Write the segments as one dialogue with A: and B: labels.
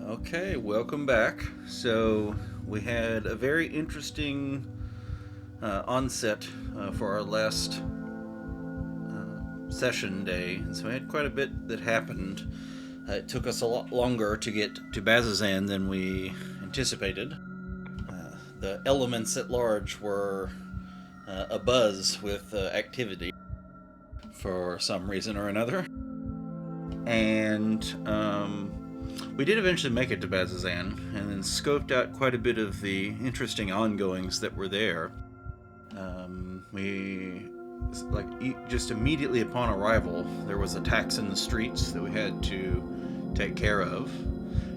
A: Okay, welcome back. So we had a very interesting onset for our last session day, and so we had quite a bit that happened. It took us a lot longer to get to Bazazan than we anticipated. The elements at large were abuzz with activity for some reason or another, and we did eventually make it to Bazazan, and then scoped out quite a bit of the interesting ongoings that were there. Just immediately upon arrival, there was attacks in the streets that we had to take care of,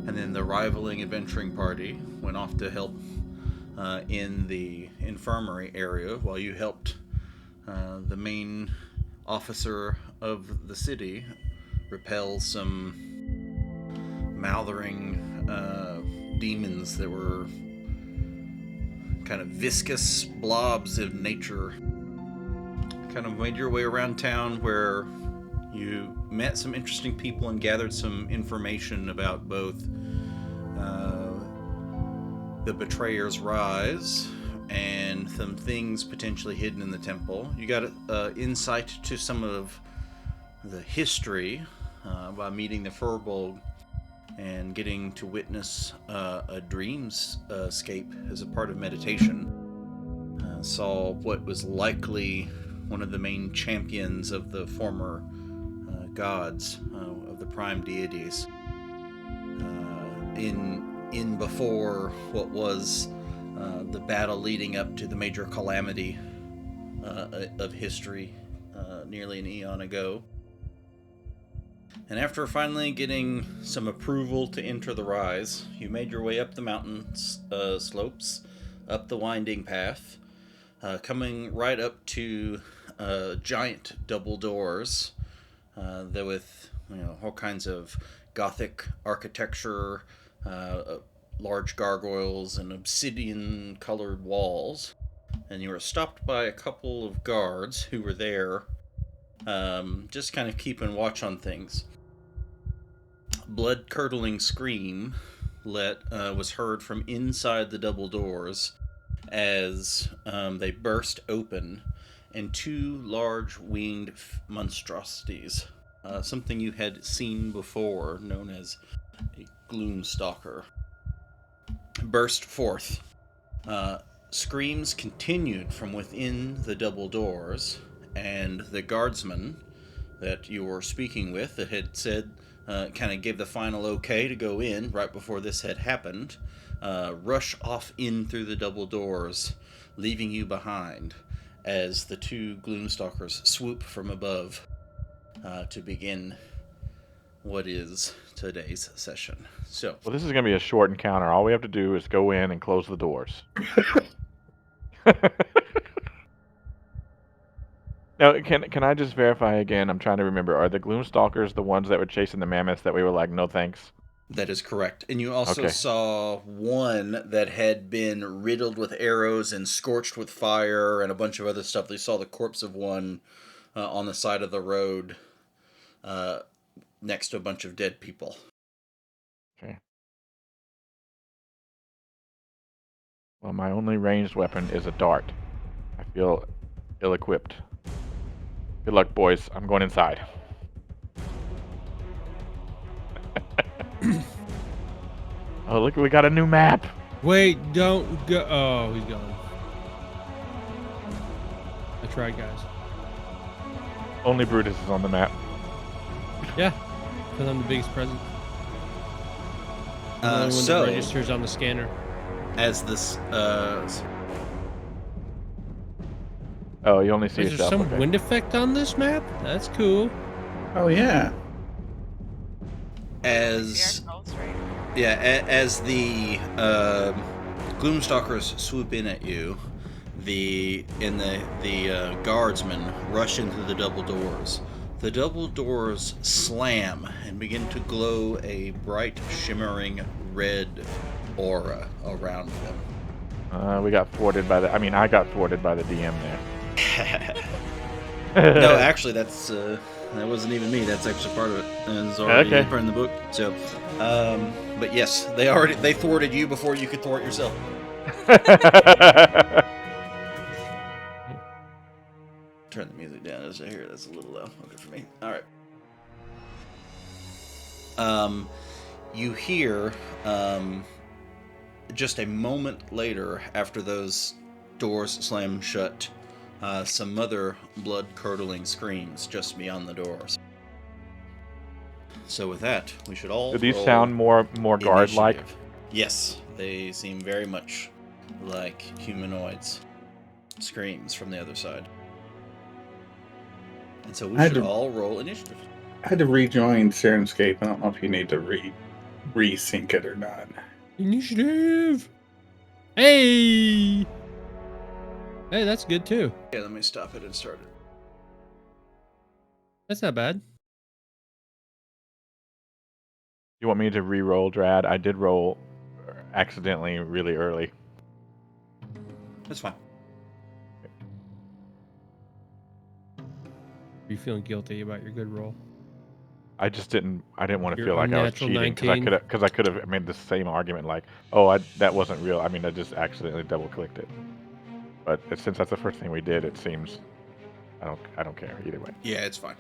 A: and then the rivaling adventuring party went off to help in the infirmary area while you helped the main officer of the city repel some mouthering demons that were kind of viscous blobs of nature. Kind of made your way around town where you met some interesting people and gathered some information about both the Betrayer's Rise and some things potentially hidden in the temple. You got insight to some of the history by meeting the Furbolg and getting to witness a dreamscape as a part of meditation. Saw what was likely one of the main champions of the former gods of the prime deities in before what was the battle leading up to the major calamity of history nearly an eon ago. And after finally getting some approval to enter the Rise, you made your way up the mountain slopes, up the winding path, coming right up to giant double doors that with all kinds of Gothic architecture, large gargoyles, and obsidian-colored walls. And you were stopped by a couple of guards who were there just kind of keeping watch on things. Blood-curdling scream was heard from inside the double doors as they burst open, and two large winged monstrosities, something you had seen before, known as a gloomstalker, burst forth. Screams continued from within the double doors, and the guardsman that you were speaking with that had said, kind of gave the final okay to go in right before this had happened, rush off in through the double doors, leaving you behind as the two gloomstalkers swoop from above to begin what is today's session. So,
B: Well, this is going to be a short encounter. All we have to do is go in and close the doors. Now, can I just verify again? I'm trying to remember. Are the Gloomstalkers the ones that were chasing the mammoths that we were like, no thanks?
A: that is correct. And you also
B: Okay.
A: saw one that had been riddled with arrows and scorched with fire and a bunch of other stuff. You saw the corpse of one on the side of the road next to a bunch of dead people.
B: Okay. Well, my only ranged weapon is a dart. I feel ill-equipped. Good luck, boys. I'm going inside. Oh, look, we got a new map.
C: Wait, don't go. Oh, he's gone. I tried, guys.
B: Only Brutus is on the map.
C: Yeah, because I'm the biggest present. I'm the only one that registers on the scanner.
A: As this,
B: Oh, you only see
C: Is there
B: yourself.
C: some
B: Okay.
C: wind effect on this map? That's cool.
D: Oh yeah.
A: as the gloomstalkers swoop in at you, the guardsmen rush into the double doors. The double doors slam and begin to glow a bright, shimmering red aura around them.
B: We got thwarted by the. I mean, I got thwarted by the DM there.
A: No, actually, that's that wasn't even me. That's actually part of it. And it's already
B: Okay.
A: part in the book. So, but yes, they thwarted you before you could thwart yourself. Turn the music down as I hear that's a little low. Okay for me. All right. You hear just a moment later, after those doors slam shut, some other blood-curdling screams just beyond the doors. So with that, we should all
B: Do these
A: roll
B: sound more guard-like?
A: initiative. Yes, they seem very much like humanoids. Screams from the other side. And so we should all roll initiative.
D: I had to rejoin Sirenscape. I don't know if you need to resync it or not.
C: Initiative. Hey, that's good too.
A: Yeah, let me stop it and start it.
C: That's not bad.
B: You want me to re-roll, Drad? I did roll accidentally really early.
A: That's fine.
C: Are you feeling guilty about your good roll?
B: I just didn't. I didn't want to
C: Your
B: feel like I was
C: unnatural
B: cheating because
C: 19.
B: I could have made the same argument like, oh, that wasn't real. I mean, I just accidentally double-clicked it. But since that's the first thing we did, it seems I don't care either way.
A: Yeah, it's fine.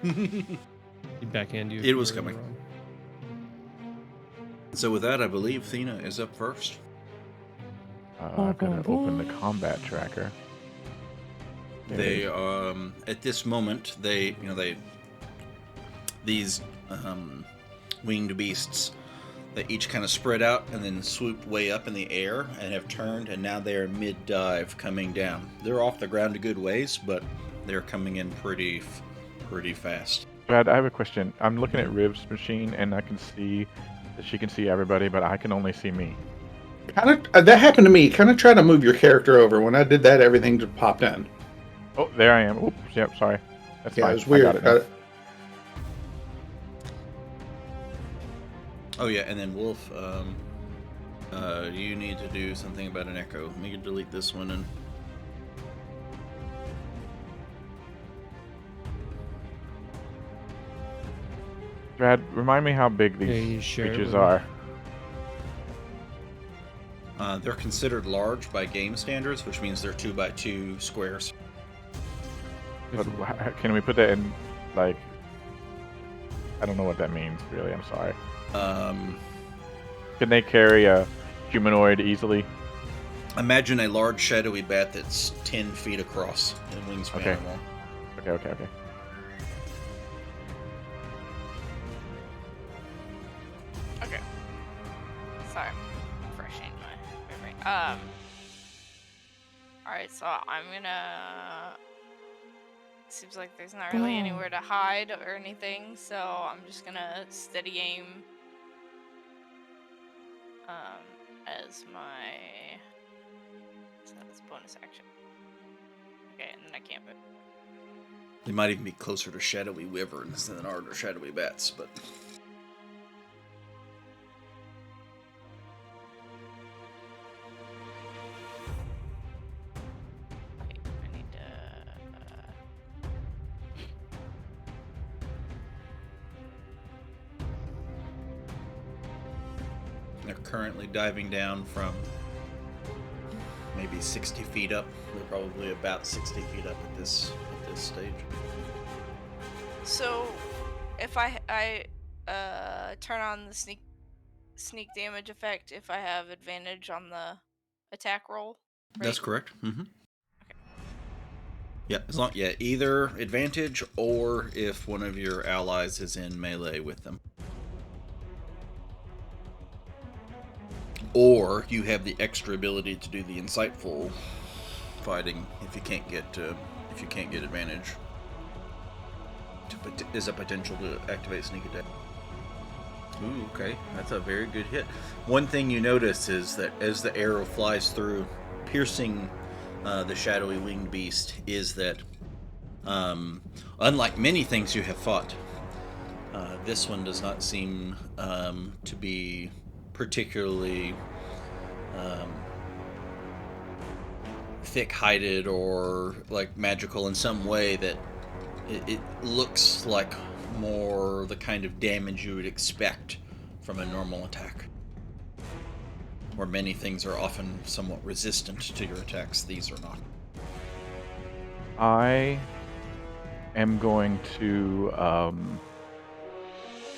C: He'd backhand you. if
A: It
C: you
A: was
C: were in the
A: coming.
C: wrong.
A: So with that, I believe Thena is up first.
B: I've got to open the combat tracker.
A: They at this moment these winged beasts, they each kind of spread out and then swooped way up in the air and have turned, and now they are mid-dive coming down. They're off the ground a good ways, but they're coming in pretty fast.
B: Brad, I have a question. I'm looking at Riv's machine and I can see that she can see everybody, but I can only see me.
D: That happened to me. Kind of try to move your character over. When I did that, everything just popped in.
B: Oh, there I am. Oops. Yep. Sorry. That's
D: Yeah,
B: fine.
D: it was weird.
B: I got it
A: Oh yeah, and then Wolf, you need to do something about an echo. Let me delete this one and.
B: Brad, remind me how big these creatures are.
A: They're considered large by game standards, which means they're 2x2 squares.
B: But can we put that in, like, I don't know what that means, really. I'm sorry. Can they carry a humanoid easily?
A: Imagine a large shadowy bat that's 10 feet across in wingspan
B: Okay.
A: or more.
B: Okay.
E: Okay. Sorry. Refreshing my memory. Alright, so I'm gonna... Seems like there's not really anywhere to hide or anything, so I'm just gonna steady aim as my... So that's bonus action. Okay, and then I can't move.
A: They might even be closer to shadowy wyverns than are to shadowy bats, but...
E: Okay, I need to...
A: They're currently diving down from maybe 60 feet up. They're probably about 60 feet up at this stage.
E: So, if I turn on the sneak damage effect, if I have advantage on the attack roll, right?
A: That's correct. Mm-hmm. Yeah, either advantage or if one of your allies is in melee with them. Or you have the extra ability to do the insightful fighting if you can't get advantage. Is a potential to activate sneak attack. Ooh, okay, that's a very good hit. One thing you notice is that as the arrow flies through, piercing the shadowy winged beast, is that unlike many things you have fought, this one does not seem to be particularly thick-hided or like magical in some way that it looks like more the kind of damage you would expect from a normal attack. Where many things are often somewhat resistant to your attacks, these are not.
B: I am going to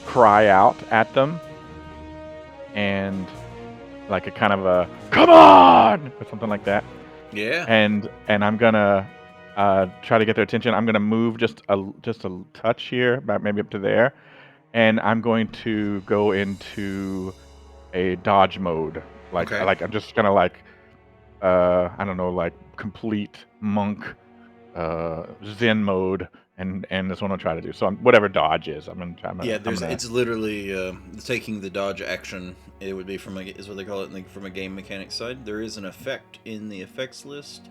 B: cry out at them and like a kind of a "come on" or something like that.
A: Yeah.
B: And I'm gonna try to get their attention. I'm gonna move just a touch here, about maybe up to there, and I'm going to go into a dodge mode.
A: Okay.
B: I'm just gonna I don't know, like complete monk Zen mode, and that's what I'm trying to do. So whatever dodge is,
A: It's literally taking the dodge action. It would be is what they call it from a game mechanics side. There is an effect in the effects list.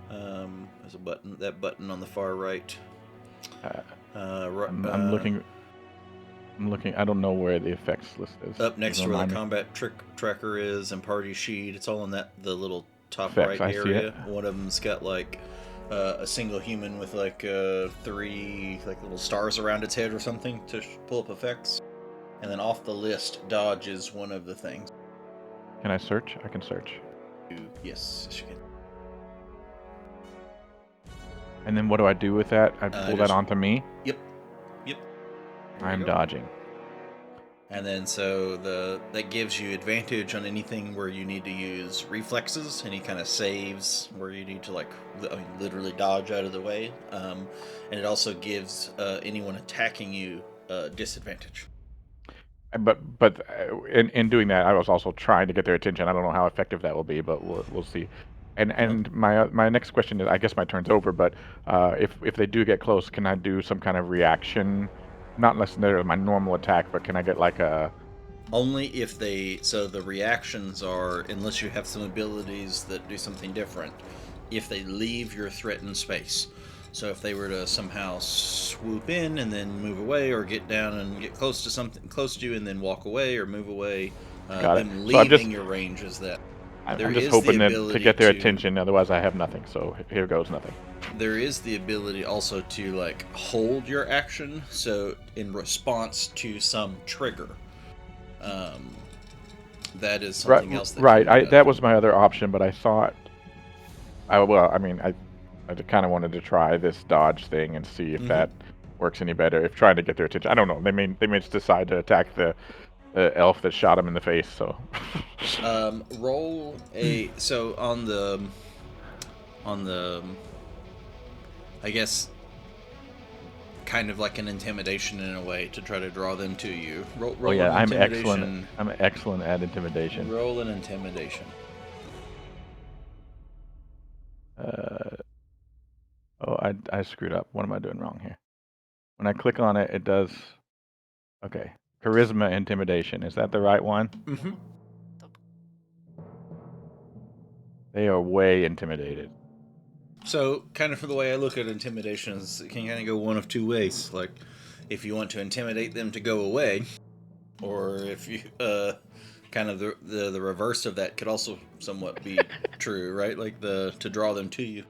A: There's a button, that button on the far right.
B: I'm looking. I don't know where the effects list is.
A: Up next to where the combat tracker is and party sheet. It's all in the little top
B: effects,
A: right
B: I see
A: area.
B: it.
A: One of them's got like a single human with like 3 like little stars around its head or something to pull up effects. And then off the list, dodge is one of the things.
B: Can I search? I can search.
A: Yes, you can.
B: And then what do I do with that? I pull that onto me.
A: Yep.
B: I'm dodging.
A: And then that gives you advantage on anything where you need to use reflexes, any kind of saves where you need to literally dodge out of the way. And it also gives anyone attacking you disadvantage.
B: But in doing that, I was also trying to get their attention. I don't know how effective that will be, but we'll see. And my next question is, I guess my turn's over, but if they do get close, can I do some kind of reaction? Not necessarily my normal attack, but can I get like a...
A: Only if the reactions are, unless you have some abilities that do something different, if they leave your threatened space. So if they were to somehow swoop in and then move away, or get down and get close to you and then walk away or move away, them leaving your range is that.
B: I'm just hoping to get their attention, otherwise I have nothing, so here goes nothing.
A: There is the ability also to hold your action, so in response to some trigger. That is something else that
B: that was my other option, but I thought I kind of wanted to try this dodge thing and see if that works any better, if trying to get their attention. I don't know, they may just decide to attack the elf that shot him in the face, so
A: roll a on the I guess kind of like an intimidation in a way to try to draw them to you. Roll
B: I'm excellent. I'm excellent at intimidation.
A: Roll an intimidation.
B: I screwed up. What am I doing wrong here? When I click on it, it does... Okay. Charisma intimidation. Is that the right one?
A: Mm-hmm.
B: They are way intimidated.
A: So, kind of for the way I look at intimidation, is it can kind of go one of two ways. Like, if you want to intimidate them to go away, or if you kind of the reverse of that could also somewhat be true, right? Like to draw them to you.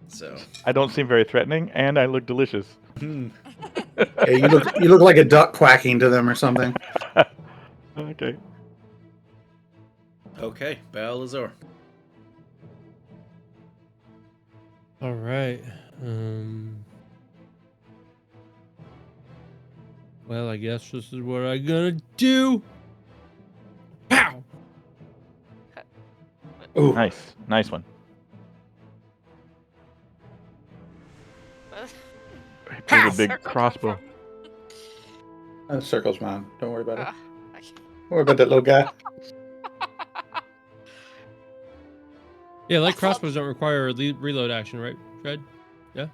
A: So
B: I don't seem very threatening, and I look delicious.
D: Yeah, you look like a duck quacking to them or something.
B: Okay.
A: Okay, Balazar.
C: All right. Well, I guess this is what I'm gonna do. Pow!
D: Ooh.
B: Nice one. Here's a big crossbow.
D: Circle's mine. Don't worry about it. Don't worry about that little guy.
C: Yeah, like crossbows don't require a reload action, right, Fred? Yeah?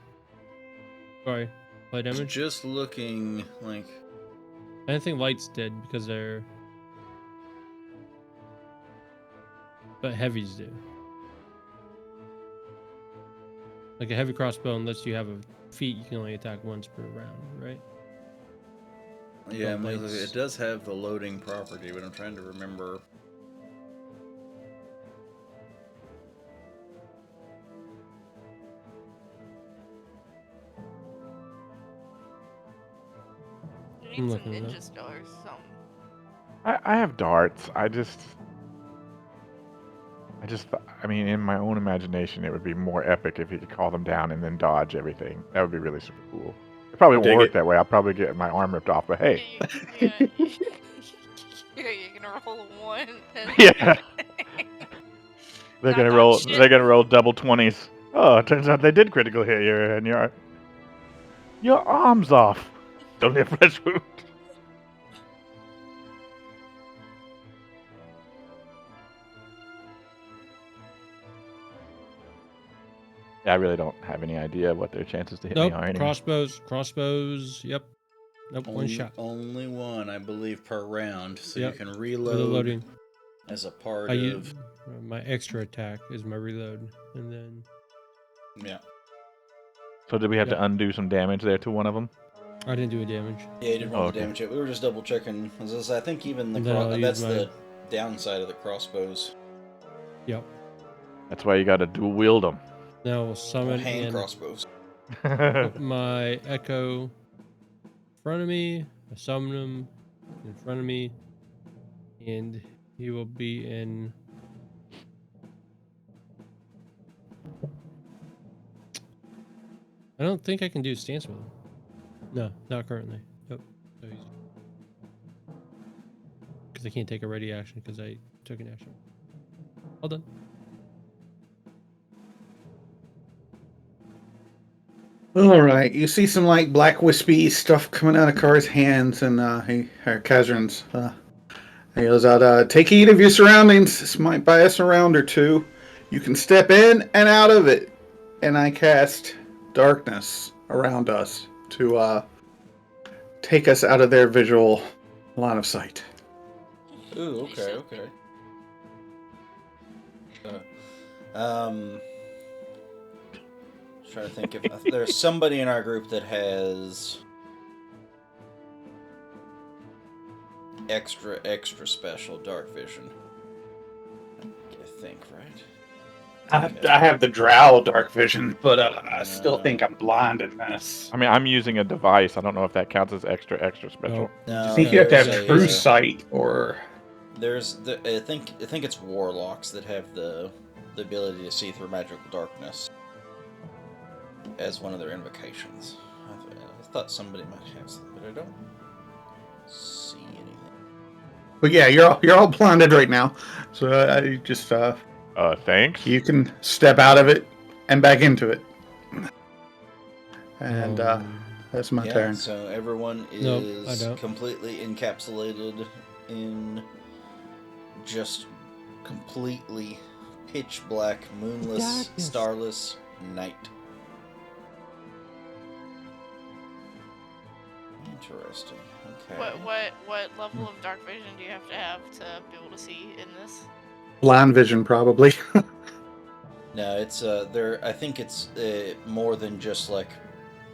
C: Sorry. Light damage?
A: Just looking like...
C: I don't think lights did because they're... But heavies do. Like a heavy crossbow, unless you have a feat, you can only attack once per round, right?
A: Yeah, it does have the loading property, but I'm trying to remember...
E: need some
C: looking it up.
E: ninja stars. Something.
B: I have darts. I mean, in my own imagination, it would be more epic if you could call them down and then dodge everything. That would be really super cool. It probably won't
D: Dig
B: work
D: it.
B: that way. I'll probably get my arm ripped off, but hey.
E: Yeah, you're gonna roll a 1. And
B: Yeah. They're
E: Not
B: gonna
E: dodge
B: roll.
E: shit.
B: They're gonna roll double 20s. Oh, it turns out they did critical hit you, and your arm's off. Don't have flesh wound. Yeah, I really don't have any idea what their chances to hit
C: Nope.
B: me are anyway.
C: Crossbows. Yep. Nope. One shot.
A: Only one, I believe, per round. So
C: Yep.
A: you can
C: With the
A: reload
C: loading.
A: as a part
C: I
A: of.
C: use my extra attack is my reload, and then
A: Yeah.
B: So did we have
C: Yep.
B: to undo some damage there to one of them?
C: I didn't do a damage.
A: Yeah, you didn't roll
B: Oh,
A: the
B: okay.
A: damage yet. We were just double checking. I think even the
C: And then I'll use
A: that's
C: my-
A: the downside of the crossbows.
C: Yep.
B: That's why you got to dual wield them.
C: Now we'll summon
A: Hand
C: and
A: crossbows.
C: put my echo in front of me. I summon him in front of me, and he will be in. I don't think I can do stance with him. No, not currently. Nope. So because I can't take a ready action because I took an action. All done.
D: All right, you see some like black wispy stuff coming out of Car's hands, and Kazran's. He goes out. Take heed of your surroundings. This might buy us a round or two. You can step in and out of it, and I cast darkness around us to take us out of their visual line of sight.
A: Ooh, okay, okay. Trying to think if there's somebody in our group that has extra special dark vision. I think, right?
D: I have the drow dark vision, but I still think I'm blind in this.
B: I mean, I'm using a device. I don't know if that counts as extra special.
C: Nope.
A: No,
D: I think you have to have
A: there's
D: true
A: a-
D: sight, or
A: I think it's warlocks that have the ability to see through magical darkness as one of their invocations. I thought somebody might have something, but I don't see anything.
D: but yeah, you're all blinded right now. So I just
B: Thanks.
D: you can step out of it and back into it, and that's my turn.
A: So everyone
C: Nope, I
A: is
C: don't.
A: completely encapsulated in just completely pitch black, moonless,
C: Darkness.
A: starless night. Interesting. Okay.
E: What level of dark vision do you have to be able to see in this?
D: Blind vision, probably.
A: No, it's there. I think it's more than just like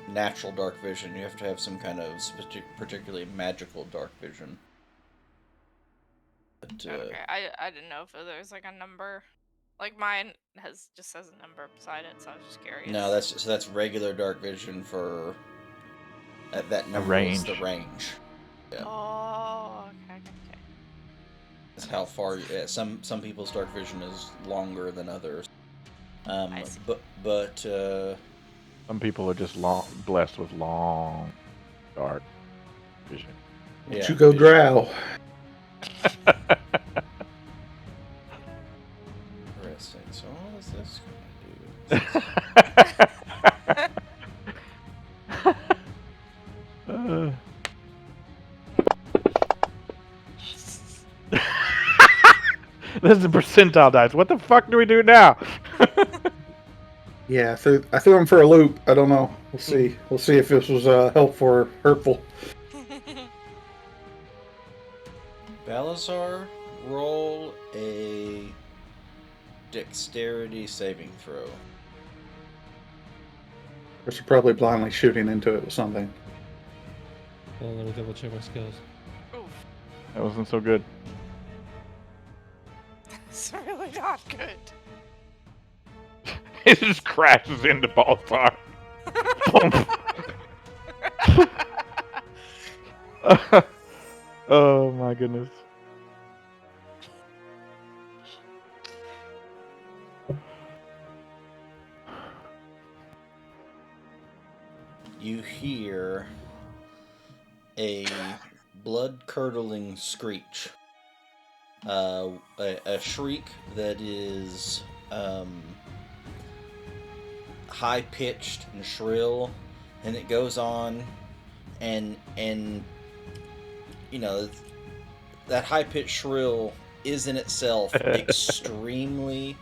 A: natural dark vision. You have to have some kind of particularly magical dark vision. But,
E: Okay, I didn't know if there's like a number. Like mine just says a number beside it, so I was just curious.
A: No, that's regular dark vision for that number is the range. Yeah.
E: Oh, okay.
A: That's how far. Yeah, some people's dark vision is longer than others.
E: I see.
A: But
B: Some people are just blessed with long, dark vision.
A: yeah,
D: you go drow.
A: Interesting. So what is this gonna do?
B: This is a percentile dice. What the fuck do we do now?
D: Yeah, I threw him for a loop. I don't know. We'll see. We'll see if this was helpful or hurtful.
A: Balasar, roll a dexterity saving throw.
D: Or you're probably blindly shooting into it with something.
C: Well, let me double check my skills.
E: Oof,
B: That wasn't so good.
E: it's really not good.
B: It just crashes into Balthar. Oh my goodness.
A: You hear a blood-curdling screech. A shriek that is high-pitched and shrill, and it goes on, and you know that high-pitched shrill is in itself extremely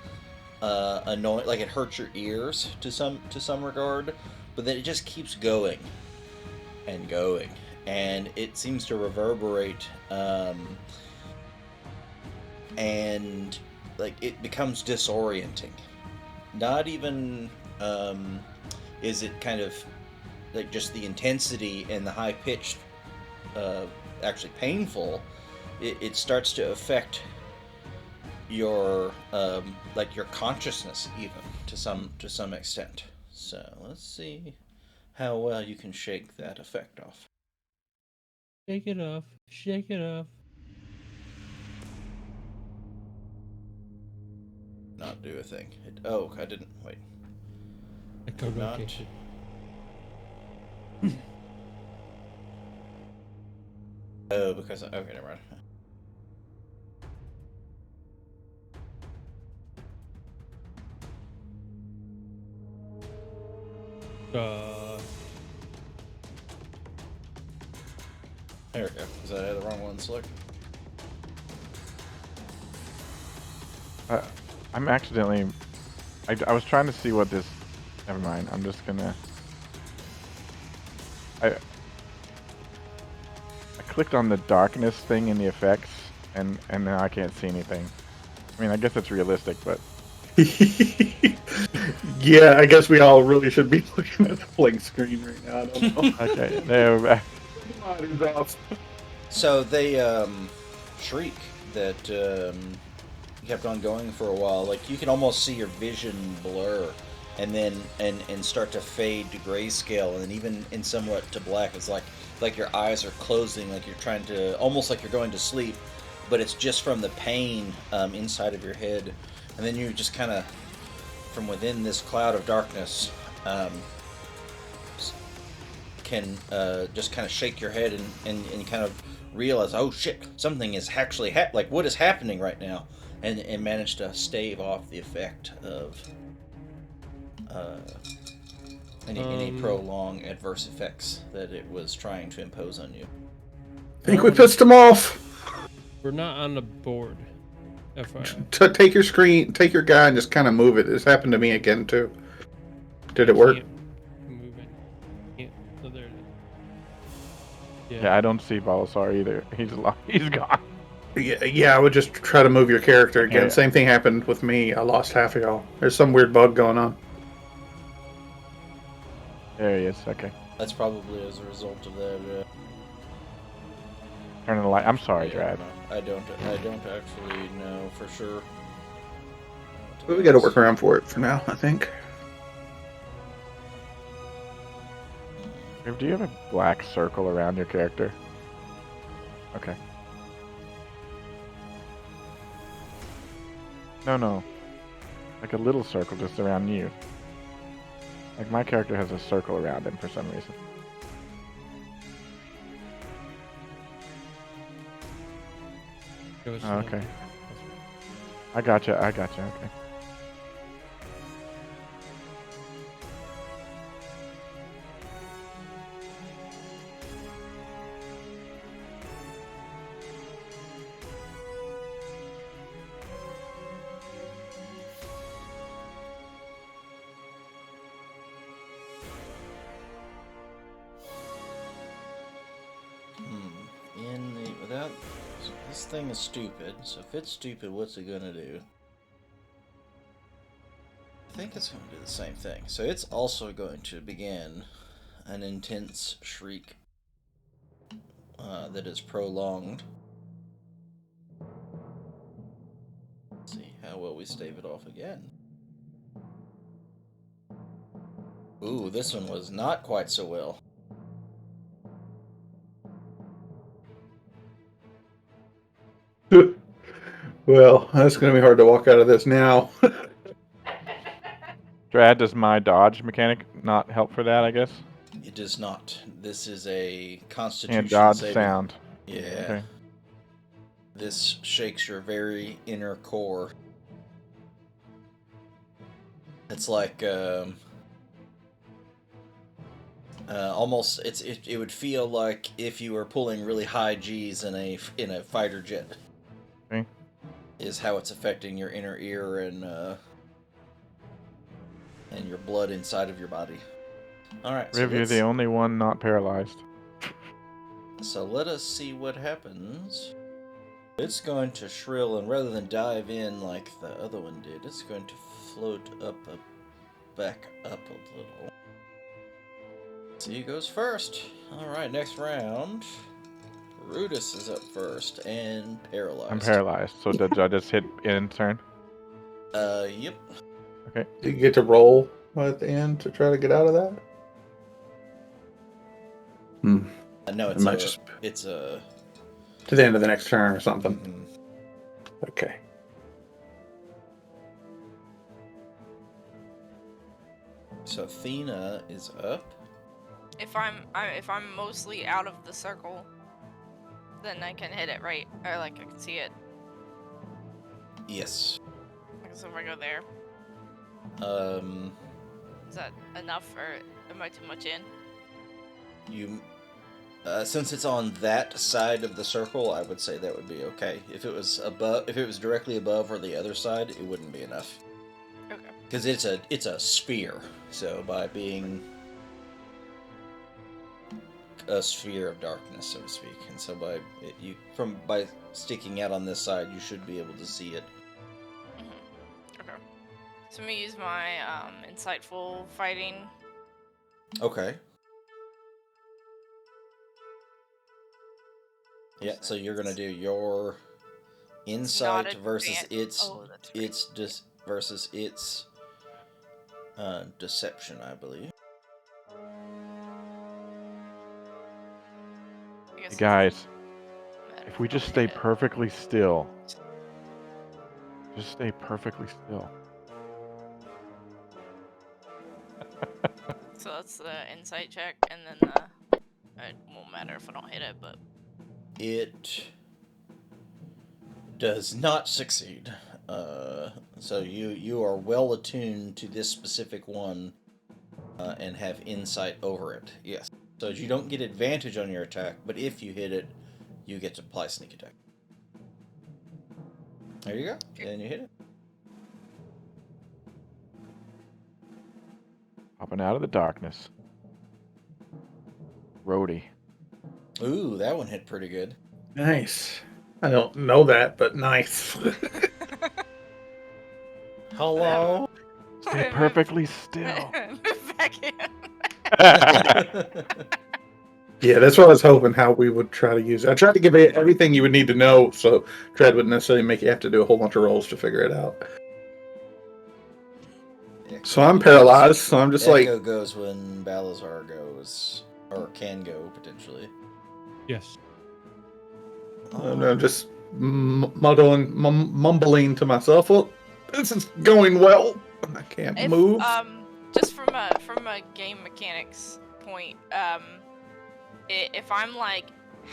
A: annoying. Like it hurts your ears to some regard, but then it just keeps going and going, and it seems to reverberate, and like it becomes disorienting. Not even is it kind of like just the intensity and the high pitched, actually painful. It starts to affect your like your consciousness even to some extent. So let's see how well you can shake that effect off.
C: Shake it off. Shake it off.
A: Not do a thing. Oh, I didn't wait.
C: Echo
A: Not.
C: location.
A: Oh, because okay, never mind. There we go. Because I had the wrong one selected.
B: I'm accidentally. I was trying to see what this. Never mind. I'm just gonna. I clicked on the darkness thing in the effects, and now I can't see anything. I mean, I guess it's realistic, but
D: Yeah, I guess we all really should be looking at the blank screen right now. I don't know.
B: okay. There.
D: Body's off.
A: So they shriek that kept on going for a while. Like you can almost see your vision blur, and then and start to fade to grayscale, and then even in somewhat to black. It's like your eyes are closing, like you're trying to almost like you're going to sleep, but it's just from the pain inside of your head, and then you just kind of from within this cloud of darkness. Can just kind of shake your head and kind of realize, oh shit, something is actually like what is happening right now, and manage to stave off the effect of uh, any prolonged adverse effects that it was trying to impose on you.
D: I think we pissed him off.
C: We're not on the board. FYI.
D: Take your screen, take your guy, and just kind of move it. This happened to me again too. Did it work?
C: Can't move it. Can't. So there it is.
B: Yeah, I don't see Balasar either. He's gone.
D: Yeah, I would just try to move your character again.
B: Yeah.
D: Same thing happened with me. I lost half of y'all. There's some weird bug going on.
B: There he is. Okay.
A: That's probably as a result of that.
B: Turning the light. I'm sorry,
A: Yeah,
B: Drad.
A: no, I don't actually know for sure.
D: But we got to work around for it for now, I think.
B: Do you have a black circle around your character? Okay. No. Like a little circle just around you. Like my character has a circle around him for some reason. Oh, okay. I gotcha. Okay.
A: So this thing is stupid. So if it's stupid, what's it gonna do? I think it's going to do the same thing. So it's also going to begin an intense shriek that is prolonged. Let's see how well we stave it off again. Ooh, this one was not quite so well.
D: Well, that's going to be hard to walk out of this now.
B: Drad, does my dodge mechanic not help for that, I guess?
A: It does not. This is a
B: And
A: Constitution
B: dodge
A: saving.
B: sound.
A: Yeah.
B: Okay.
A: This shakes your very inner core. It's like almost. It would feel like if you were pulling really high G's in a fighter jet.
B: Okay.
A: Is how it's affecting your inner ear and your blood inside of your body. All right.
B: Riv, you're the only one not paralyzed.
A: So let us see what happens. It's going to shrill, and rather than dive in like the other one did, it's going to float back up a little. So he goes first. Alright, next round. Rudis is up first, and paralyzed.
B: I'm paralyzed, so did I just hit in turn?
A: Yep.
B: Okay.
D: Do you get to roll at the end to try to get out of that?
A: No, it's a...
D: To the end of the next turn or something.
A: Mm-hmm.
D: Okay.
A: So Athena is up.
E: If I'm mostly out of the circle, then I can hit it, right? Or like I can see it.
A: Yes.
E: So if I go there, is that enough, or am I too much in?
A: You... since it's on that side of the circle, I would say that would be okay. If it was directly above or the other side, it wouldn't be enough.
E: Okay.
A: Because it's a sphere, so by being a sphere of darkness, so to speak, and so by sticking out on this side, you should be able to see it.
E: Mm-hmm. Okay. So I'm gonna use my insightful fighting.
A: Okay. Yeah, so you're gonna do your insight versus its deception, I believe.
B: Hey guys, if we just stay perfectly still. Just stay perfectly still.
E: So that's the insight check, and then it won't matter if I don't hit it, but...
A: It does not succeed. So you are well attuned to this specific one, and have insight over it. Yes. So you don't get advantage on your attack, but if you hit it, you get to apply sneak attack. There you go. And you hit it.
B: Popping out of the darkness. Rhodey.
A: Ooh, that one hit pretty good.
D: Nice. I don't know that, but nice.
A: Hello.
B: Stay perfectly still.
E: Move back in.
D: Yeah, that's what I was hoping how we would try to use it. I tried to give it everything you would need to know, so Dread wouldn't necessarily make you have to do a whole bunch of rolls to figure it out. So I'm paralyzed, so I'm just
A: Echo goes when Balazar goes, or can go, potentially.
C: Yes.
D: I'm just mumbling to myself, well, this is going well. I can't move.
E: Just from a game mechanics point, if I'm like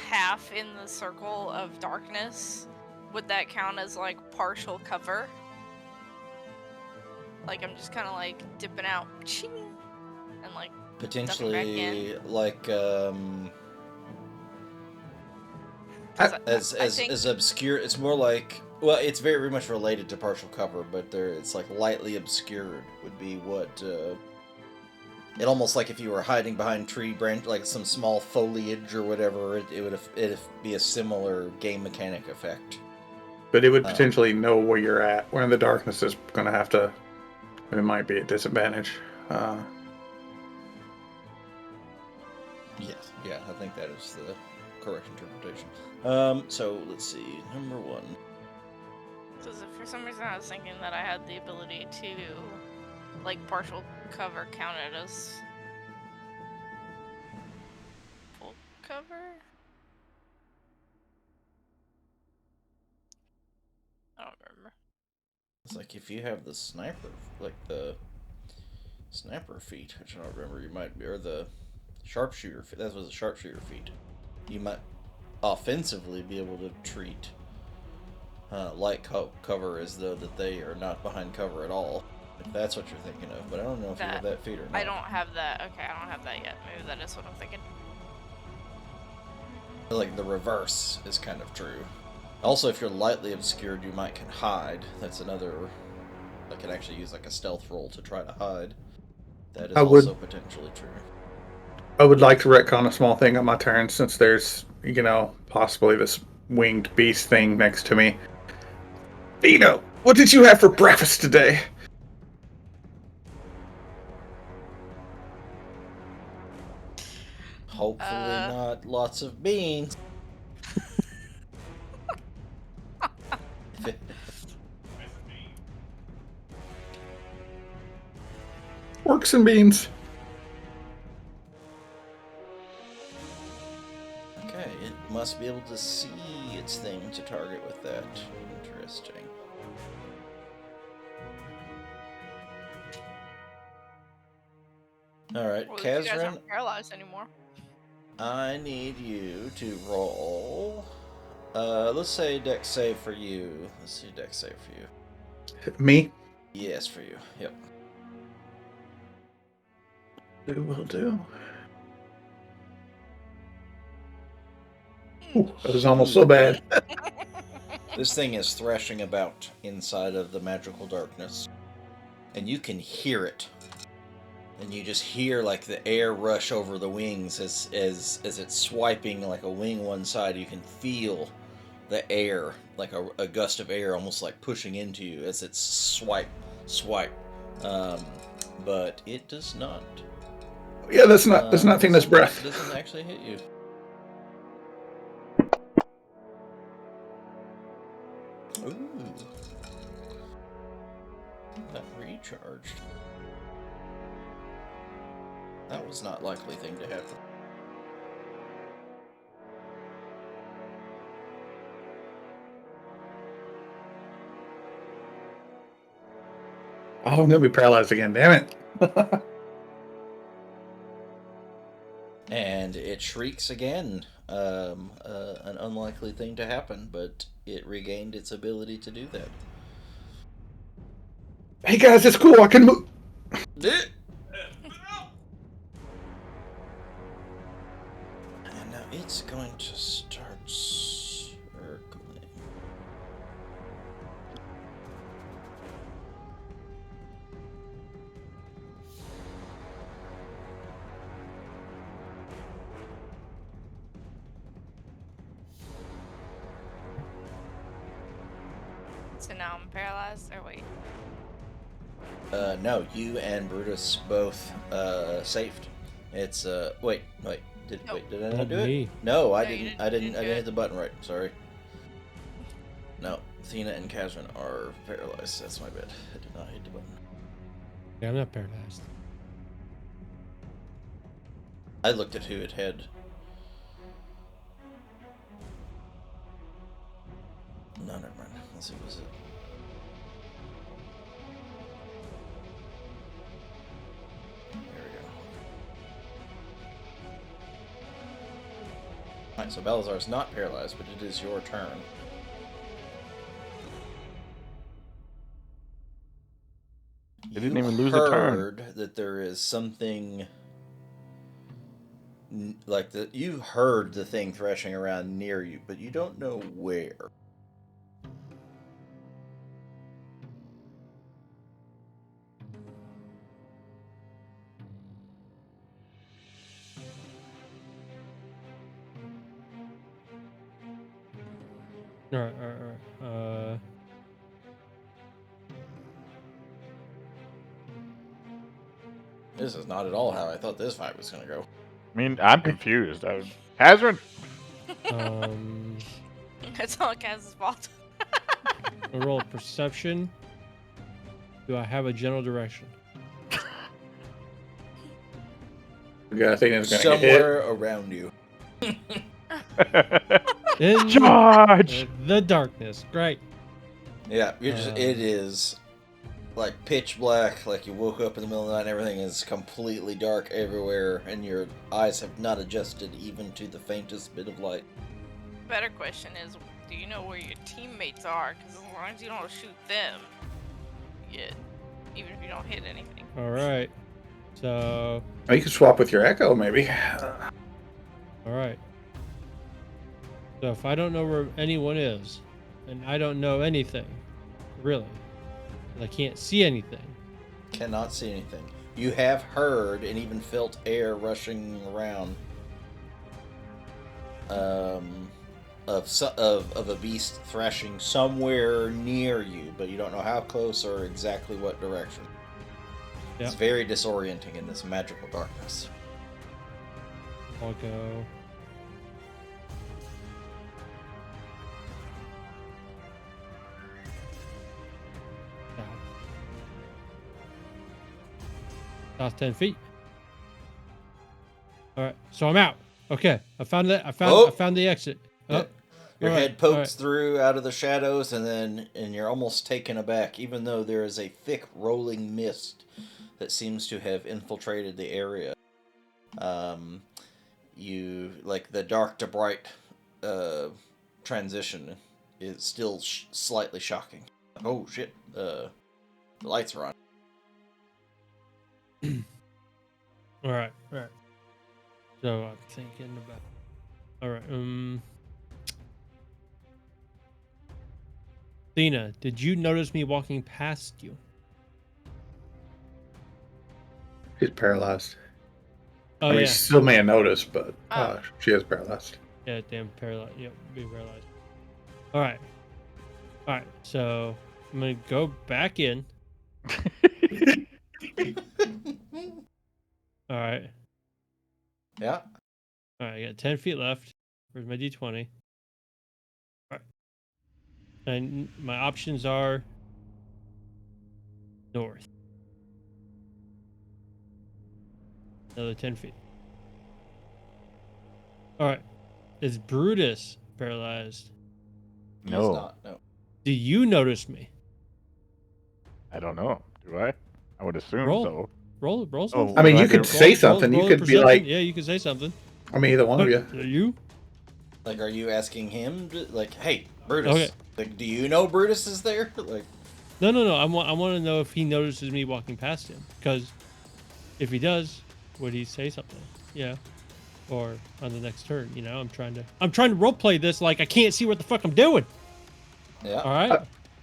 E: half in the circle of darkness, would that count as like partial cover? Like I'm just kind of like dipping out, ching, and like
A: potentially like as obscure. It's more like, well, it's very much related to partial cover, but it's like lightly obscured would be what. It almost like if you were hiding behind tree branch, like some small foliage or whatever, it'd be a similar game mechanic effect.
D: But it would potentially know where you're at. Where in the darkness is going to have to. It might be a disadvantage.
A: Yes, yeah, I think that is the correct interpretation. So let's see, number one.
E: So for some reason I was thinking that I had the ability to, like, partial cover counted as full cover? remember.
A: It's like if you have the sniper, like the sniper feat, which I don't remember, you might be, or the sharpshooter. That was a sharpshooter feat. You might offensively be able to treat light cover as though that they are not behind cover at all. If that's what you're thinking of, but I don't know if you have that feat or not.
E: I don't have that. Okay, I don't have that yet. Maybe that is what I'm thinking.
A: Like the reverse is kind of true. Also, if you're lightly obscured, you might can hide. That's another. I can actually use like a stealth roll to try to hide. That is also potentially true.
D: I would like to retcon a small thing on my turn since there's, possibly this winged beast thing next to me. Dino, what did you have for breakfast today?
A: Hopefully not lots of beans.
D: Works and beans.
A: Okay, it must be able to see its thing to target with that. Interesting. Alright,
E: Well, you guys
A: Kazran,
E: aren't paralyzed anymore.
A: I need you to roll. Let's say dex save for you. Let's see dex save for you.
D: Me?
A: Yes, for you. Yep.
D: Will do. Ooh, that was almost so bad.
A: This thing is thrashing about inside of the magical darkness. And you can hear it. And you just hear like the air rush over the wings as it's swiping like a wing one side. You can feel the air, like a gust of air almost like pushing into you as it's swipe. But it does not.
D: Yeah, that's not Tina's breath.
A: It doesn't actually hit you. Ooh. That recharged. That was not likely thing to happen.
D: Oh, I'm gonna be paralyzed again. Damn it!
A: And it shrieks again. An unlikely thing to happen, but it regained its ability to do that.
D: Hey guys, it's cool. I can move.
A: And now it's going to start circling.
E: So now I'm paralyzed. Or wait.
A: No, you and Brutus both saved. It's wait. Did I not do it? No, I didn't. I didn't hit the button right. Sorry. No, Athena and Kazran are paralyzed. That's my bad. I did not hit the button.
C: Yeah, I'm not paralyzed.
A: I looked at who it had. No, never mind. Let's see, was it? There we go. Alright, so Balazar is not paralyzed, but it is your turn.
B: They didn't even lose a turn.
A: You heard that there is something like that. You heard the thing thrashing around near you, but you don't know where.
C: All right.
A: This is not at all how I thought this fight was going to go.
B: I mean, I'm confused. Hazard.
E: It's all Kaz's fault.
C: I roll perception. Do I have a general direction?
D: Yeah, I think it's gonna
A: Somewhere around you.
C: In
B: Charge!
C: the darkness. Great.
A: Yeah, it is like pitch black, like you woke up in the middle of the night and everything is completely dark everywhere, and your eyes have not adjusted even to the faintest bit of light.
E: Better question is, do you know where your teammates are? Because as long as you don't shoot them, yeah, even if you don't hit anything.
C: All right. So.
D: Oh, you could swap with your Echo, maybe.
C: All right. So if I don't know where anyone is, and I don't know anything, really, and I can't see anything.
A: Cannot see anything. You have heard and even felt air rushing around of a beast thrashing somewhere near you, but you don't know how close or exactly what direction.
C: Yep.
A: It's very disorienting in this magical darkness.
C: I'll go. South 10 feet. All right, so I'm out. Okay, I found I found the exit.
A: Yeah.
C: Oh,
A: Your
C: all right,
A: head pokes through out of the shadows, and you're almost taken aback, even though there is a thick rolling mist that seems to have infiltrated the area. You like the dark to bright transition is still slightly shocking. Oh shit! The lights are on.
C: All right. So I'm thinking about. All right. Lena, did you notice me walking past you?
D: She's paralyzed.
C: Oh
D: I mean,
C: yeah.
D: she still may have noticed, but
E: Oh.
D: she is paralyzed.
C: Yeah, damn paralyzed. Yep, be paralyzed. All right. So I'm gonna go back in. All right.
A: Yeah.
C: All right. I got 10 feet left. Where's my D20? All right. And my options are north. Another 10 feet. All right. Is Brutus paralyzed?
A: He's
B: No.
A: not. No.
C: Do you notice me?
B: I don't know. Do I? I would assume
C: Roll.
B: so.
C: Roll
B: Oh,
C: something.
D: I mean,
B: do
D: you could say something. You
C: roll
D: could be
C: perception.
D: like,
C: Yeah, you could say something.
D: I mean, either one of you.
C: Are you?
A: Like, are you asking him? Like, hey, Brutus.
C: Okay.
A: Like, do you know Brutus is there? Like,
C: No. I want to know if he notices me walking past him. Because if he does, would he say something? Yeah. Or on the next turn, you know, I'm trying to roleplay this like I can't see what the fuck I'm doing.
A: yeah.
C: All right.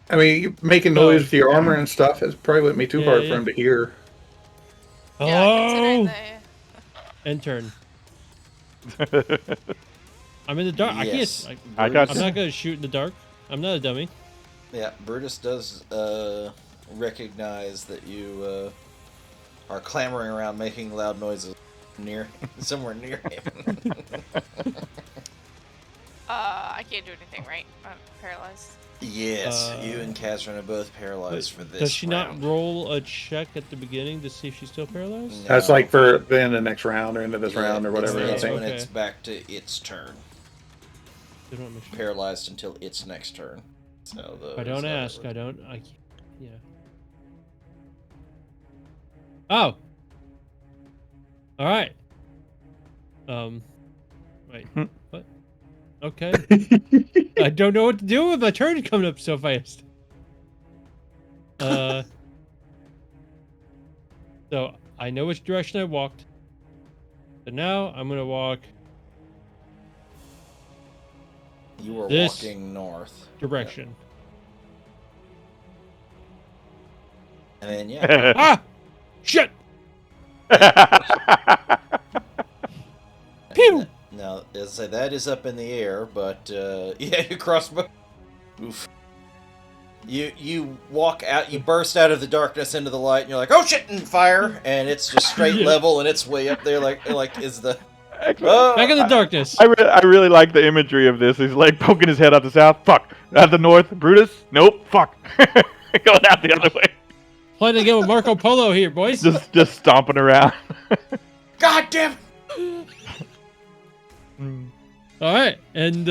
D: I mean, you making noise with your armor and stuff, it probably wouldn't be too
C: Yeah,
D: hard
C: yeah.
D: for him to hear.
E: Yeah, considering
C: Oh. End turn. I'm in the dark.
A: Yes.
C: I can't.
B: I got
C: I'm
B: you.
C: not gonna shoot in the dark. I'm not a dummy.
A: Yeah, Brutus does recognize that you are clamoring around, making loud noises somewhere near him.
E: I can't do anything, right? I'm paralyzed.
A: Yes, you and Kazran are both paralyzed for this.
C: Does she
A: round.
C: not roll a check at the beginning to see if she's still paralyzed?
A: No.
D: That's like for the end of the next round or into this
A: Yeah,
D: round or whatever.
A: It's,
D: I
A: it's
D: think.
A: when
C: Okay.
A: it's back to its turn.
C: I don't make sure.
A: Paralyzed until its next turn. So the.
C: I don't ask. I don't. I can't. Yeah. Oh. All right. Wait. What? Okay. I don't know what to do with my turn coming up so fast. So I know which direction I walked. So now I'm gonna walk
A: You were
C: this
A: walking north.
C: direction.
A: And then yeah.
C: Ah! Shit! Pew!
A: Now, as I say, that is up in the air, but yeah, your crossbow. Oof. You walk out, you burst out of the darkness into the light, and you're like, oh shit, and fire, and it's just straight
C: Yeah.
A: level, and it's way up there, like is the.
C: Back in the darkness.
B: I really like the imagery of this. He's like poking his head out the south. Fuck. Out the north. Brutus. Nope. Fuck. Going out the other way.
C: Playing again with Marco Polo here, boys.
B: Just stomping around.
A: God damn it!
C: All right, and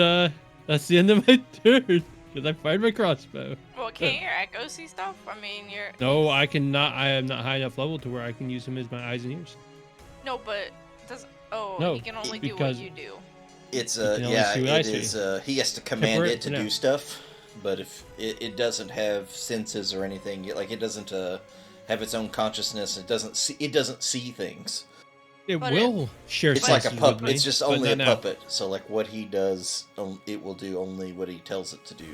C: that's the end of my turn because I fired my crossbow.
E: Well, can't your echo see stuff? I mean, you're.
C: No, I cannot. I am not high enough level to where I can use him as my eyes and ears.
E: No, but does. Oh,
C: No,
E: he can only do what
C: because-
E: you do.
A: It's
C: You can only
A: yeah,
C: see what I
A: it
C: see.
A: is. He has to command
C: Temporary
A: it to
C: for now.
A: do stuff, but if it doesn't have senses or anything, like it doesn't have its own consciousness. It doesn't see things.
C: It
E: But
C: will share.
A: It's like a
C: senses with
A: puppet.
C: me,
A: It's just
C: but
A: only a
C: not now.
A: puppet. So like what he does, it will do only what he tells it to do.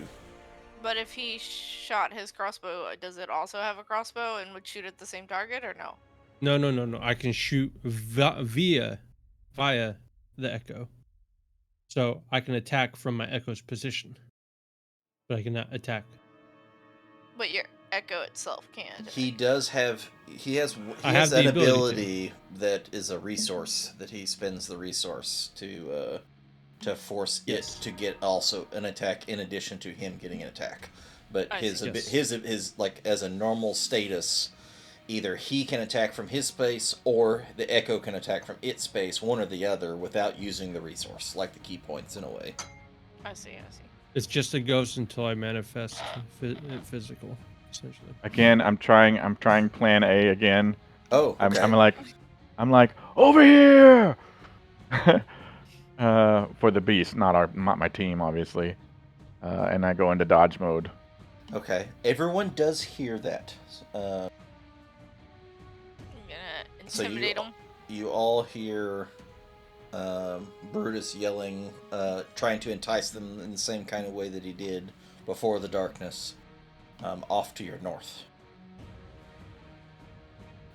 E: But if he shot his crossbow, does it also have a crossbow and would shoot at the same target, or no?
C: No. I can shoot via the echo, so I can attack from my echo's position, but I cannot attack.
E: But your echo itself can't.
A: He does have. He has
C: I have
A: that
C: the ability to.
A: ability that is a resource that he spends the resource to force
C: Yes.
A: it to get also an attack in addition to him getting an attack. But
E: I
A: his
E: see.
A: his like as a normal status, either he can attack from his space or the echo can attack from its space, one or the other, without using the resource, like the key points in a way.
E: I see.
C: It's just a ghost until I manifest physical, essentially.
B: Again, I'm trying plan A again.
A: Oh, okay.
B: I'm like over here. For the beast, not my team, obviously. And I go into dodge mode.
A: Okay. Everyone does hear that.
E: I'm gonna
A: So
E: intimidate him.
A: you all hear Brutus yelling, trying to entice them in the same kind of way that he did before the darkness, off to your north.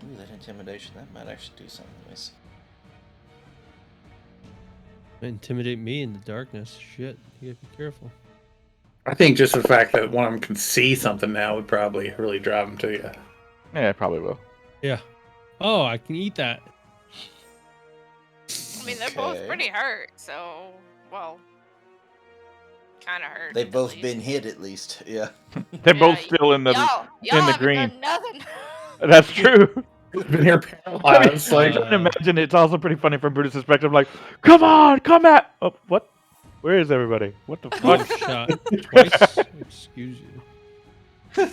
A: Ooh, that intimidation, that might actually do something. Let me see.
C: Intimidate me in the darkness. Shit, you gotta be careful.
D: I think just the fact that one of them can see something now would probably really drive them to you.
B: Yeah, it probably will.
C: Yeah. Oh, I can eat that.
E: I mean, they're both
A: Okay.
E: pretty hurt, so well, kind of hurt.
A: They've
E: at
A: both
E: least.
A: been hit at least, yeah.
B: They're
E: Yeah,
B: both still in the
E: y'all
B: the
E: haven't
B: green.
E: done nothing.
B: That's true.
D: Been here paralyzed.
B: I
D: Like,
B: can imagine it's also pretty funny from Brutus' perspective. Like, come on, come at. Oh, what? Where is everybody? What the
C: Oh,
B: fuck?
C: shot twice. Excuse you.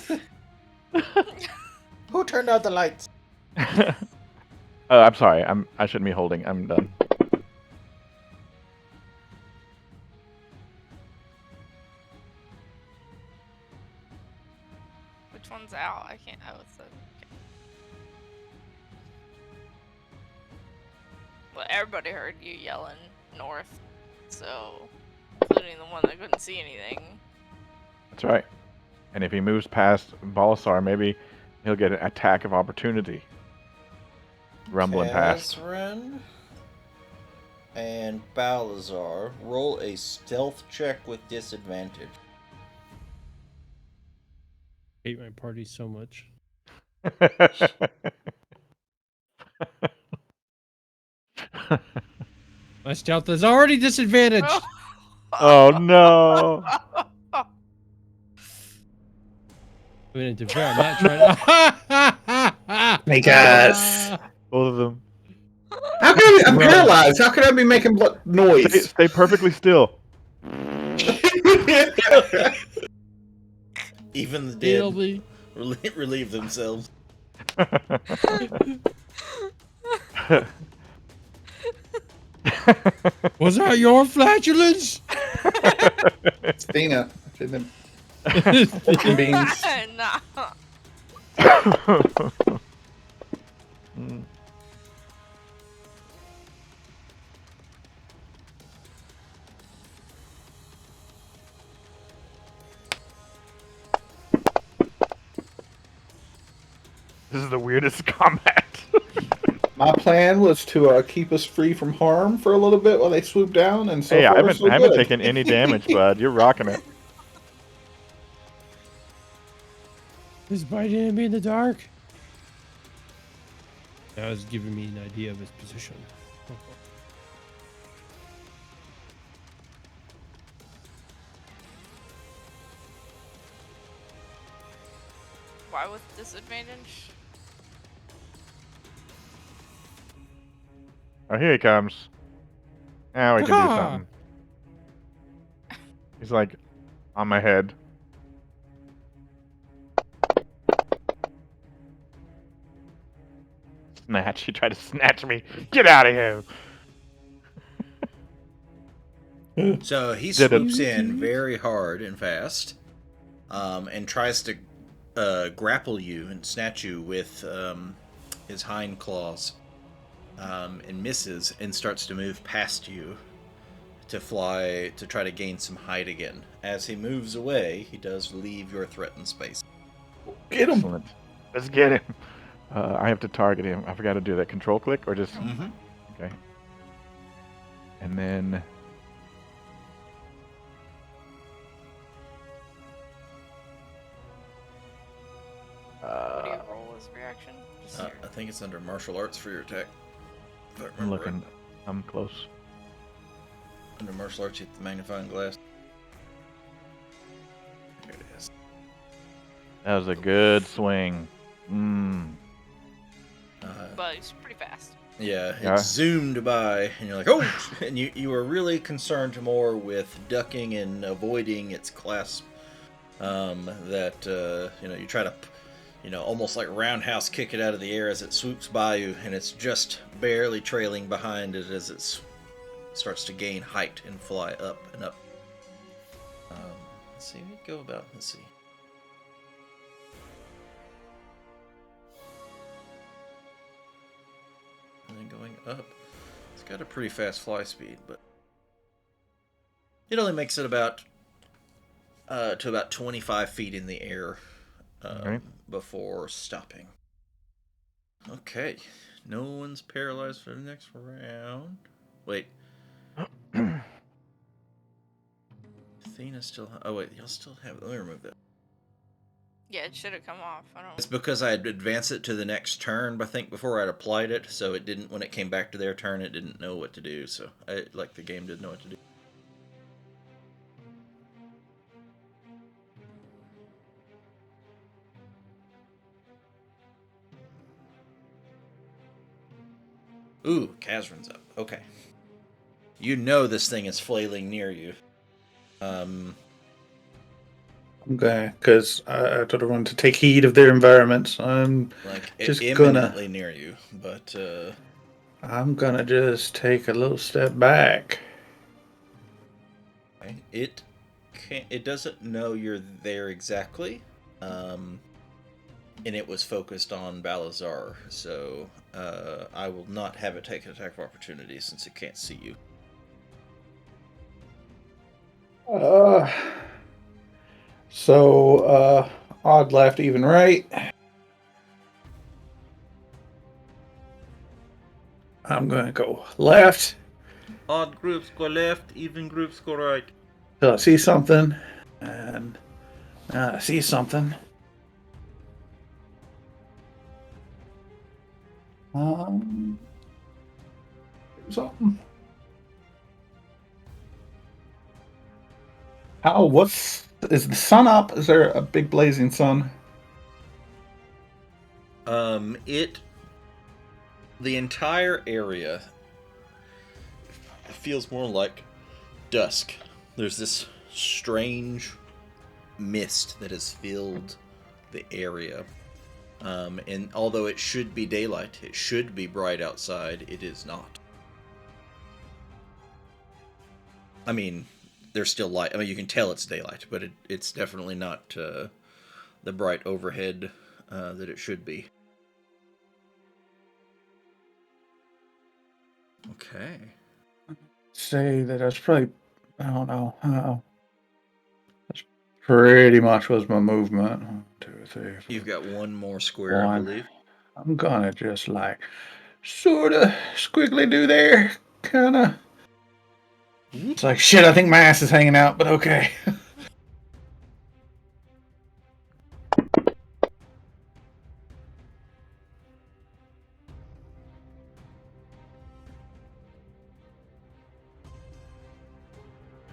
A: Who turned out the lights?
B: I'm sorry. I shouldn't be holding. I'm done.
E: Which one's out? I can't. Oh, it's the. Okay. Well, everybody heard you yelling north, so including the one that couldn't see anything.
B: That's right. And if he moves past Balasar, maybe he'll get an attack of opportunity. Rumbling past.
A: Kazran and Balazar, roll a stealth check with disadvantage.
C: Hate my party so much. My stealth is already disadvantaged.
B: Oh no!
C: I mean, to be fair, I'm not trying to.
D: Snake eyes.
B: Both of them.
D: How can I, I'm paralyzed. How could I be making noise?
B: Stay perfectly still.
A: Even the
C: It'll
A: dead
C: be.
A: relieve themselves.
C: Was that your flatulence?
D: It's Dina. Chicken beans.
E: Nah.
B: This is the weirdest combat.
D: My plan was to keep us free from harm for a little bit while they swoop down, and so
B: Hey, I
D: far so
B: haven't
D: good.
B: taken any damage, bud. You're rocking it.
C: He's biting at me in the dark. That was giving me an idea of his position.
E: Why with disadvantage?
B: Oh, here he comes. Now we can do
C: Caw.
B: something. He's like on my head. snatch. He tried to snatch me. Get out of here.
A: So he
B: Did it.
A: swoops in very hard and fast, and tries to grapple you and snatch you with his hind claws, and misses and starts to move past you to fly to try to gain some height again. As he moves away, he does leave your threatened space.
D: Get him.
B: Excellent. Let's get him. I have to target him. I forgot to do that. Control click or just...
A: Mm-hmm.
B: Okay. And then...
E: What do you roll as reaction? Just your-
A: I think it's under martial arts for your attack. If I
B: I'm
A: remember
B: looking.
A: right.
B: I'm close.
A: Under martial arts, you hit the magnifying glass. There it is.
B: That was a good swing.
E: But it's pretty fast.
A: Yeah, it
B: Yeah.
A: zoomed by, and you're like, oh! And you were really concerned more with ducking and avoiding its clasp. You try to, almost like roundhouse kick it out of the air as it swoops by you, and it's just barely trailing behind it as it starts to gain height and fly up and up. Let's see, we go about. Let's see. And then going up, it's got a pretty fast fly speed, but it only makes it about to about 25 feet in the air
B: Okay.
A: before stopping. Okay, no one's paralyzed for the next round. Wait, Athena still. Oh wait, y'all still have. Let me remove that.
E: Yeah, it should have come off. I don't.
A: It's because I had advanced it to the next turn, I think, before I'd applied it, so it didn't. When it came back to their turn, it didn't know what to do. So, the game didn't know what to do. Ooh, Kazran's up. Okay. You know this thing is flailing near you.
D: Okay, because I don't want to take heed of their environments. I'm
A: Like
D: just
A: imminently near you, but
D: I'm gonna just take a little step back.
A: it can't. It doesn't know you're there exactly. And it was focused on Balazar, so I will not have it take an attack of opportunity since it can't see you.
D: So odd left, even right. I'm gonna go left
A: Odd groups go left, even groups go right.
D: till I see something, and I see something. Something. Is the sun up? Is there a big blazing sun?
A: The entire area feels more like dusk. There's this strange mist that has filled the area. And although it should be daylight, it should be bright outside, it is not. I mean, there's still light. I mean, you can tell it's daylight, but it's definitely not the bright overhead that it should be. Okay.
D: Say that that's probably, I don't know. That's pretty much was my movement. 1, 2, 3, 4.
A: You've got one more square, I believe.
D: I'm gonna just sort of squiggly do there, kind of. It's like shit. I think my ass is hanging out, but okay.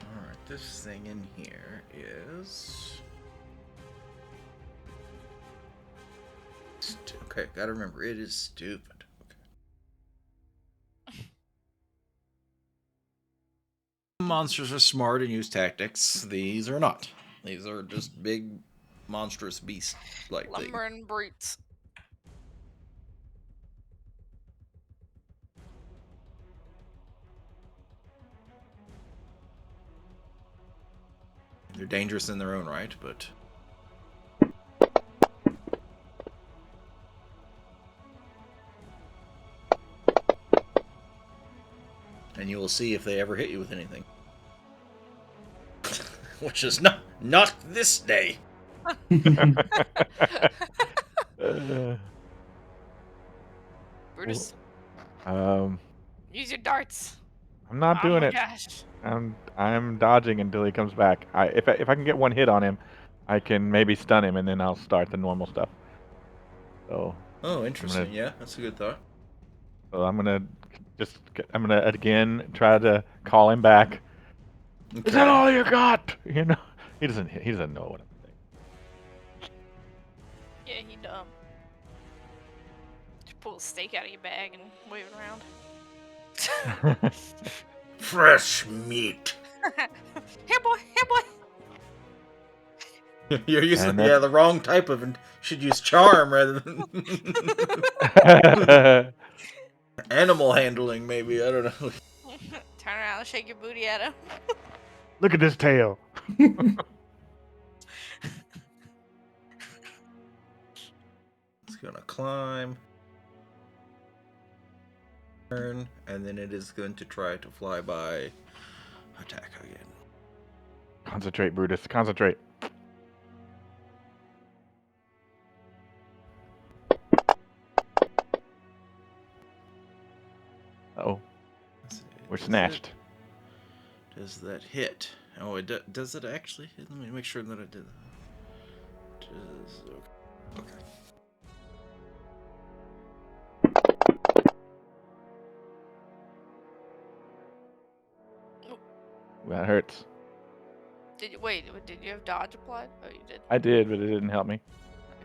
A: Alright, this thing in here is... Okay, gotta remember, it is stupid. Okay. Monsters are smart and use tactics. These are not. These are just big, monstrous beasts like things.
E: Lumbering brutes.
A: They're dangerous in their own right, but... And you will see if they ever hit you with anything. Which is not this day.
E: Brutus,
B: um,
E: use your darts.
B: I'm not
E: Oh
B: doing
E: my
B: it.
E: gosh.
B: I'm dodging until he comes back. If I can get one hit on him, I can maybe stun him, and then I'll start the normal stuff. So
A: Oh, interesting. Yeah, that's a good thought.
B: I'm gonna I'm gonna again try to call him back.
A: Okay.
B: Is that all you got? You know, he doesn't know what I'm
E: Yeah, he dumb. Just pull a steak out of your bag and wave it around.
B: saying.
A: Fresh meat.
E: Here, boy. Here, boy.
A: You're using
B: And that's-
A: the wrong type of. Should use charm rather than animal handling. Maybe I don't know.
E: Turn around and shake your booty at him.
B: Look at this tail.
A: It's gonna climb, turn, and then it is going to try to fly by, attack again.
B: Concentrate, Brutus. Concentrate. Oh,
A: Let's see,
B: we're
A: does
B: snatched.
A: Does that hit? Oh, does it actually hit? Let me make sure that it did. Okay.
B: That hurts.
E: Did you wait? Did you have dodge applied? Oh, you did.
B: I did, but it didn't help me.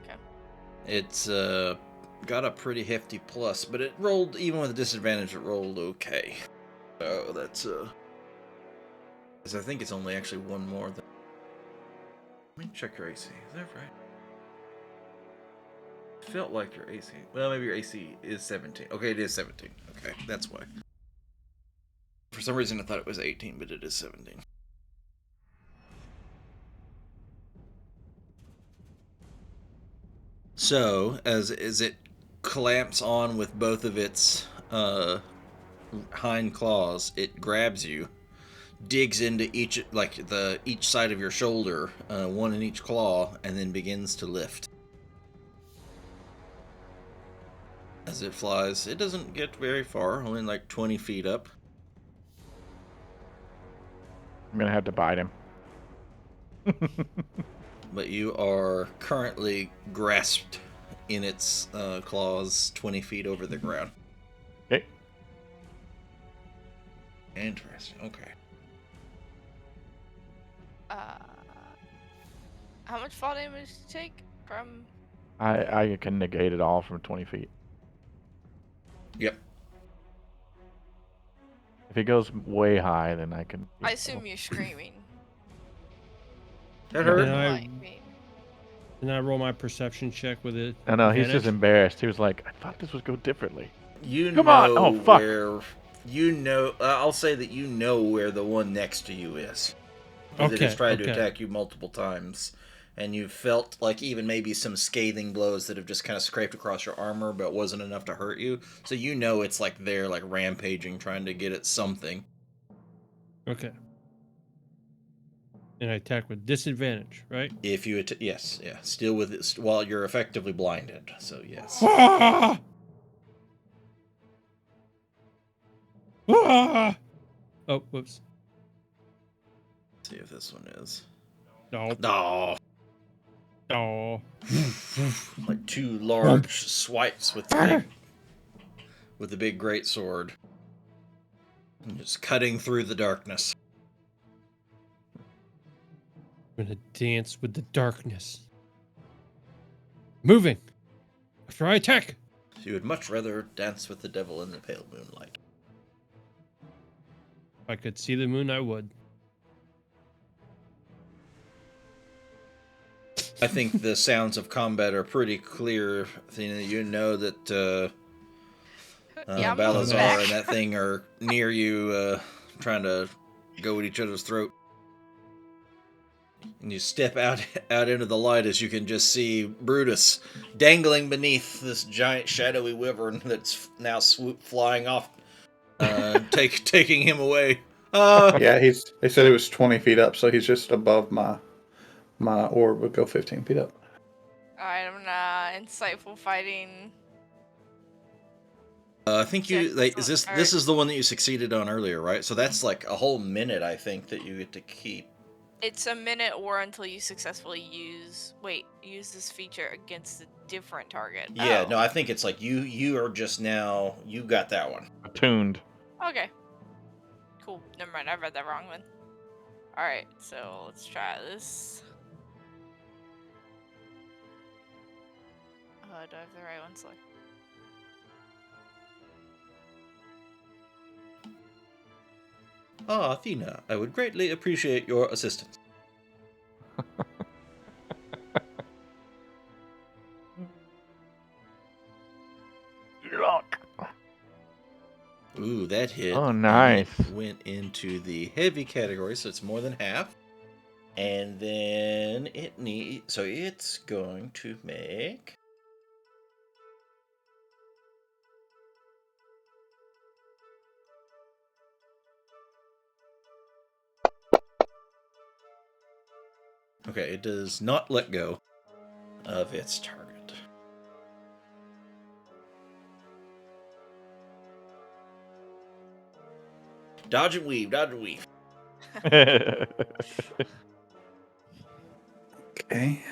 E: Okay.
A: It's got a pretty hefty plus, but it rolled even with a disadvantage. It rolled okay. Oh, that's 'cause I think it's only actually one more than. Let me check your AC. Is that right? Felt like your AC. Well, maybe your AC is 17. Okay, it is 17. Okay, that's why. For some reason, I thought it was 18, but it is 17. So, as it clamps on with both of its hind claws, it grabs you, digs into each side of your shoulder, one in each claw, and then begins to lift. As it flies, it doesn't get very far, only like 20 feet up.
B: I'm gonna have to bite him.
A: But you are currently grasped in its claws 20 feet over the ground.
B: Okay.
A: Interesting. Okay.
E: How much fall damage do you take from?
B: I can negate it all from 20 feet.
A: Yep.
B: If it goes way high, then I can.
E: I assume you're screaming.
A: That
B: No.
A: hurt.
C: And I
E: Like me.
C: and I roll my perception check with it.
B: No, he's just embarrassed. He was like, I thought this would go differently.
A: You
B: Come
A: know
B: on! Oh, fuck.
A: where. You know. I'll say that you know where the one next to you is. Because it has
C: Okay,
A: tried to
C: okay.
A: attack you multiple times. And you've felt like even maybe some scathing blows that have just kind of scraped across your armor, but wasn't enough to hurt you. So you know it's like they're like rampaging, trying to get at something.
C: Okay. And I attack with disadvantage, right?
A: If you yes, yeah, still with it while you're effectively blinded. So yes.
C: Ah! Ah! Oh, whoops.
A: Let's see if this one is.
C: No.
A: Oh,
C: No.
A: like two large swipes with the big great sword, and just cutting through the darkness.
C: I'm gonna dance with the darkness. Moving. After I attack.
A: You would much rather dance with the devil in the pale moonlight.
C: If I could see the moon, I would.
A: I think the sounds of combat are pretty clear. You know that
E: Yeah, I'm moving
A: Balazar
E: back.
A: and that thing are near you, trying to go at each other's throat. And you step out into the light as you can just see Brutus dangling beneath this giant shadowy wyvern that's now flying off, taking him away.
D: Yeah, they said it was 20 feet up, so he's just above my orb would go 15 feet up.
E: Alright, I'm gonna insightful fighting.
A: I think you
E: check
A: this is the one that you succeeded on earlier, right? So that's like a whole minute, I think, that you get to keep.
E: It's a minute or until you successfully use this feature against a different target.
A: Yeah,
E: Oh.
A: no, I think it's like you are just now, you got that one.
B: Attuned.
E: Okay. Cool. Never mind, I read that wrong then. Alright, so let's try this. Do I have the right one selected?
A: Ah, Athena, I would greatly appreciate your assistance.
B: Lock.
A: Ooh, that hit.
B: Oh,
A: and
B: nice.
A: it went into the heavy category, so it's more than half. And then so it's going to make. Okay, it does not let go of its target. Dodge and weave, dodge and weave.
D: Okay.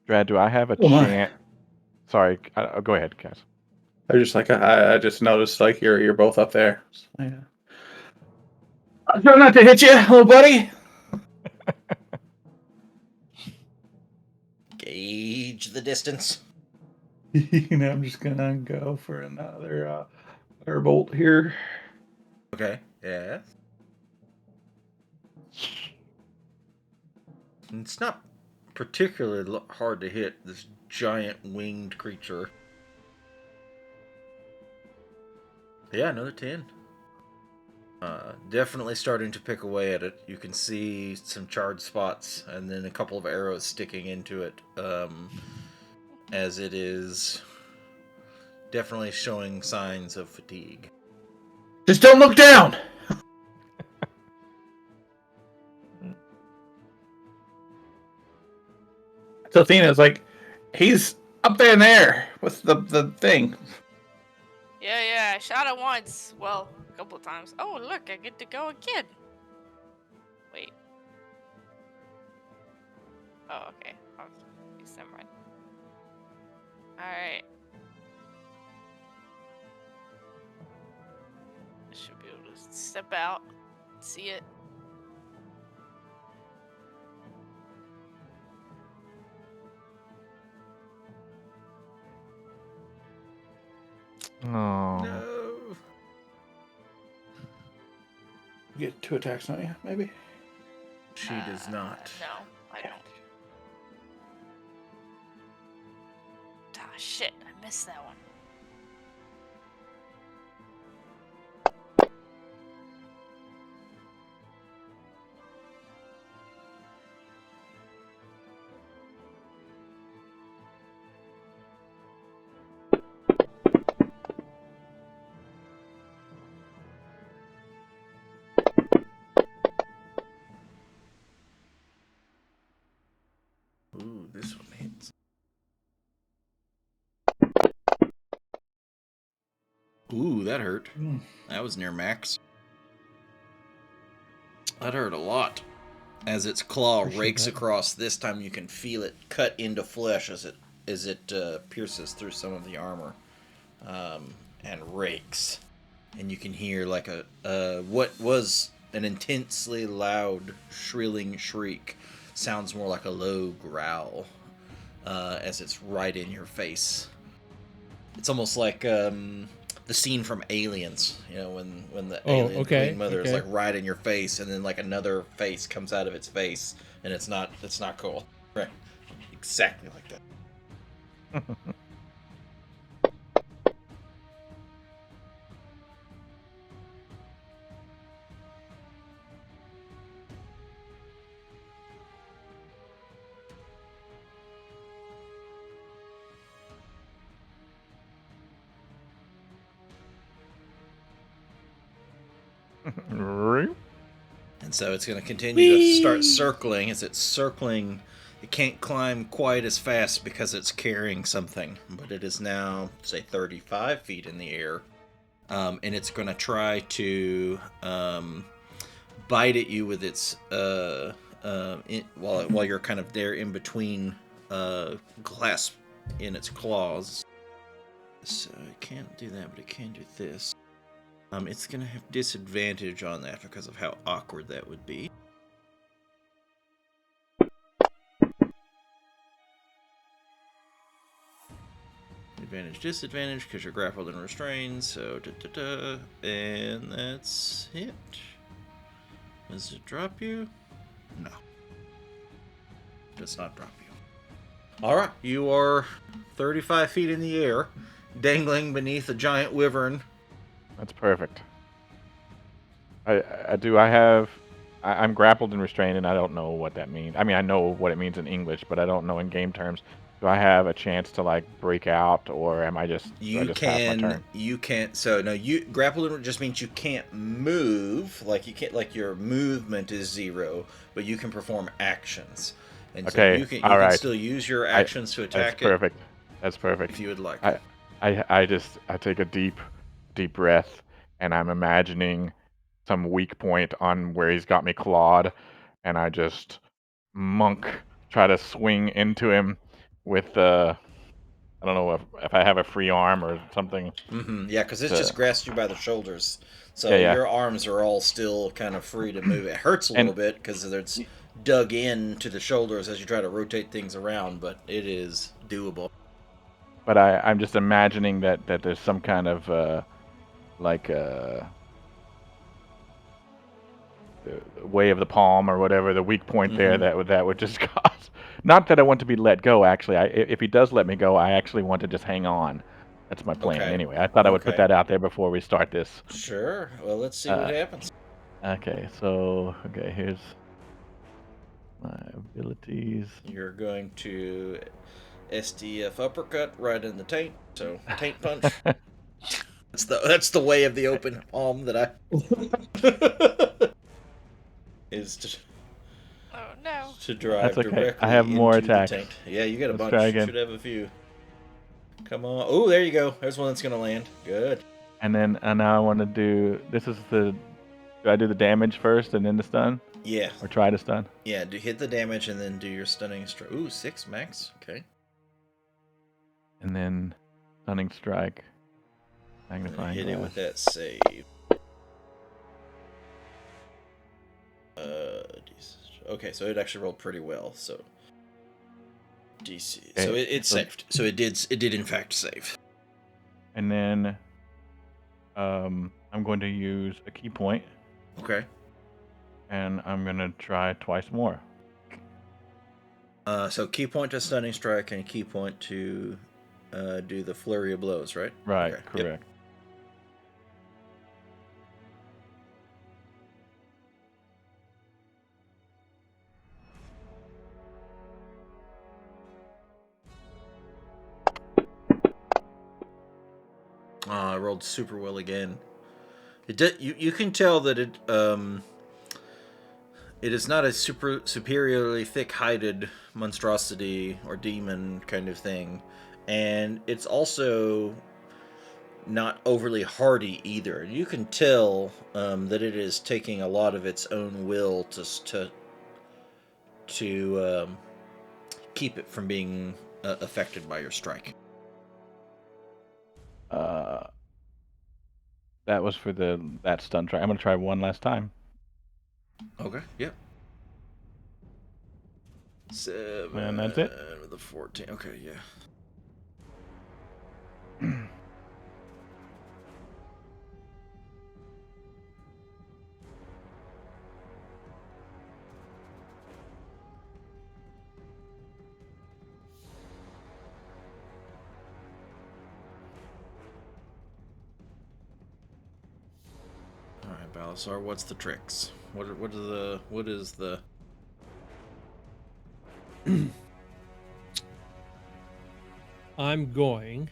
B: Brad, do I have a
D: Oh, my.
B: chance? Sorry, go ahead, Cass.
D: I just like I just noticed like you're both up there. So, yeah. I'm trying not to hit you, little buddy.
A: Gauge the distance.
D: I'm just gonna go for another firebolt here.
A: Okay, yeah. It's not particularly hard to hit this giant winged creature. Yeah, another 10. Definitely starting to pick away at it. You can see some charred spots and then a couple of arrows sticking into it, as it is definitely showing signs of fatigue.
D: Just don't look down. So Athena's like, he's up there in there with the thing.
E: Yeah, I shot it once. Well, a couple of times. Oh, look, I get to go again. Wait. Oh, okay. Oh, never mind. Alright. I should be able to step out, see it.
B: Oh.
A: No.
D: You get 2 attacks, don't you? Maybe.
A: She does not.
E: No, I don't. Ah, shit, I missed that one.
A: Ooh, this one hits. Ooh, that hurt. That was near max. That hurt a lot. As its claw rakes across, this time you can feel it cut into flesh as it pierces through some of the armor, and rakes. And you can hear like what was an intensely loud, shrilling shriek sounds more like a low growl, as it's right in your face. It's almost like the scene from Aliens, when the alien Queen Mother is like right in your face, and then like another face comes out of its face, and it's not cool. Right, exactly like that. And so it's going to continue to start circling. As it's circling, it can't climb quite as fast because it's carrying something. But it is now, say, 35 feet in the air. And it's going to try to bite at you with its while you're kind of there in between clasp in its claws. So it can't do that, but it can do this. It's gonna have disadvantage on that because of how awkward that would be. Advantage, disadvantage, because you're grappled and restrained, so and that's it. Does it drop you? No. Does not drop you. Alright, you are 35 feet in the air, dangling beneath a giant wyvern.
B: That's perfect. I'm grappled and restrained, and I don't know what that means. I mean, I know what it means in English, but I don't know in game terms. Do I have a chance to like break out, or am I just
A: You
B: pass my turn?
A: you can't. So no, you grappled just means you can't move. Like you can't, like your movement is 0, but you can perform actions. And
B: Okay,
A: so you can
B: all right.
A: still use your actions to attack
B: That's perfect. That's perfect.
A: if you would like.
B: I take a deep breath, and I'm imagining some weak point on where he's got me clawed, and I just try to swing into him with I don't know if I have a free arm or something.
A: Yeah, because it's just grasped you by the shoulders, so
B: Yeah.
A: your arms are all still kind of free to move. It hurts a little bit because it's dug in to the shoulders as you try to rotate things around, but it is doable.
B: But I'm just imagining that there's some kind of the way of the palm or whatever, the weak point there that would just cause. Not that I want to be let go. Actually, if he does let me go, I actually want to just hang on. That's my plan.
A: Okay.
B: Anyway, I thought I would put that out there before we start this.
A: Sure. Well, let's see what happens.
B: Okay, here's my abilities.
A: You're going to SDF uppercut right in the taint. So taint punch. That's the way of the open palm that I is to drive
B: That's okay.
A: directly
B: I have more
A: into
B: attacks.
A: the taint. Yeah, you got a bunch.
B: Try again.
A: You should have a few. Come on. Oh, there you go. There's one that's gonna land. Good.
B: And now I want to do. Do I do the damage first and then the stun?
A: Yeah.
B: Or try to stun?
A: Yeah. Hit the damage and then do your stunning strike. Ooh, 6 max. Okay.
B: And then stunning strike. Magnifying
A: hit
B: glass.
A: it with that save. Okay, so it actually rolled pretty well. So DC.
B: Okay,
A: So it saved. So it did in fact save.
B: And then I'm going to use a key point.
A: Okay.
B: And I'm gonna try twice more.
A: So key point to stunning strike and key point to do the flurry of blows, right?
B: Right.
A: Okay.
B: Correct.
A: Yep. I rolled super well again. It did. You can tell that it is not a superiorly thick-hided monstrosity or demon kind of thing, and it's also not overly hardy either. You can tell that it is taking a lot of its own will to keep it from being affected by your strike.
B: That was for that stun try. I'm gonna try one last time.
A: Okay. Yep. 7.
B: And that's it.
A: With a 14. Okay. Yeah. All right, Balasar. What's the tricks? What is the?
C: I'm going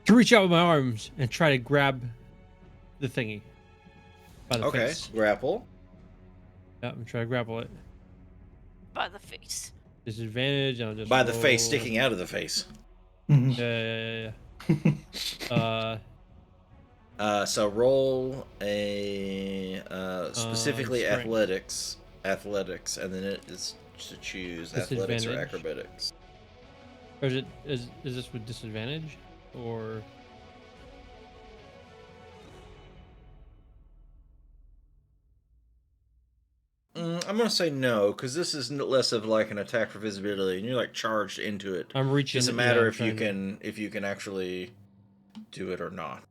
C: to reach out with my arms and try to grab the thingy by the
A: Okay,
C: face.
A: grapple.
C: Yeah, I'm trying to grapple it.
E: By the face.
C: Disadvantage. I'll just
A: By the face
C: roll.
A: sticking out of the face.
C: Yeah.
A: So roll a specifically
C: strength.
A: athletics, and then it is to choose athletics or
C: Disadvantage.
A: acrobatics.
C: Or is this with disadvantage or?
A: I'm gonna say no, because this is less of like an attack for visibility, and you're like charged into it.
C: I'm reaching.
A: It's a
C: yeah,
A: matter
C: I'm
A: if you
C: trying
A: can actually do it or not.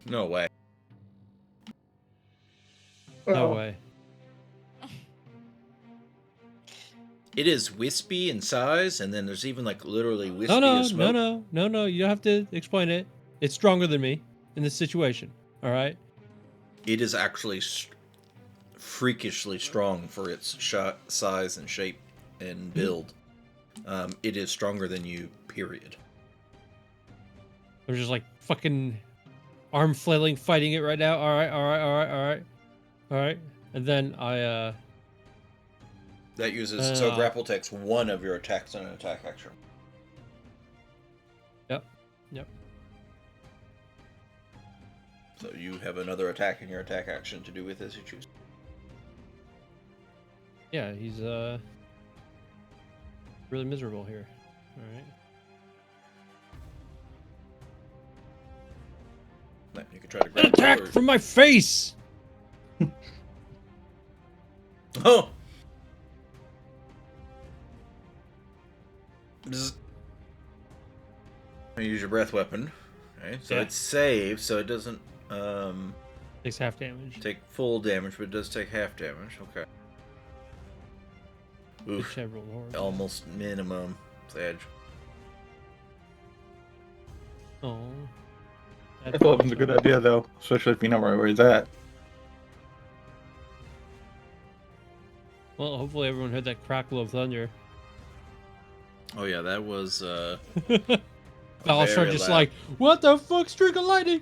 A: No way.
C: No way.
A: It is wispy in size, and then there's even like literally wispy
C: No.
A: of smoke.
C: No. You don't have to explain it. It's stronger than me in this situation. All right.
A: It is actually freakishly strong for its size and shape and build. It is stronger than you, period.
C: I'm just like fucking arm flailing, fighting it right now. All right. And then I
A: That uses so grapple takes one of your attacks on an attack action.
C: Yep.
A: So you have another attack in your attack action to do with as you choose.
C: Yeah, he's really miserable here. All right.
A: You can try to
C: An
A: grapple.
C: attack from my face.
A: Oh. Bzz. Use your breath weapon. Okay, so
C: Yeah.
A: it's saved, so it doesn't
C: Takes half damage.
A: take full damage, but it does take half damage. Okay. Oof.
C: Whichever one.
A: Almost minimum edge.
C: Oh.
D: That weapon's a good idea, though, especially if you know where he's at.
C: Well, hopefully everyone heard that crackle of thunder.
A: Oh yeah, that was
C: Balasar
A: very
C: just
A: loud.
C: like, what the fuck, streak of lightning?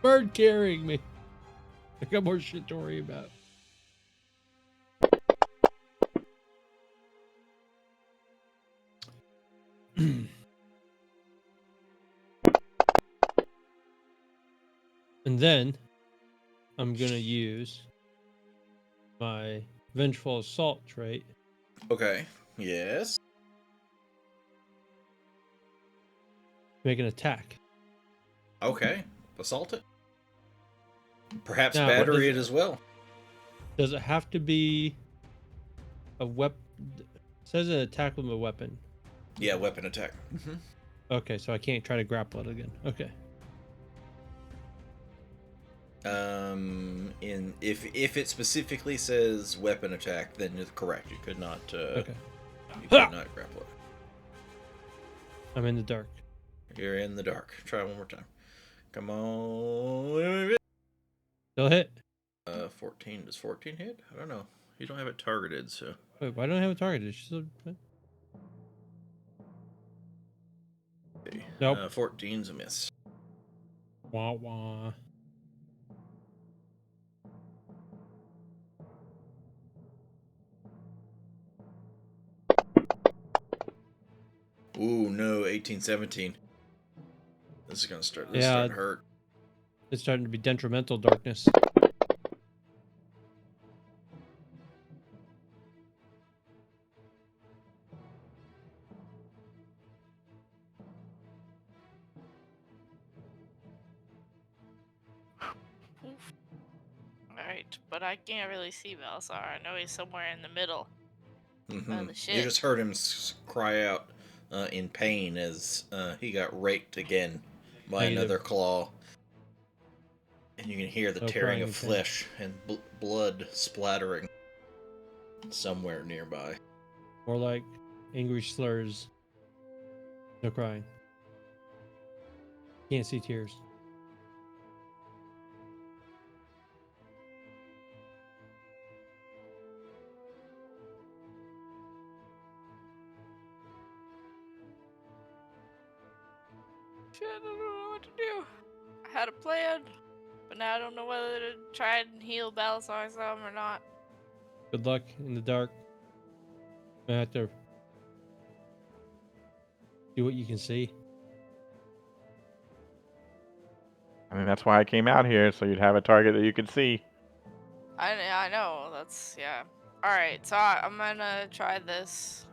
C: Bird carrying me. I got more shit to worry about. And then I'm gonna use my vengeful assault trait.
A: Okay. Yes.
C: Make an attack.
A: Okay. Assault it. Perhaps
C: Now, what
A: battery
C: does-
A: it as well.
C: Does it have to be a weapon? Says an attack with a weapon.
A: Yeah, weapon attack.
C: Okay, so I can't try to grapple it again. Okay.
A: If it specifically says weapon attack, then it's correct. You could not.
C: Okay.
A: You could not grapple it.
C: I'm in the dark.
A: You're in the dark. Try one more time. Come on.
C: Still hit.
A: 14. Does 14 hit? I don't know. You don't have it targeted, so.
C: Wait, why don't I have a target? It's just Nope.
A: 14's a miss.
C: Wah wah.
A: Ooh, no. 18, 17. This is gonna start. This is
C: Yeah.
A: starting to hurt.
C: It's starting to be detrimental darkness.
E: Alright, but I can't really see Balasar. I know he's somewhere in the middle.
A: Mhm.
E: the
A: You
E: shit.
A: just heard him cry out in pain as he got raked again by
C: Negative.
A: another claw. And you can hear the
C: No
A: tearing
C: crying
A: of
C: in pain.
A: flesh and blood splattering somewhere nearby.
C: More like angry slurs. No crying. Can't see tears.
E: Shit, I don't know what to do. I had a plan, but now I don't know whether to try and heal Balasar some or not.
C: Good luck in the dark. I have to do what you can see.
B: I mean, that's why I came out here, so you'd have a target that you could see.
E: I know, that's, yeah. Alright, so I'm gonna try this,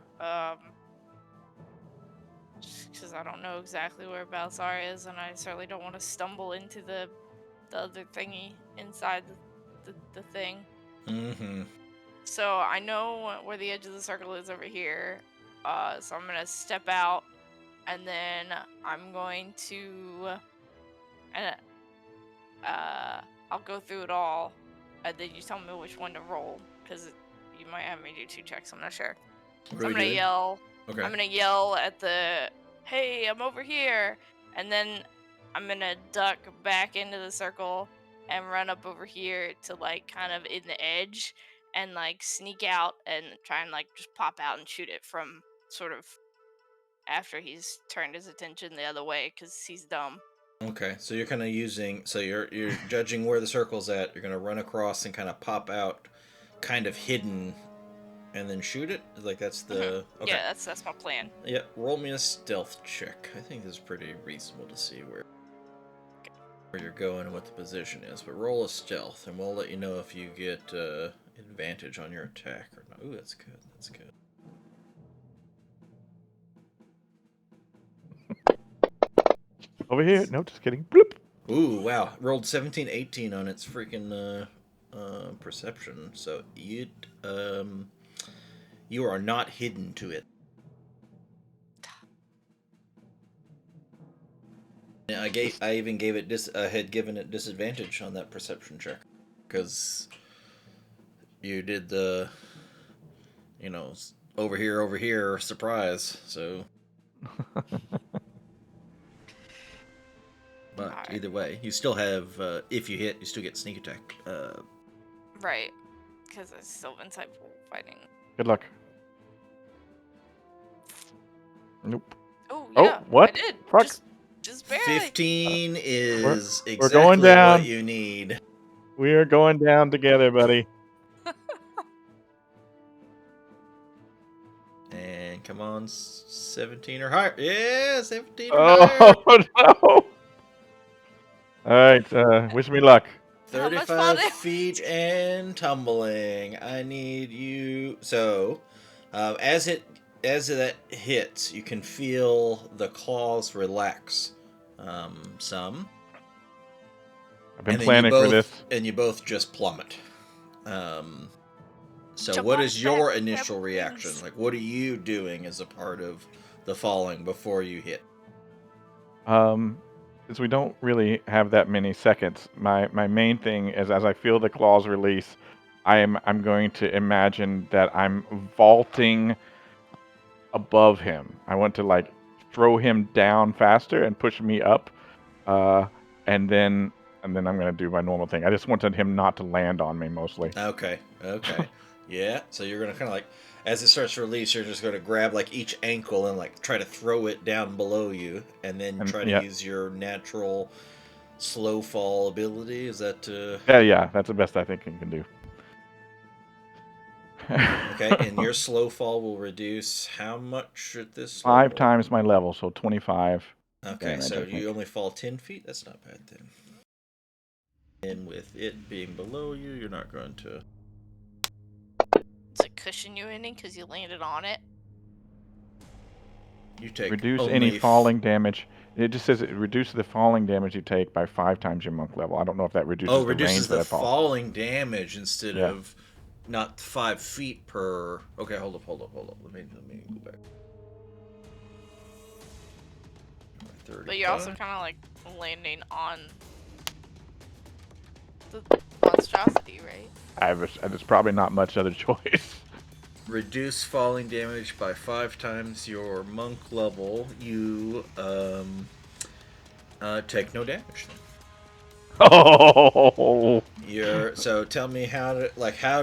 E: just because I don't know exactly where Balzar is, and I certainly don't want to stumble into the other thingy inside the thing.
A: Mm-hmm.
E: So I know where the edge of the circle is over here, so I'm gonna step out, and then I'm going to, and I'll go through it all, and then you tell me which one to roll, because you might have me do 2 checks. I'm not sure.
A: What
E: So
A: are
E: I'm
A: we
E: gonna
A: doing?
E: yell.
A: Okay.
E: I'm gonna yell at the, "Hey, I'm over here!" And then I'm gonna duck back into the circle and run up over here to like kind of in the edge and like sneak out and try and like just pop out and shoot it from sort of after he's turned his attention the other way because he's dumb.
A: Okay, so you're kind of using, so you're judging where the circle's at. You're gonna run across and kind of pop out, kind of hidden, and then shoot it. Like that's the okay.
E: Yeah, that's my plan.
A: Yeah, roll me a stealth check. I think this is pretty reasonable to see where you're going and what the position is. But roll a stealth, and we'll let you know if you get advantage on your attack or not. Ooh, that's good. That's good.
B: Over here. No, just kidding. Bloop.
A: Ooh, wow. Rolled 17, 18 on its freaking perception. So you are not hidden to it. Yeah, I even gave it had given it disadvantage on that perception check because you did the, over here, surprise. So, but
E: Alright.
A: either way, you still have if you hit, you still get sneak attack.
E: Right, because it's still insightful fighting.
B: Good luck. Nope.
E: Oh
B: Oh,
E: yeah,
B: what?
E: I did.
B: Fuck.
E: Just barely.
A: 15 is
B: we're
A: exactly
B: going down.
A: what you need.
B: We are going down together, buddy.
A: And come on, 17 or higher. Yeah, 17 or higher.
B: Oh no! All right. Wish me luck.
E: How much
A: 35
E: fun
A: feet and tumbling. I need you. So, as that hits, you can feel the claws relax some.
B: I've been
A: And then
B: planning for this.
A: And you both just plummet. So
E: Jump
A: what
E: off
A: is your
E: that
A: initial
E: pebble
A: reaction?
E: things.
A: Like, what are you doing as a part of the falling before you hit?
B: Since we don't really have that many seconds, my main thing is as I feel the claws release, I'm going to imagine that I'm vaulting above him. I want to like throw him down faster and push me up, and then I'm gonna do my normal thing. I just wanted him not to land on me mostly.
A: Okay. Yeah, so you're going to kind of like, as it starts to release, you're just going to grab like each ankle and like try to throw it down below you, and then try to use your natural slow fall ability. Is that
B: Yeah, that's the best I think you can do.
A: Okay, and your slow fall will reduce how much at this
B: 5
A: level?
B: times my level, so 25.
A: Okay,
B: damage,
A: so
B: I think.
A: you only fall 10 feet? That's not bad then. And with it being below you, you're not going to...
E: Does it cushion you anything because you landed on it?
A: You take
B: Reduce
A: only
B: any falling damage. It just says it reduces the falling damage you take by 5 times your monk level. I don't know if that reduces the range
A: reduces
B: that
A: the
B: I fall.
A: falling damage instead
B: Yeah.
A: of not 5 feet per... Okay, hold up. Let me go back.
E: But you're also kind of like landing on the monstrosity, right?
B: There's probably not much other choice.
A: Reduce falling damage by 5 times your monk level. You take no damage then.
B: Oh.
A: So tell me how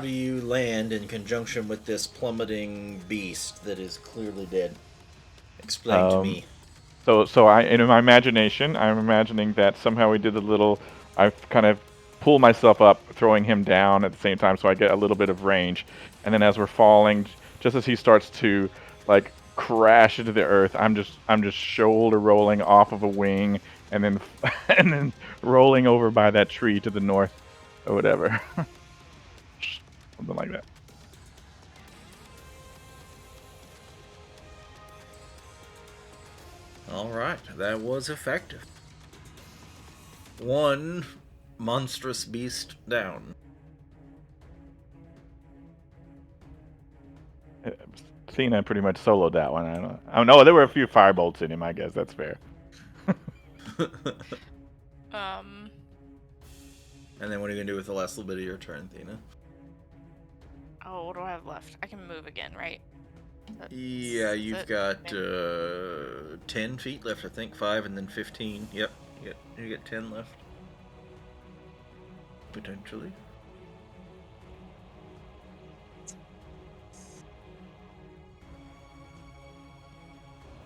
A: do you land in conjunction with this plummeting beast that is clearly dead? Explain to me.
B: So in my imagination, I'm imagining that somehow we did the little. I kind of pull myself up, throwing him down at the same time, so I get a little bit of range. And then as we're falling, just as he starts to like crash into the earth, I'm just shoulder rolling off of a wing, and then and then rolling over by that tree to the north, or whatever, something like that.
A: All right, that was effective. One monstrous beast down.
B: Seeing I pretty much soloed that one. I don't know. There were a few firebolts in him. I guess that's fair.
A: And then what are you gonna do with the last little bit of your turn, Thena?
E: Oh, what do I have left? I can move again, right?
A: Yeah, you've got 10 feet left, I think. 5 and then 15. Yep, you get 10 left. Potentially.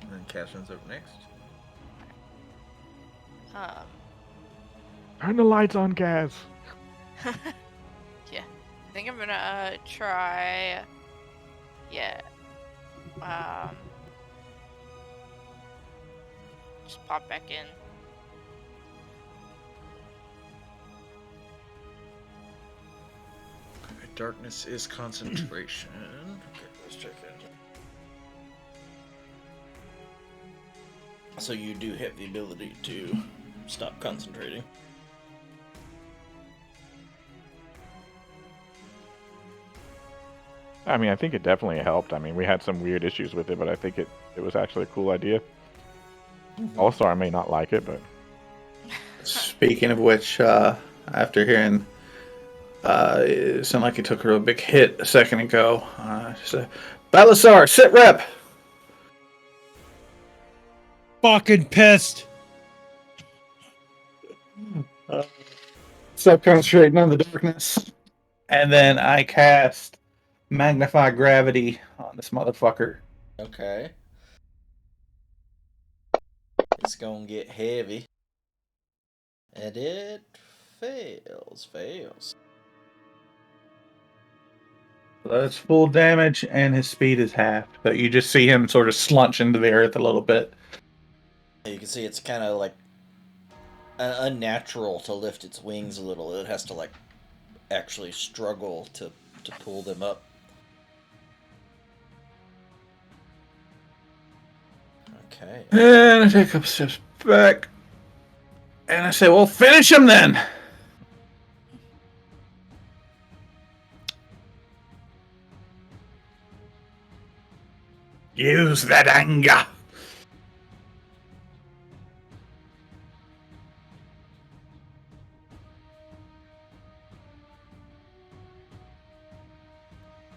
A: And then Catherine's up next.
B: Turn the lights on, Gaz.
E: Yeah. I think I'm gonna try. Yeah. Just pop back in.
A: Darkness is concentration. Okay, let's check it. So you do have the ability to stop concentrating.
B: I mean, I think it definitely helped. I mean, we had some weird issues with it, but I think it was actually a cool idea. Also, I may not like it, but
D: Speaking of which, after hearing it sounded like he took a real big hit a second ago, Balasar, sit rep!
C: Fucking pissed.
D: Stop concentrating on the darkness. And then I cast Magnify Gravity on this motherfucker.
A: Okay. It's gonna get heavy. And it fails.
D: That's full damage, and his speed is half. But you just see him sort of slunch into the earth a little bit.
A: You can see it's kind of like unnatural to lift its wings a little. It has to like actually struggle to pull them up. Okay.
D: And I take a couple steps back. And I say, well, finish him then! Use that anger!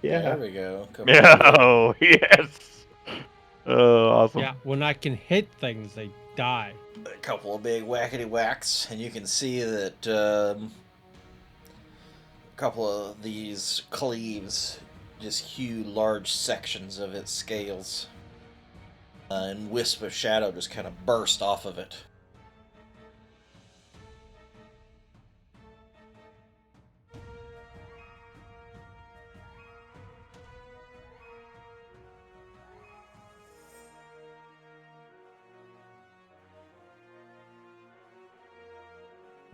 A: There we go.
B: oh yes, oh awesome.
C: Yeah, when I can hit things, they die.
A: A couple of big whackety whacks, and you can see that a couple of these cleaves just hew large sections of its scales, and wisp of shadow just kind of burst off of it.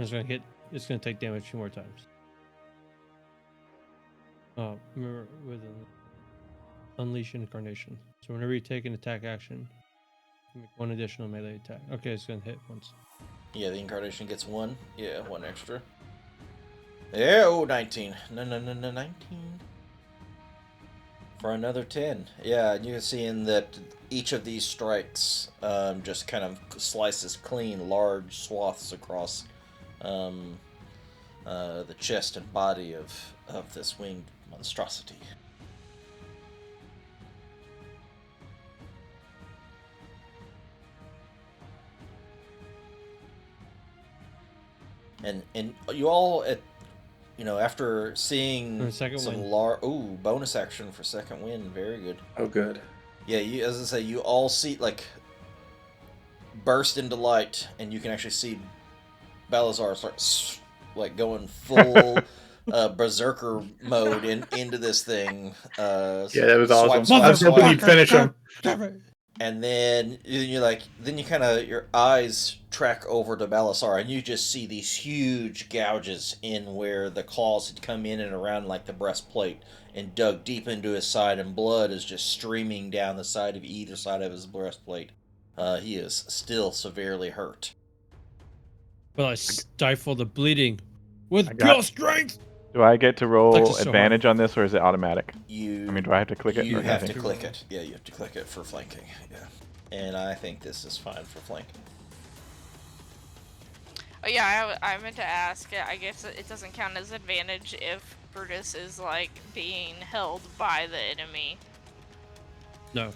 C: It's gonna hit. It's gonna take damage 2 more times. Remember with Unleash Incarnation. So whenever you take an attack action, you make 1 additional melee attack. Okay, it's gonna hit once.
A: Yeah, the Incarnation gets 1. Yeah, 1 extra. Yeah, oh, 19. No, 19. For another 10. Yeah, and you can see in that each of these strikes just kind of slices clean large swaths across the chest and body of this winged monstrosity. And you all after seeing
C: second
A: some
C: wind.
A: bonus action for second wind, very good.
D: Oh, good.
A: Yeah, as I say, you all see like burst into light, and you can actually see Balazar start like going full berserker mode into this thing.
D: Yeah, that was awesome.
A: Swipe,
D: I was hoping you'd finish him.
A: and then you kind of your eyes track over to Balasar, and you just see these huge gouges in where the claws had come in and around like the breastplate and dug deep into his side, and blood is just streaming down the side of either side of his breastplate. He is still severely hurt.
C: But I stifle the bleeding with pure strength.
B: Do I get to roll
C: Flex is so
B: advantage on this, or is it automatic?
A: You.
B: I mean, do I have to click it?
A: You
B: or
A: have
B: anything?
A: to click it. Yeah, you have to click it for flanking. Yeah, and I think this is fine for flanking.
E: Oh yeah, I meant to ask. I guess it doesn't count as advantage if Brutus is like being held by the enemy
C: No.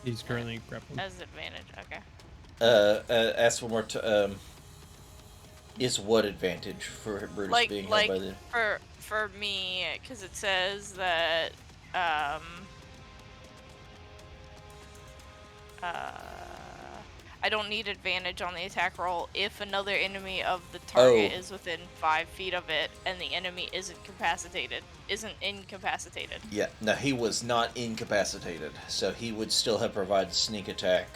C: He's currently grappled.
E: as advantage. Okay.
A: Ask one more. Is what advantage for Brutus being held by the?
E: For me, because it says that I don't need advantage on the attack roll if another enemy of the target is within 5 feet of it and the enemy isn't incapacitated.
A: Yeah, no, he was not incapacitated, so he would still have provided sneak attack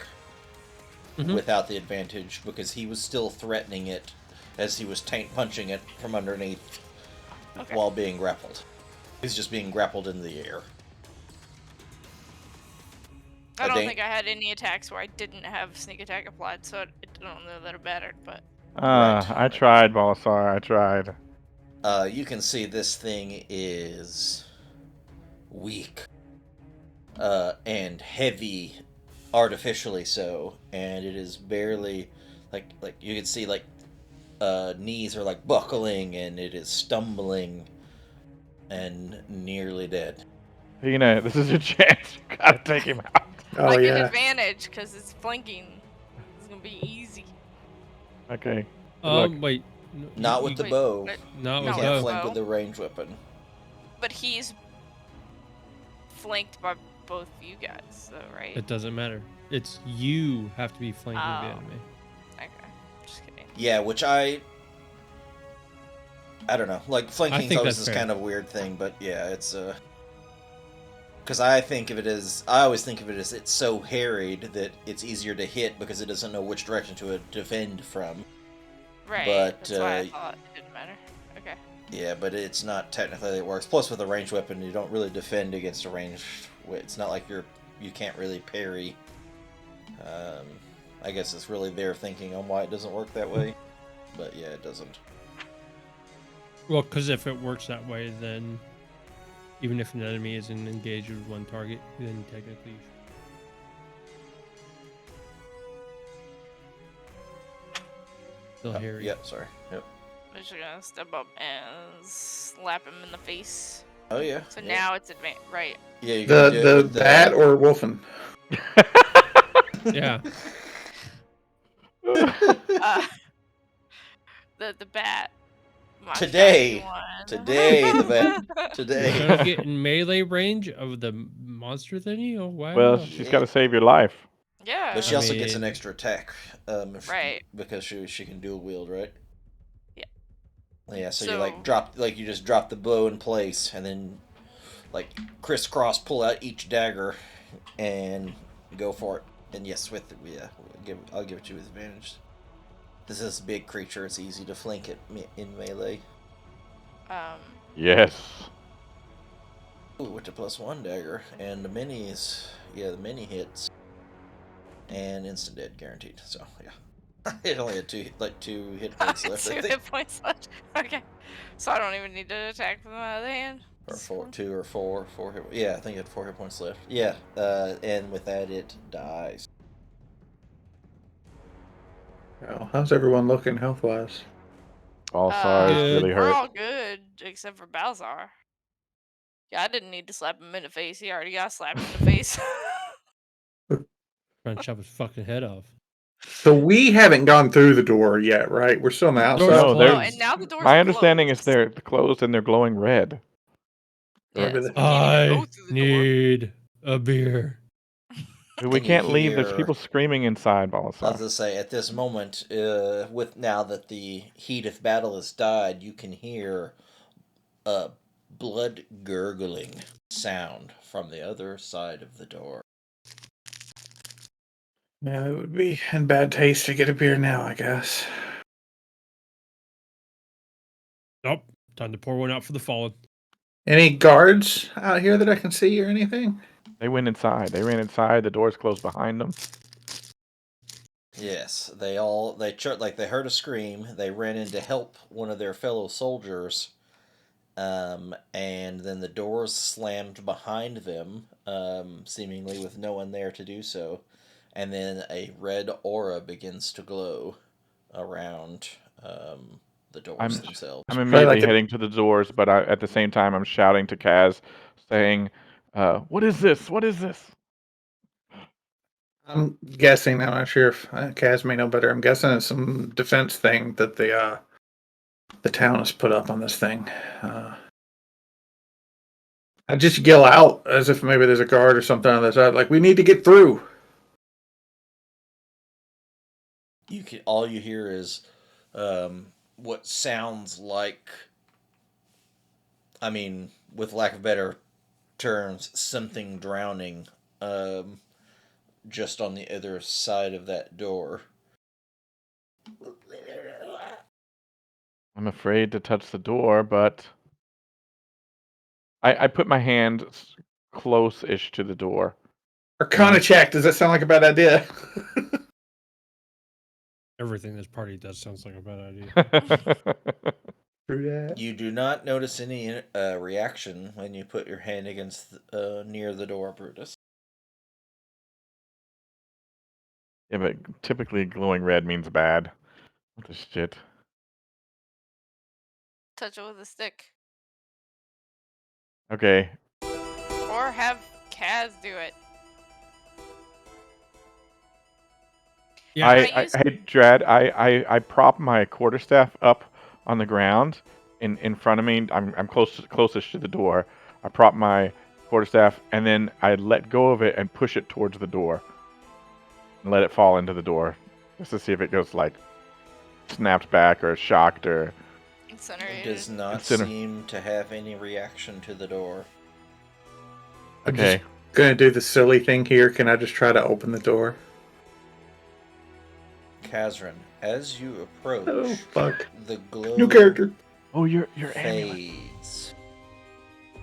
A: without the advantage because he was still threatening it as he was punching it from underneath while being grappled. He's just being grappled in the air.
E: I don't think I had any attacks where I didn't have sneak attack applied, so I don't know that it mattered, but...
B: I tried, Balasar, I tried.
A: You can see this thing is weak and heavy, artificially so, and it is barely like you can see knees are like buckling, and it is stumbling and nearly dead.
B: Hina, this is your chance. You gotta take him out.
D: Oh,
E: I
D: yeah.
E: get advantage because it's flanking. It's gonna be easy.
B: Okay. Good luck.
C: Wait.
A: Not with the bow.
C: Not
A: You
C: with
A: can't
C: bow.
A: flank with the ranged weapon.
E: But he's flanked by both you guys, though, right?
C: It doesn't matter. It's you have to be flanking the enemy.
E: Okay, just kidding.
A: Yeah, which I don't know. Like, flanking is always this
C: fair.
A: kind of weird thing, but yeah, it's because I always think of it as it's so harried that it's easier to hit because it doesn't know which direction to defend from.
E: Right,
A: But,
E: that's why I thought it didn't matter. Okay.
A: Yeah, but it's not technically that it works. Plus, with a ranged weapon, you don't really defend against a ranged. It's not like you can't really parry. I guess it's really their thinking on why it doesn't work that way. But yeah, it doesn't.
C: Well, because if it works that way, then even if an enemy isn't engaged with one target, then technically you should. Still hairy.
A: Yep, sorry. Yep.
E: I'm just gonna step up and slap him in the face.
A: Oh yeah.
E: So
A: yeah.
E: now it's right.
A: Yeah, you can do it
D: The
A: with
D: bat or Wolfen?
C: Yeah.
E: The bat. My
A: Today.
E: fancy one.
A: the bat. Today.
C: Trying to get in melee range of the monster thingy? Oh, wow.
B: Well, she's got to save your life.
E: Yeah.
A: But she also gets an
C: mean-
A: extra attack.
E: Right.
A: Because she can dual wield, right?
E: Yeah.
A: Yeah, so you
E: So-
A: you just drop the bow in place and then crisscross pull out each dagger and go for it. And yes, I'll give it to you with advantage. This is a big creature, it's easy to flank it in melee.
B: Yes.
A: Ooh, with the +1 dagger. And the the mini hits. And instant dead guaranteed. So yeah. It only had two hit points left, I
E: 2
A: think.
E: hit points left. Okay. So I don't even need to attack from the other hand.
A: Or 4 hit. Yeah, I think it had 4 hit points left. Yeah, and with that, it dies.
D: Well, how's everyone looking health-wise?
B: Balasar is really
E: We're
B: hurt.
E: all good except for Balzar. Yeah, I didn't need to slap him in the face. He already got slapped in the face.
C: Trying to chop his fucking head off.
D: So we haven't gone through the door yet, right? We're still on the outside.
C: Door's
B: No,
C: closed.
B: they're-
E: and now the door's
B: My understanding is
E: closed.
B: they're closed and they're glowing red.
E: Yeah,
D: Remember
E: so
D: that.
E: we can't even go
C: I
E: through the door.
C: need a beer.
B: We
F: And you
B: can't leave. There's
F: hear-
B: people screaming inside,
F: I was
B: Balasar.
F: going to say, at this moment, with now that the heat of battle has died, you can hear a blood gurgling sound from the other side of the door.
D: Yeah, it would be in bad taste to get a beer now, I guess.
C: Nope. Time to pour one out for the fallen.
D: Any guards out here that I can see or anything?
B: They went inside. They ran inside. The doors closed behind them.
F: Yes, they heard a scream. They ran in to help one of their fellow soldiers, and then the doors slammed behind them, seemingly with no one there to do so. And then a red aura begins to glow around the doors themselves.
B: I'm
D: Probably
B: immediately
D: like the-
B: heading to the doors, but at the same time, I'm shouting to Kaz, saying, "What is this? What is this?"
D: I'm guessing. I'm not sure if Kaz may know better. I'm guessing it's some defense thing that the town has put up on this thing. I just yell out as if maybe there's a guard or something on the side, like we need to get through.
F: All you hear is what sounds like, I mean, with lack of better terms, something drowning just on the other side of that door.
B: I'm afraid to touch the door, but I put my hand close-ish to the door.
D: Arcana check. Does that sound like a bad idea?
C: Everything this party does sounds like a bad idea.
F: You do not notice any reaction when you put your hand against near the door, Brutus.
B: Yeah, but typically glowing red means bad. What the shit?
E: Touch it with a stick.
B: Okay.
E: Or have Kaz do it.
C: Yeah.
B: Hey, Drad, I prop my quarterstaff up on the ground in front of me. I'm closest to the door. I prop my quarterstaff and then I let go of it and push it towards the door. And let it fall into the door. Just to see if it goes like snapped back or shocked or
F: It
E: Incinerated.
F: does not
B: Incinerated.
F: seem to have any reaction to the door.
D: I'm
B: okay.
D: just gonna do the silly thing here. Can I just try to open the door?
F: Kazran, as you approach,
D: Oh fuck!
F: the glow
D: New character.
B: Oh, your amulet.
F: fades.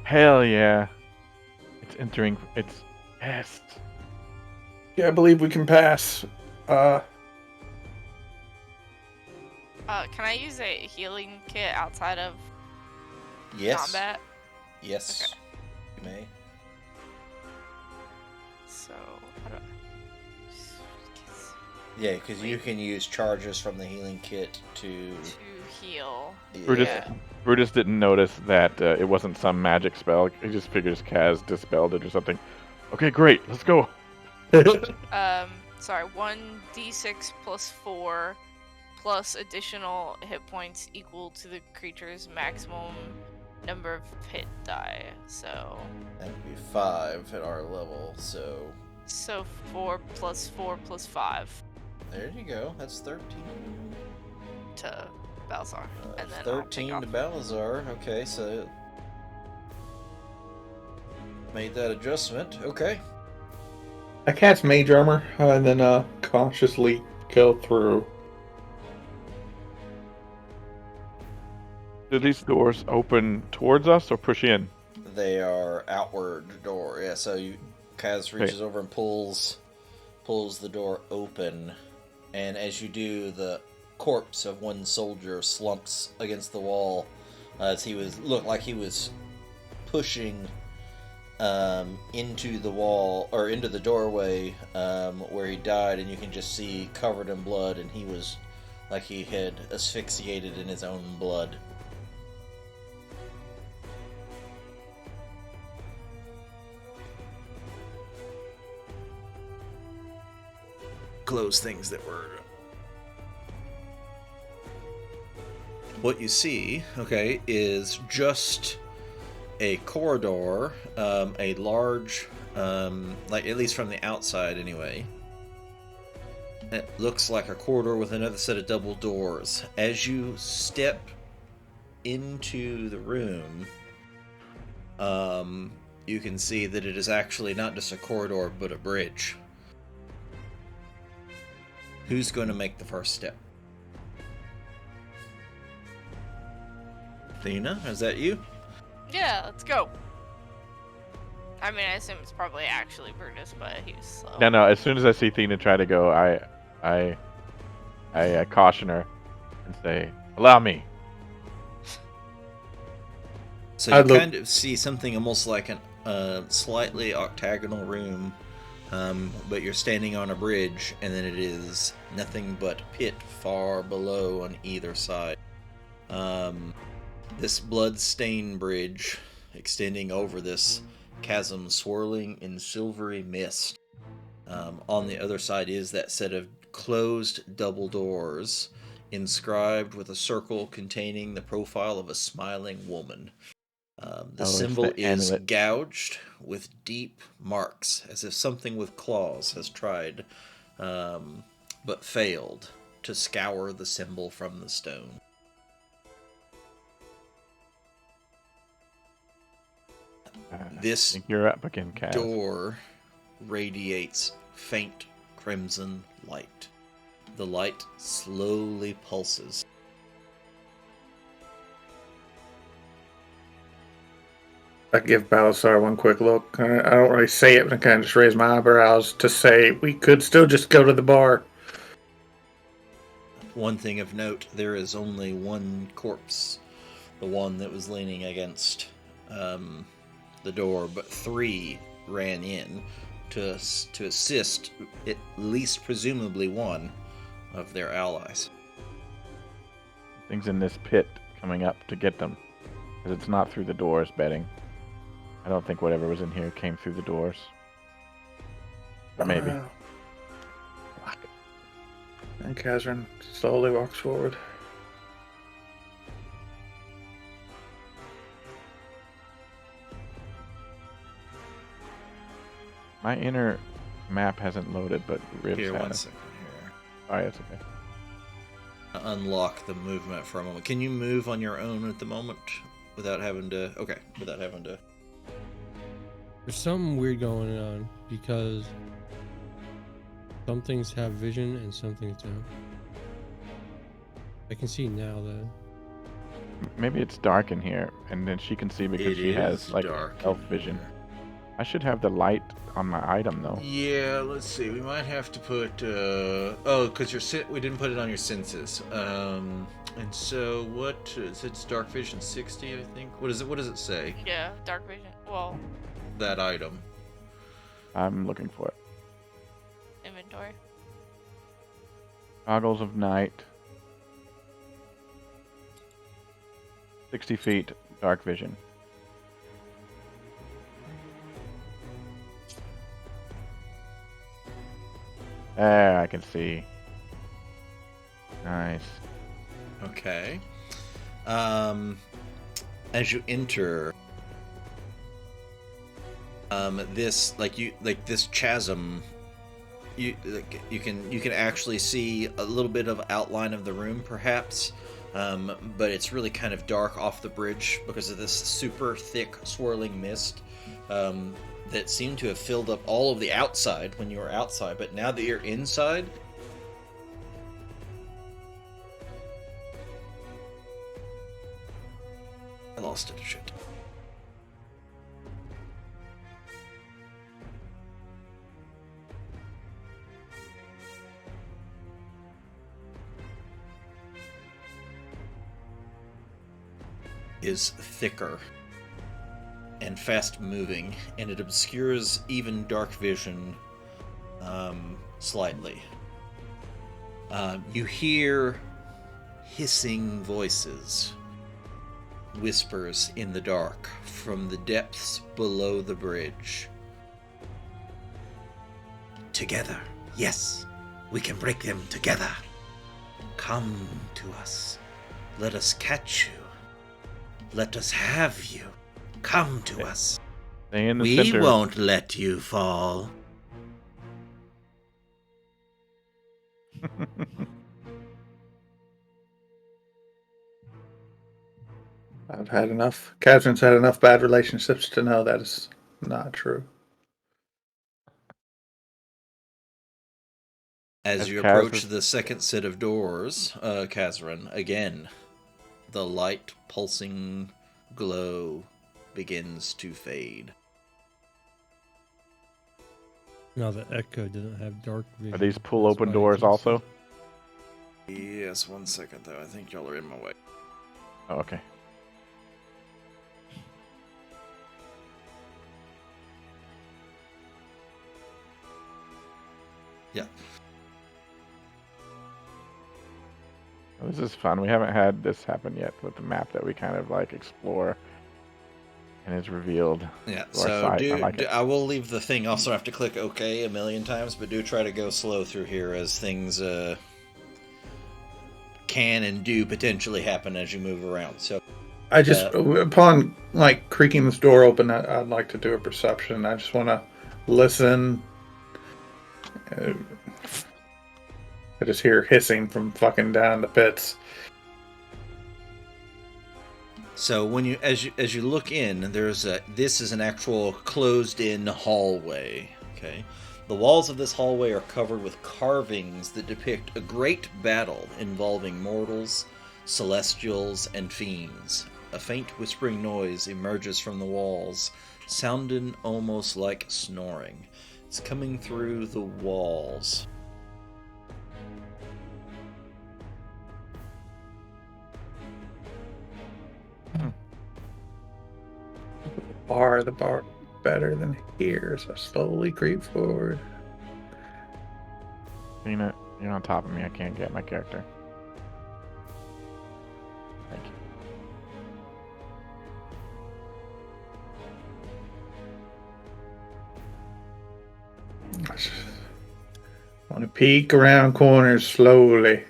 B: Hell yeah. It's entering its yes.
D: Yeah, I believe we can pass.
E: Can I use a healing kit outside of
F: Yes.
E: combat?
F: Yes.
E: Okay.
F: You may.
E: So, how do
F: Yeah, because you can use charges from the healing kit to.
E: to heal?
B: Brutus,
E: Yeah.
B: Brutus didn't notice that it wasn't some magic spell. He just figures Kaz dispelled it or something. Okay, great. Let's go.
E: Sorry, 1d6 plus 4 plus additional hit points equal to the creature's maximum number of hit die. So
F: That would be 5 at our level, so.
E: 4 plus 4 plus 5
F: There you go. That's 13.
E: to Balzar. And then
F: 13
E: I'll
F: to
E: take off.
F: Balazar. Okay, so. Made that adjustment. Okay.
D: I cast mage armor and then cautiously go through.
B: Do these doors open towards us or push in?
F: They are outward door. Yeah, so Kaz reaches over and pulls the door open, and as you do, the corpse of one soldier slumps against the wall as looked like he was pushing into the wall or into the doorway where he died, and you can just see covered in blood, and he was like he had asphyxiated in his own blood. Close things that were. What you see, okay, is just a corridor, a large
A: like at least from the outside anyway. It looks like a corridor with another set of double doors. As you step into the room, you can see that it is actually not just a corridor, but a bridge. Who's going to make the first step? Athena, is that you?
E: Yeah, let's go. I mean, I assume it's probably actually Brutus, but he's slow.
B: No. As soon as I see Athena try to go, I caution her and say, "Allow me."
A: So you kind of see something almost like a slightly octagonal room, but you're standing on a bridge, and then it is nothing but pit far below on either side. This blood-stained bridge extending over this chasm swirling in silvery mist. On the other side is that set of closed double doors inscribed with a circle containing the profile of a smiling woman. The symbol is gouged with deep marks, as if something with claws has tried, but failed, to scour the symbol from the stone. This
B: you're up again, Kaz.
A: Door radiates faint crimson light. The light slowly pulses.
D: I give Balasar one quick look. I don't really say it, but I kind of just raise my eyebrows to say we could still just go to the bar.
A: One thing of note, there is only one corpse, the one that was leaning against the door, but 3 ran in to assist at least presumably one of their allies.
B: Things in this pit coming up to get them, because it's not through the doors, betting. I don't think whatever was in here came through the doors. Or maybe.
D: And Kazran slowly walks forward.
B: My inner map hasn't loaded, but Ribs
A: Here,
B: has.
A: 1 second here.
B: Alright, that's okay.
A: Unlock the movement for a moment. Can you move on your own at the moment without having to... Okay, without having to...
C: There's something weird going on because some things have vision and some things don't. I can see now that
B: Maybe it's dark in here, and then she can see because she has like elf vision. I should have the light on my item though.
A: Yeah, let's see. We might have to put. Oh, because we didn't put it on your senses. And so what? It's dark vision 60, I think. What is it? What does it say?
E: Yeah, dark vision. Well,
A: that item.
B: I'm looking for it.
E: Inventory.
B: Goggles of night. 60 feet, dark vision. There, I can see. Nice.
A: Okay. As you enter, this chasm, you can actually see a little bit of outline of the room, perhaps, but it's really kind of dark off the bridge because of this super thick swirling mist that seemed to have filled up all of the outside when you were outside, but now that you're inside. I lost it. Shit. Is thicker and fast moving, and it obscures even dark vision slightly. You hear hissing voices, whispers in the dark from the depths below the bridge. Together, yes, we can break them together. Come to us. Let us catch you. Let us have you. Come to us.
B: Stay in the
A: We
B: center.
A: won't let you fall.
D: I've had enough. Catherine's had enough bad relationships to know that is not true.
A: As you
B: Kaz
A: approach the second set of doors, Kazran, again, the light pulsing glow begins to fade.
C: Now the Echo doesn't have dark vision.
B: Are these pull
C: That's
B: open
C: why
B: doors
C: he can
B: also?
A: Yes, 1 second though. I think y'all are in my way.
B: Oh, okay.
A: Yeah.
B: Well, this is fun. We haven't had this happen yet with the map that we kind of like explore and is revealed.
A: Yeah,
B: to our
A: so
B: sight. I like it.
A: I will leave the thing. Also, have to click OK a million times, but do try to go slow through here as things can and do potentially happen as you move around. So
D: I just, upon like creaking this door open, I'd like to do a perception. I just want to listen. I just hear hissing from fucking down the pits.
A: So when you as you look in, this is an actual closed-in hallway. Okay, the walls of this hallway are covered with carvings that depict a great battle involving mortals, celestials, and fiends. A faint whispering noise emerges from the walls, sounding almost like snoring. It's coming through the walls.
D: The bar better than here, so I slowly creep forward.
B: You're on top of me. I can't get my character. Thank you.
D: I want to peek around corners slowly.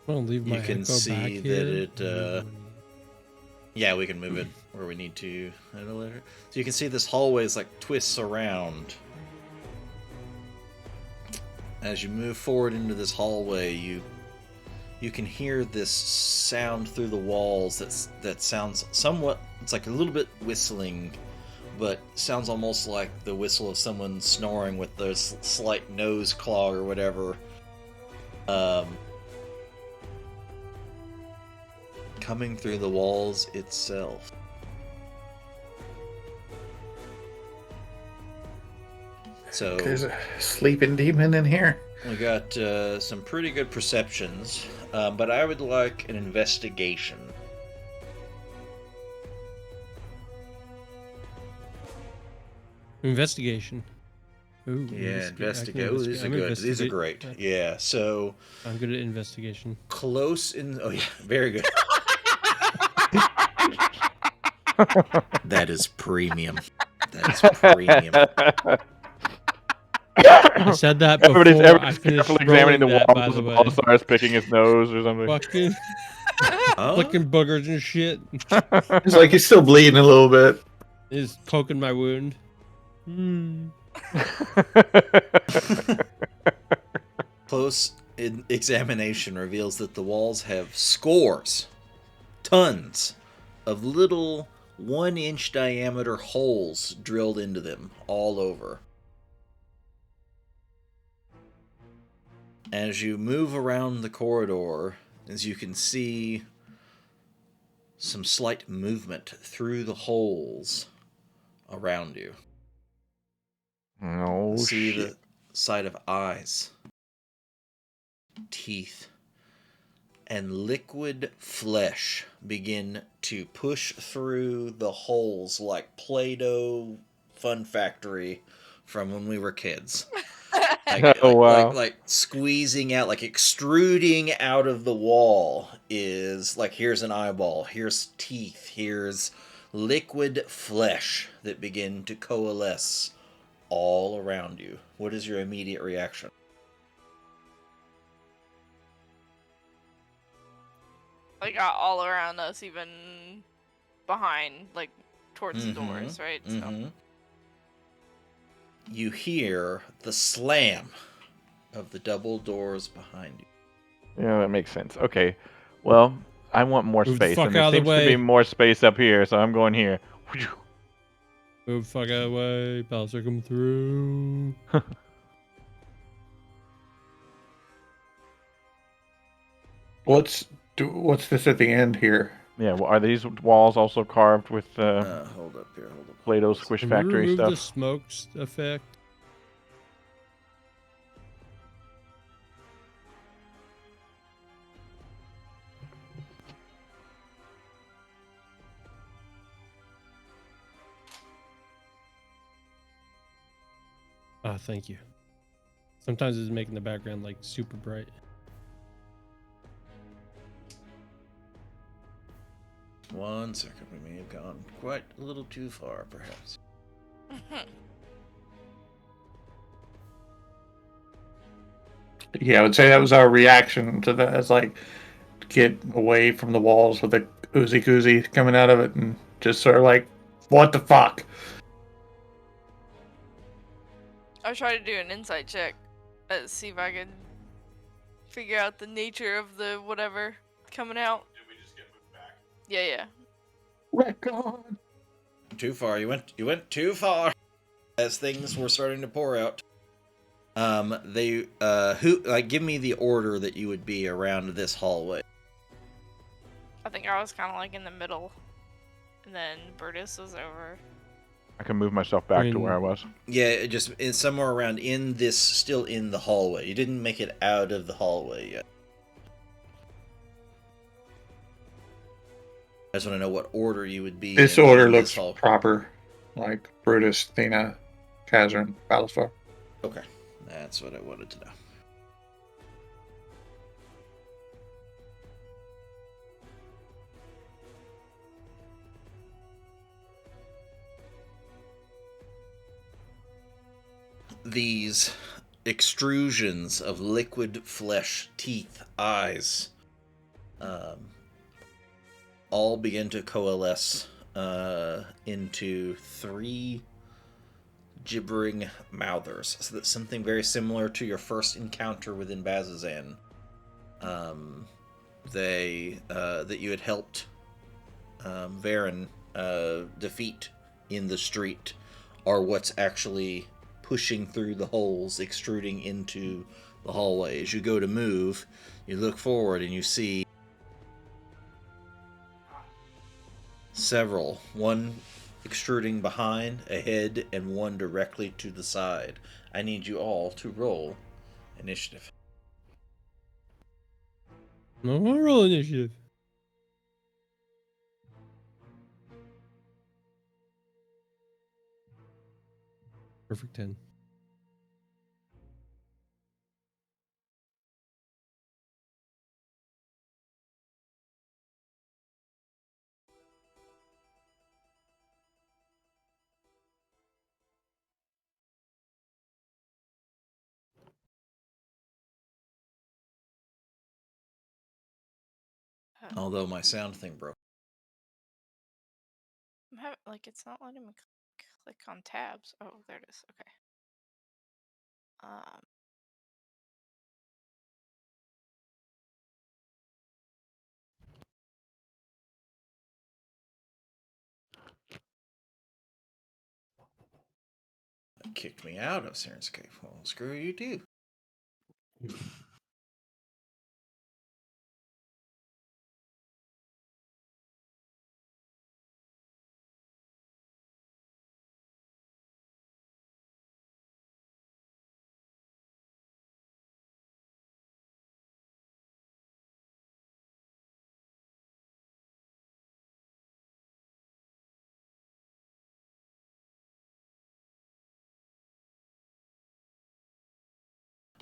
C: I'm gonna leave my
A: You can
C: Echo
A: see
C: back
A: that
C: here.
A: it. Yeah, we can move it where we need to at a later. So you can see this hallway is like twists around. As you move forward into this hallway, you can hear this sound through the walls that sounds somewhat. It's like a little bit whistling, but sounds almost like the whistle of someone snoring with their slight nose clog or whatever. Coming through the walls itself. So
D: There's a sleeping demon in here.
A: we got some pretty good perceptions, but I would like an investigation.
C: Investigation. Ooh,
A: Yeah, investigate.
C: Oh,
A: Oh, these are good. These are great. Yeah, so
C: I'm good at investigation.
A: close in. Oh, yeah, very good. That is premium. That is premium.
C: I said that before
B: Everybody's
C: I finished
B: carefully examining the
C: rolling that,
B: walls.
C: by the
B: Of
C: way.
B: Baldassar's picking his nose or something.
C: Fucking
A: Oh,
C: flicking boogers and shit.
D: It's like he's still bleeding a little bit.
C: Is poking my wound. Hmm.
A: close examination reveals that the walls have scores, tons of little 1-inch diameter holes drilled into them all over. As you move around the corridor, as you can see some slight movement through the holes around you.
B: Oh,
A: See
B: shit.
A: the sight of eyes, teeth, and liquid flesh begin to push through the holes like Play-Doh Fun Factory from when we were kids.
B: Oh, wow.
A: Like squeezing out, like extruding out of the wall is like, here's an eyeball, here's teeth, here's liquid flesh that begin to coalesce all around you. What is your immediate reaction?
E: Like all around us, even behind. Like towards the doors, right? So
A: You hear the slam of the double doors behind you.
B: Yeah, that makes sense. Okay. Well, I want more
C: Move the
B: space,
C: fuck
B: and there
C: out of the
B: seems to be
C: way.
B: more space up here, so I'm going here.
C: Move the fuck out of the way. Pals are coming through.
D: What's this at the end here?
B: Yeah, well, are these walls also carved with
A: Hold up here. Hold up.
B: Play-Doh Squish
C: Can we
B: Factory
C: remove the
B: stuff?
C: smoke effect? Ah, thank you. Sometimes it's making the background like super bright.
A: One second. We may have gone quite a little too far, perhaps.
D: Yeah, I would say that was our reaction to that. It's like get away from the walls with the oozy goozy coming out of it, and just sort of like, what the fuck?
E: I try to do an insight check, see if I can figure out the nature of the whatever coming out.
B: Did we just get moved back?
E: Yeah.
D: Retcon.
A: Too far. You went too far. As things were starting to pour out. Give me the order that you would be around this hallway.
E: I think I was kind of like in the middle, and then Brutus was over.
B: I can move myself back to where I was.
A: Yeah, it's somewhere around still in the hallway. You didn't make it out of the hallway yet. I just want to know what order you would be
D: This
A: in
D: order
A: this
D: looks proper, like Brutus, Thena, Kazran, Balastar.
A: Okay, that's what I wanted to know. These extrusions of liquid flesh, teeth, eyes, all begin to coalesce into three gibbering mouthers. So that's something very similar to your first encounter within Bazazan. That you had helped Varen defeat in the street are what's actually pushing through the holes, extruding into the hallway. As you go to move, you look forward and you see several, one extruding behind, ahead, and one directly to the side. I need you all to roll initiative.
C: No more roll initiative. Perfect 10.
A: Although my sound thing broke.
E: I'm having, like, it's not letting me click on tabs. Oh, there it is. Okay.
A: It kicked me out of Sirenscape. Well, screw you too.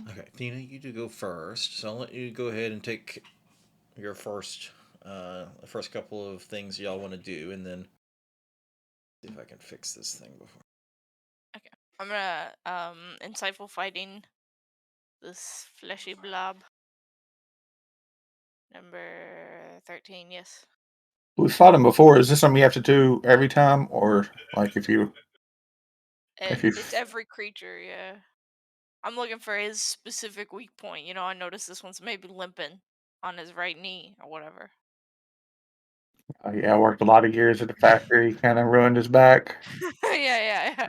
A: Okay, Thena, you do go first. So I'll let you go ahead and take your first couple of things y'all want to do, and then see if I can fix this thing before.
E: Okay. I'm gonna insightful fighting this fleshy blob. Number 13, yes.
D: We fought him before. Is this something you have to do every time, or like if you?
E: It's every creature, yeah. I'm looking for his specific weak point. You know, I noticed this one's maybe limping on his right knee or whatever.
D: Yeah, I worked a lot of years at the factory. Kind of ruined his back.
E: Yeah.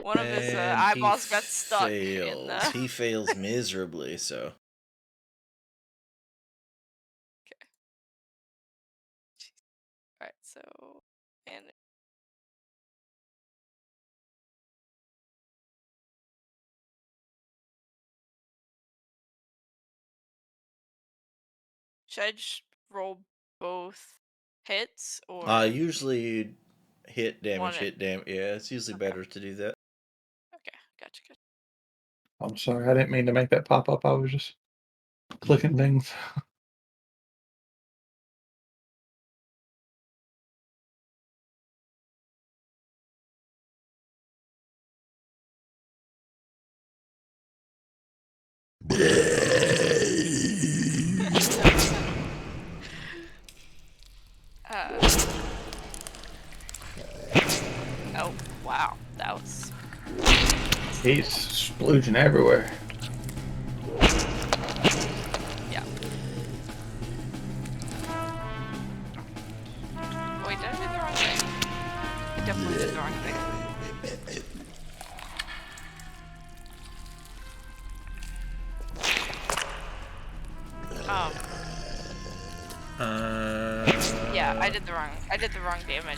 E: One of his
A: And
E: eyeballs got stuck in the.
A: He fails miserably, so.
E: Alright, so. And. Should I just roll both hits or
A: Usually hit
E: one
A: damage, Yeah, it's usually
E: Okay.
A: better to do that.
E: Okay, gotcha.
D: I'm sorry, I didn't mean to make that pop up. I was just clicking things.
E: Oh wow, that was.
D: He's splooging everywhere.
E: Yeah. Wait, did I do the wrong thing? I definitely did the wrong thing. Yeah, I did the wrong damage.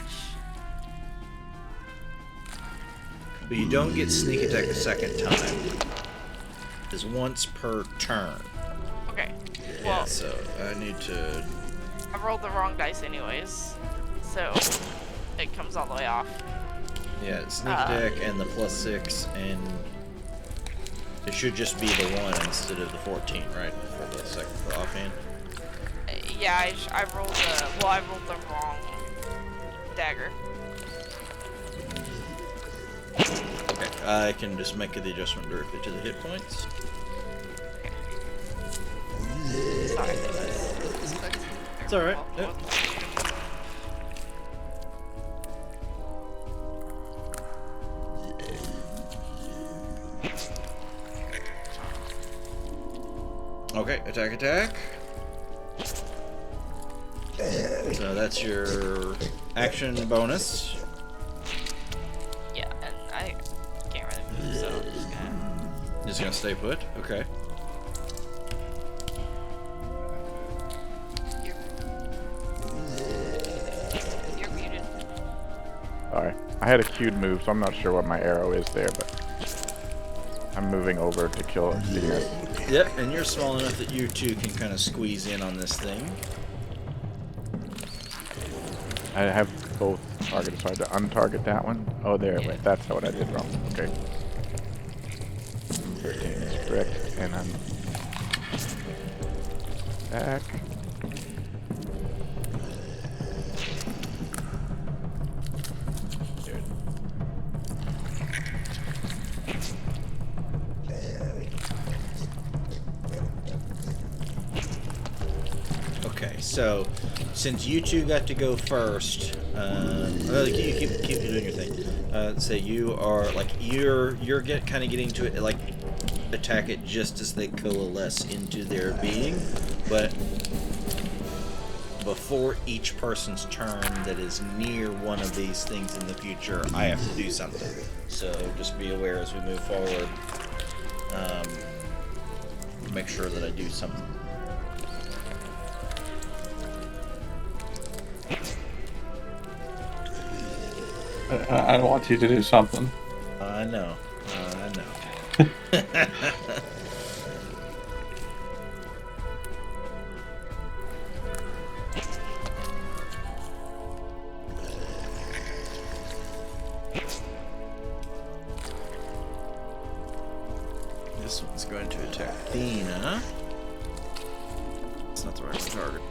A: But you don't get sneak attack a second time. It's once per turn.
E: Okay.
A: Yeah,
E: Well,
A: so I need to.
E: I rolled the wrong dice anyways, so it comes all the way off.
A: Yeah, sneak attack and the +6, and it should just be the 1 instead of the 14, right? For the second, for offhand.
E: Yeah, I rolled the wrong dagger.
A: Okay, I can just make the adjustment directly to the hit points.
E: Okay. Sorry,
A: It's alright. Yep. Okay, attack. So that's your action bonus.
E: Yeah, and I can't really move, so I'm just gonna.
A: Just gonna stay put. Okay.
E: You're muted.
B: Sorry. I had a queued move, so I'm not sure what my arrow is there, but I'm moving over to kill it.
A: Yep, and you're small enough that you two can kind of squeeze in on this thing.
B: I have both targeted, so I had to untarget that one. Oh, there.
E: Yeah.
B: Wait, that's what I did wrong. Okay. 13 is correct, and I'm back.
A: Okay, so since you two got to go first, you keep doing your thing. Say you are like you're kind of getting to it, like attack it just as they coalesce into their being, but before each person's turn that is near one of these things in the future, I have to do something. So just be aware as we move forward. Make sure that I do something.
D: I want you to do something.
A: I know. This one's going to attack Athena. It's not the right target.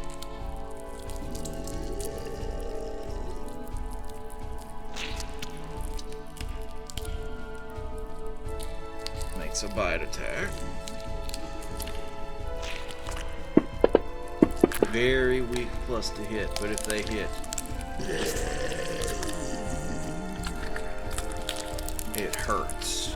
A: Makes a bite attack. very weak plus to hit, but if they hit, it hurts.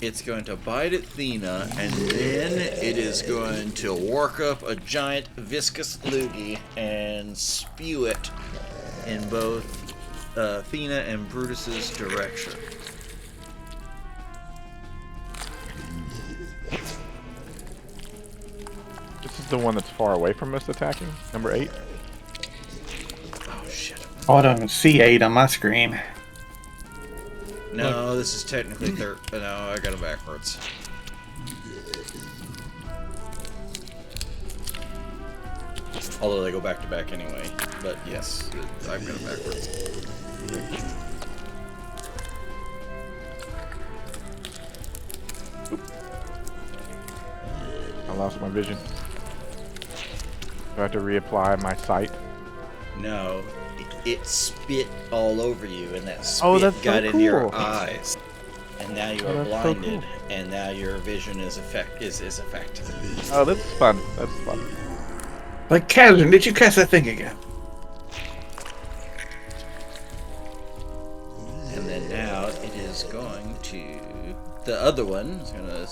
A: It's going to bite at Thena, and then it is going to work up a giant viscous loogie and spew it in both Thena and Brutus's direction.
B: This is the one that's far away from us attacking. Number 8.
A: Oh shit.
D: Oh, I don't even see 8 on my screen.
A: No, this is technically third. No, I got it backwards. Although they go back to back anyway. But yes, I've got it backwards.
B: I lost my vision. Do I have to reapply my sight?
A: No, it spit all over you, and that spit
B: that's so
A: got in your
B: cool.
A: eyes. And now you are
B: that's so
A: blinded,
B: cool.
A: and now your vision is affected.
B: Oh, that's fun. That's fun.
D: Like, Kazran, did you cast that thing again?
A: And then now it is going to... The other one is going to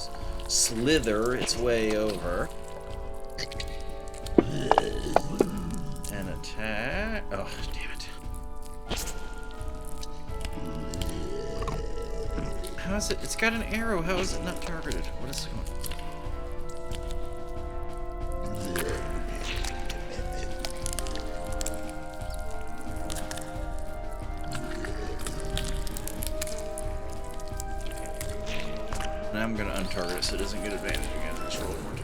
A: slither its way over. And attack... Oh, damn it. How is it? It's got an arrow. How is it not targeted? What is going on? Now I'm gonna untarget it so it doesn't get advantage again. Let's roll one.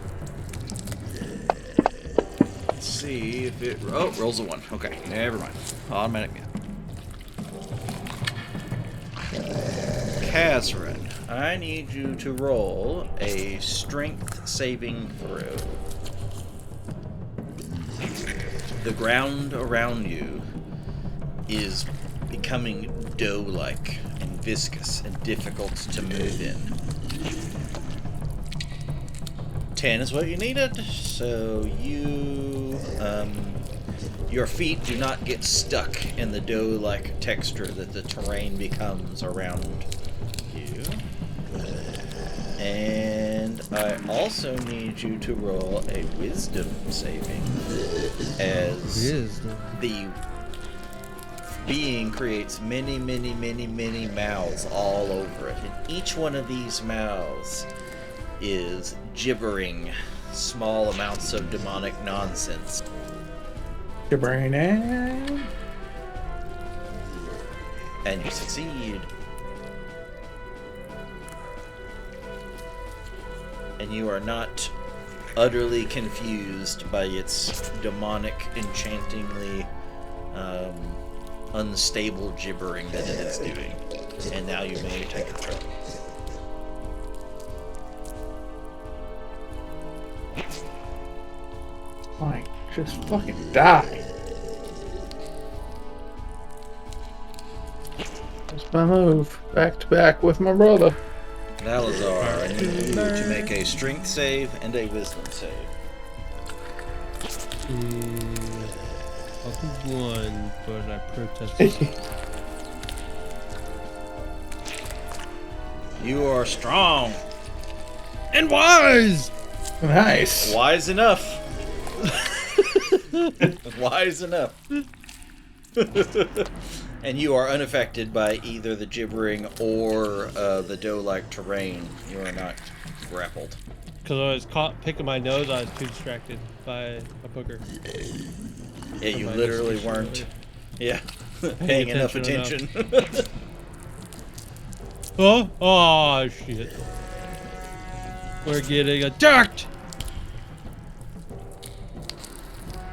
A: Let's see if it... Oh, rolls a 1. Okay, never mind. Automatic. Kazran, I need you to roll a strength saving throw. The ground around you is becoming dough-like and viscous and difficult to move in. 10 is what you needed, so your feet do not get stuck in the dough-like texture that the terrain becomes around you. And I also need you to roll a wisdom saving, as the being creates many, many, many, many mouths all over it, and each one of these mouths is gibbering small amounts of demonic nonsense.
D: Gibbering.
A: And you succeed. And you are not utterly confused by its demonic, enchantingly unstable gibbering that it is doing. And now you may take a turn.
D: Like, just fucking die. That's my move. Back to back with my brother.
A: Nalazar, I need you to make a strength save and a wisdom save.
C: I'll do 1, but I protest.
A: You are strong.
C: And wise!
D: Nice.
A: Wise enough. Wise enough. And you are unaffected by either the gibbering or the dough-like terrain. You are not grappled.
C: Because I was caught picking my nose, I was too distracted by a booger.
A: Yeah, you
C: My
A: literally
C: discussion
A: weren't. Yeah, paying enough attention.
C: Oh, oh shit. We're getting attacked!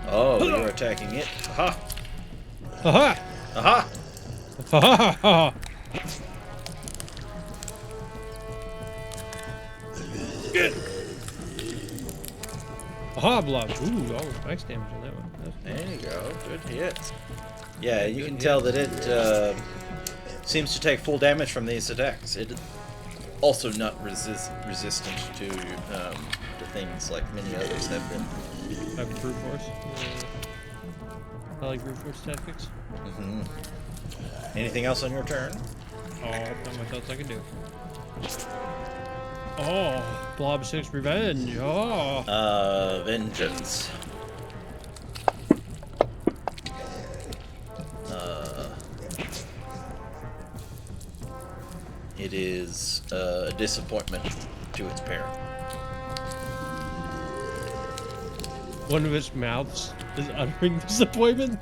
A: Oh, you're attacking it. Aha!
C: Haha!
A: Aha!
C: Ha ha ha! Good! Aha, blob. Ooh, oh, nice damage on that one.
A: There you go. Good hit. Yeah, you can tell that it seems to take full damage from these attacks. It also not resistant to things like many others have been.
C: I have brute force. I like brute force tactics.
A: Mm-hmm. Anything else on your turn?
C: Oh, not much else I can do. Oh, Blob 6 Revenge. Oh.
A: Vengeance. It is a disappointment to its parent.
C: One of its mouths is uttering disappointment.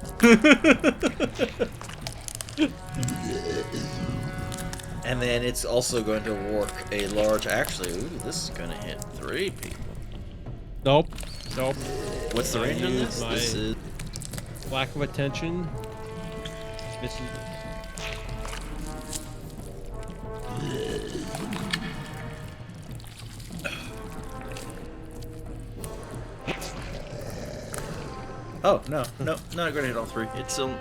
A: And then it's also going to work a large. Actually, ooh, this is going to hit 3 people.
C: Nope. Nope.
A: What's the
C: I
A: range on
C: used
A: this?
C: my-
A: This is
C: Lack of attention. This is.
A: Oh no, not going to hit all 3. It's small.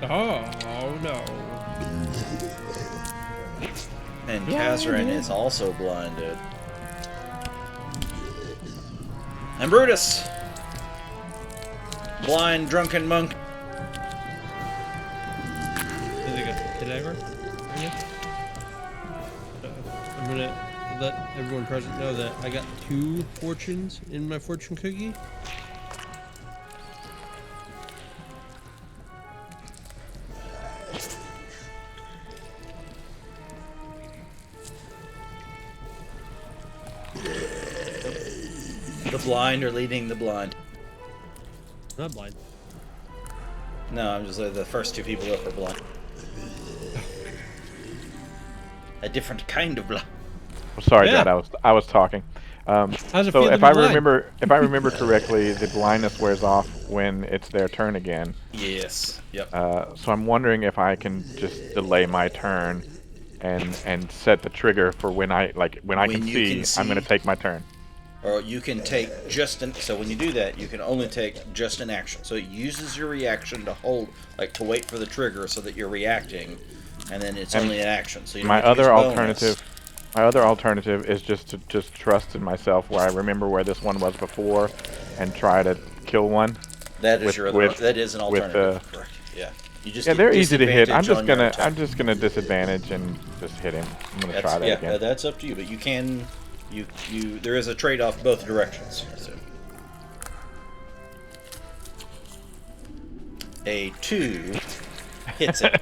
C: Oh no.
A: And Kazran is also blinded. And Brutus, blind drunken monk.
C: Is it good? Did I ever? Yeah. I'm gonna let everyone present know that I got 2 fortunes in my fortune cookie.
A: The blind are leading the blind.
C: I'm not blind.
A: No, I'm just like the first 2 people up are blind. A different kind of blind.
B: Sorry,
C: Yeah.
B: Dad. I was talking.
C: How's it
B: So
C: feel to
B: if
C: be
B: I
C: blind?
B: remember correctly, the blindness wears off when it's their turn again.
A: Yes. Yep.
B: So I'm wondering if I can just delay my turn and set the trigger for when I
A: When
B: can
A: you
B: see, I'm
A: can
B: going
A: see.
B: to take my turn.
A: Or you can take just an. So when you do that, you can only take just an action. So it uses your reaction to hold, like to wait for the trigger, so that you're reacting, and then it's only an action. So you don't
B: My
A: get to use
B: other
A: bonus.
B: alternative is just to trust in myself, where I remember where this one was before, and try to kill one.
A: That is
B: with-
A: your other.
B: with-
A: That is an
B: with,
A: alternative. Correct. Yeah. You just
B: Yeah,
A: get
B: they're easy to hit.
A: disadvantage on your
B: I'm
A: attack.
B: just gonna disadvantage and just hit him. I'm gonna try that again.
A: That's up to you. But you can, there is a trade-off both directions. So. A 2 hits it.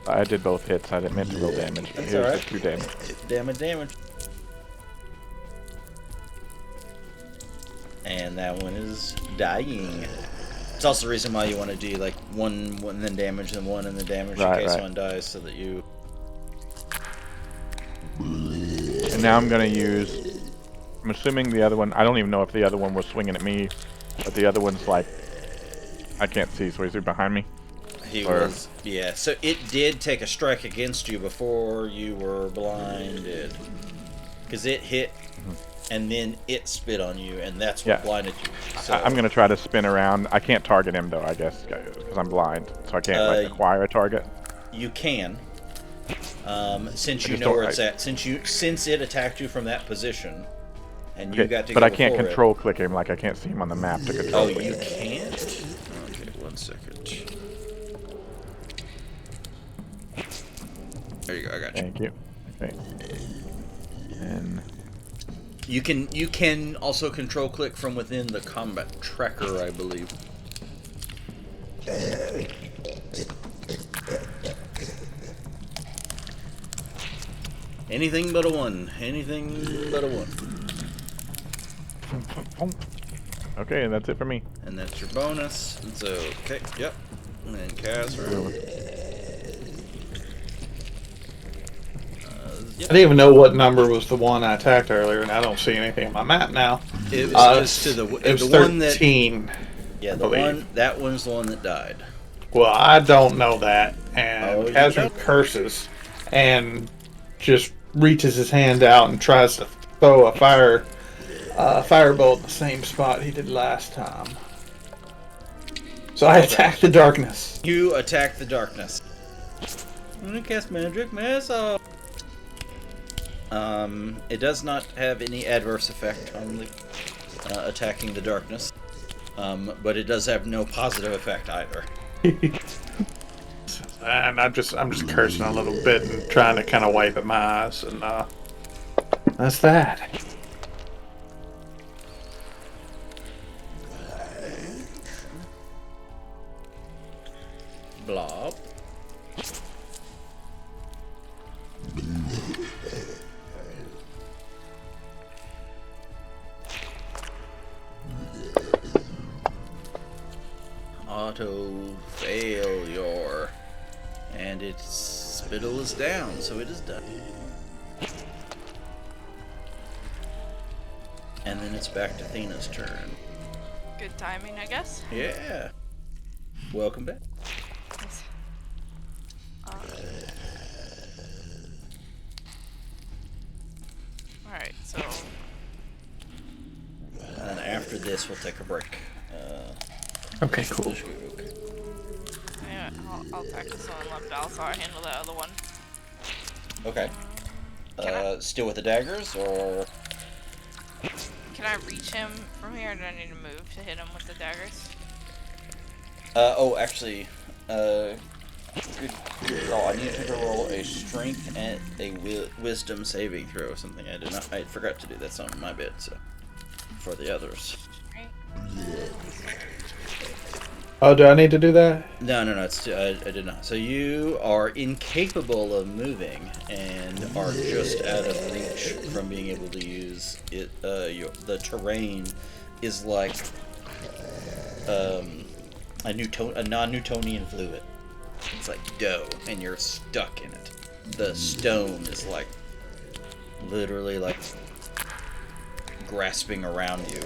B: I did both hits. I didn't mean to roll damage.
A: That's
B: Here's
A: alright.
B: the 2 damage.
A: Damage. And that one is dying. It's also the reason why you want to do like one and then damage, then 1 and then damage
B: Right,
A: in case
B: right.
A: one dies, so that you.
B: And now I'm gonna use. I'm assuming the other one. I don't even know if the other one was swinging at me, but the other one's like. I can't see, so he's behind me.
A: He
B: Or-
A: was, yeah. So it did take a strike against you before you were blinded, because it hit, and then it spit on you, and that's what
B: Yeah.
A: blinded you. So,
B: I'm gonna try to spin around. I can't target him though, I guess, because I'm blind, so I can't like acquire a target.
A: You can, since
B: I
A: you
B: just
A: know
B: don't-
A: where it's at. Since it attacked you from that position, and you
B: Okay,
A: got to.
B: but
A: go
B: I can't
A: before it.
B: control click him. Like I can't see him on the map to control.
A: Oh,
B: click
A: you
B: him.
A: can't? Okay, 1 second. There you go, I got you.
B: Thank you. Okay. And
A: You can also control click from within the combat tracker, I believe. Anything but a 1. Anything but a 1.
B: okay, and that's it for me.
A: And that's your bonus. And so, okay, yep. And then Kazra.
D: I didn't even know what number was the one I attacked earlier, and I don't see anything on my map now.
A: It was just to
D: It was
A: the one that
D: 13.
A: Yeah,
D: believe.
A: that one's the one that died.
D: Well, I don't know that. And
A: Oh, you
D: Kazran
A: don't?
D: curses and just reaches his hand out and tries to throw a firebolt in the same spot he did last time. So I attack the darkness.
A: You attack the darkness. I'm gonna cast Magic Missile. It does not have any adverse effect on the attacking the darkness, but it does have no positive effect either.
D: And I'm just cursing a little bit and trying to kind of wipe at my eyes, and that's that.
A: Blob. Auto failure. And its spittle is down, so it is done. And then it's back to Athena's turn.
E: Good timing, I guess.
A: Yeah. Welcome back.
E: Thanks. Alright, so
A: And after this, we'll take a break.
D: Okay, cool.
E: yeah, I'll attack this one left out so I handle the other one.
A: Okay. Still with the daggers, or?
E: Can I reach him from here, or do I need to move to hit him with the daggers?
A: Actually, good call. I need you to roll a strength and a wisdom saving throw or something. I forgot to do that on my bit, so. For the others.
E: Right.
D: Oh, do I need to do that?
A: No, it's, I did not. So you are incapable of moving and are just out of reach from being able to use it. The terrain is like a non-Newtonian fluid. It's like dough, and you're stuck in it. The stone is like literally like grasping around you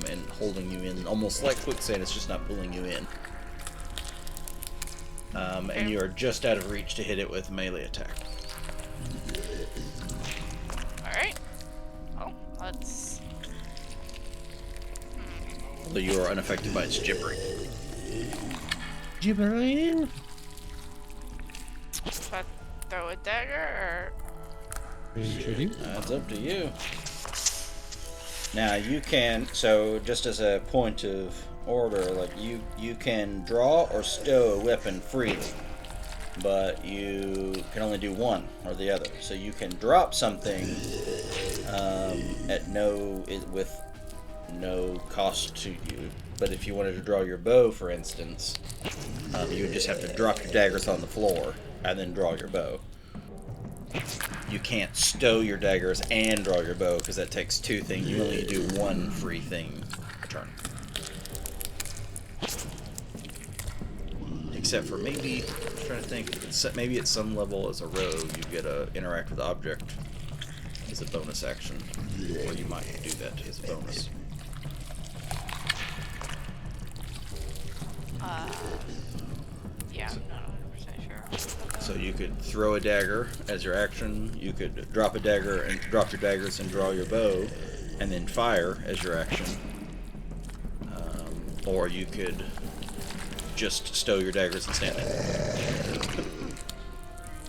A: and holding you in, almost like quicksand. It's just not pulling you in. And you are just out of reach to hit it with melee attack.
E: Alright. Oh, let's...
A: Although you are unaffected by its gibbering.
C: Gibbering?
E: Should I throw a dagger,
C: Should you?
A: That's up to you. Now you can, so just as a point of order, like you can draw or stow a weapon freely, but you can only do one or the other. So you can drop something with no cost to you. But if you wanted to draw your bow, for instance, you would just have to drop your daggers on the floor and then draw your bow. You can't stow your daggers and draw your bow because that takes two things. You only do one free thing a turn. Except for maybe, I'm trying to think, maybe at some level as a rogue you get a interact with object as a bonus action, or you might do that as a bonus.
E: yeah, I'm not 100% sure.
A: So you could throw a dagger as your action. You could drop a dagger and drop your daggers and draw your bow, and then fire as your action. Or you could just stow your daggers and stand there.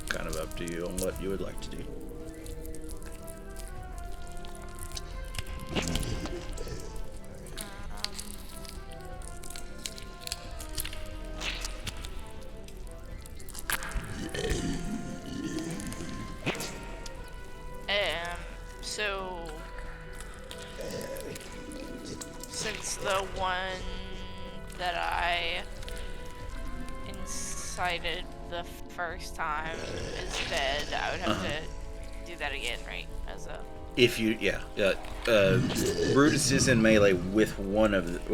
A: Kind of up to you on what you would like to do.
E: So since the one that I incited the first time is dead, I would have to do that again, right? As a
A: If you, Brutus is in melee with one of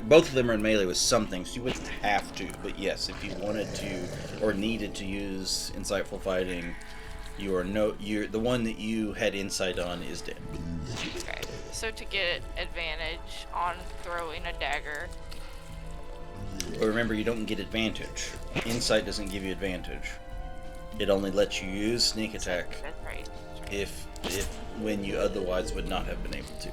A: both of them are in melee with something, so you wouldn't have to. But yes, if you wanted to or needed to use insightful fighting, the one that you had insight on is dead.
E: okay. So to get advantage on throwing a dagger,
A: But remember, you don't get advantage. Insight doesn't give you advantage. It only lets you use sneak attack
E: That's right.
A: if when you otherwise would not have been able to.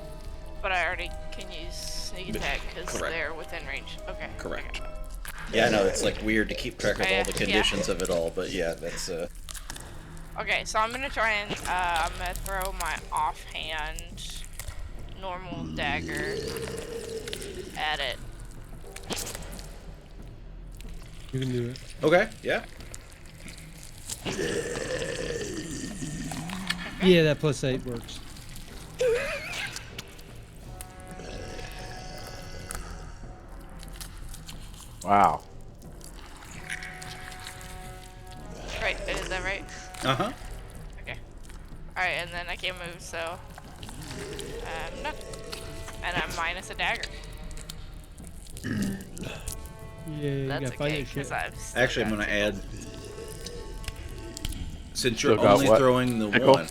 E: But I already can use sneak attack because
A: Correct.
E: they're within range. Okay.
A: Correct.
E: Okay.
A: Yeah, I know it's like weird to keep track of all the
E: Yeah.
A: conditions of it all, but yeah, that's
E: Okay, so I'm gonna try and I'm gonna throw my offhand normal dagger at it.
C: You can do it.
A: okay. Yeah.
C: Yeah, that +8 works.
B: Wow.
E: Right, is that right?
A: Uh-huh.
E: Okay. Alright, and then I can't move, so no. And I'm minus a dagger.
C: Yeah, you
E: That's
C: gotta fight
E: okay,
C: that shit.
E: because I've still
A: Actually, I'm
E: got
A: going to
E: to-
A: add, since you're
B: Still got
A: only
B: what?
A: throwing the
B: Nickel?
A: one,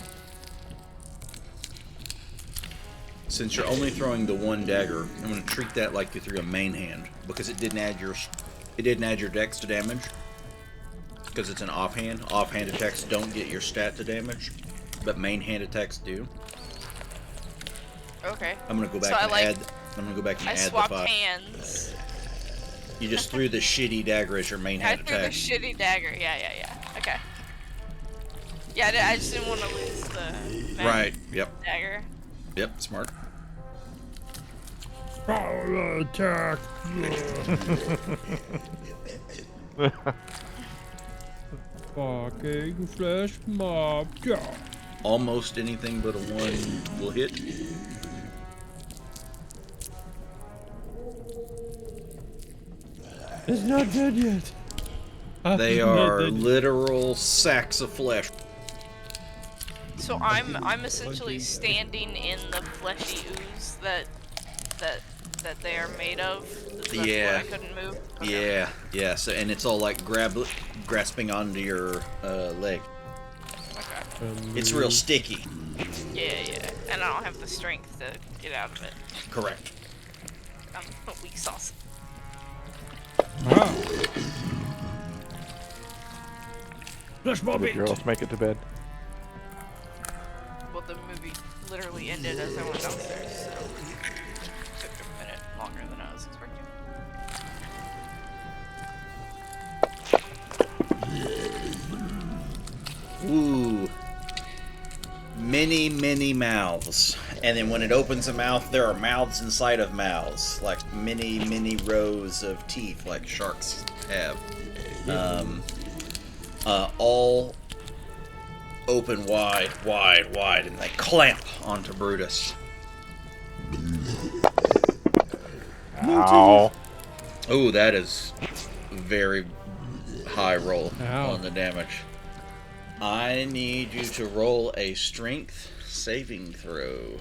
A: since you're only throwing the one dagger, I'm going to treat that like you threw a main hand because it didn't add your dex to damage because it's an offhand. Offhand attacks don't get your stat to damage, but main hand attacks do.
E: Okay.
A: I'm going to go back
E: So I,
A: and
E: like-
A: add. I'm going to go back and
E: I
A: add the
E: swapped
A: 5.
E: hands.
A: You just threw the shitty dagger as your main
E: I
A: hand
E: threw the
A: attack.
E: shitty dagger. Yeah. Okay. Yeah, I just didn't want to lose the main
A: Right. Yep.
E: dagger.
A: Yep. Smart.
C: Power attack. Fucking flash mob. Yeah.
A: Almost anything but a 1 will hit.
C: It's not dead yet.
A: They
C: It's not
A: are
C: dead yet.
A: literal sacks of flesh.
E: So I'm essentially standing in the fleshy ooze that they are made of. That's
A: Yeah.
E: why I couldn't move. Okay.
A: Yeah. So and it's all like grasping onto your leg.
E: Okay.
A: It's real sticky.
E: Yeah. And I don't have the strength to get out of it.
A: Correct.
E: I'm a weak sauce.
C: Ah. Flash mob
B: Did
C: it.
B: the girls make it to bed?
E: Well, the movie literally ended as I went downstairs, so it took a minute longer than I was expecting.
A: Ooh. Many mouths. And then when it opens a mouth, there are mouths inside of mouths. Like many rows of teeth, like sharks have. All open wide, and they clamp onto Brutus.
B: Ow.
A: Oh, that is very high roll
C: Ow.
A: on the damage. I need you to roll a strength saving throw.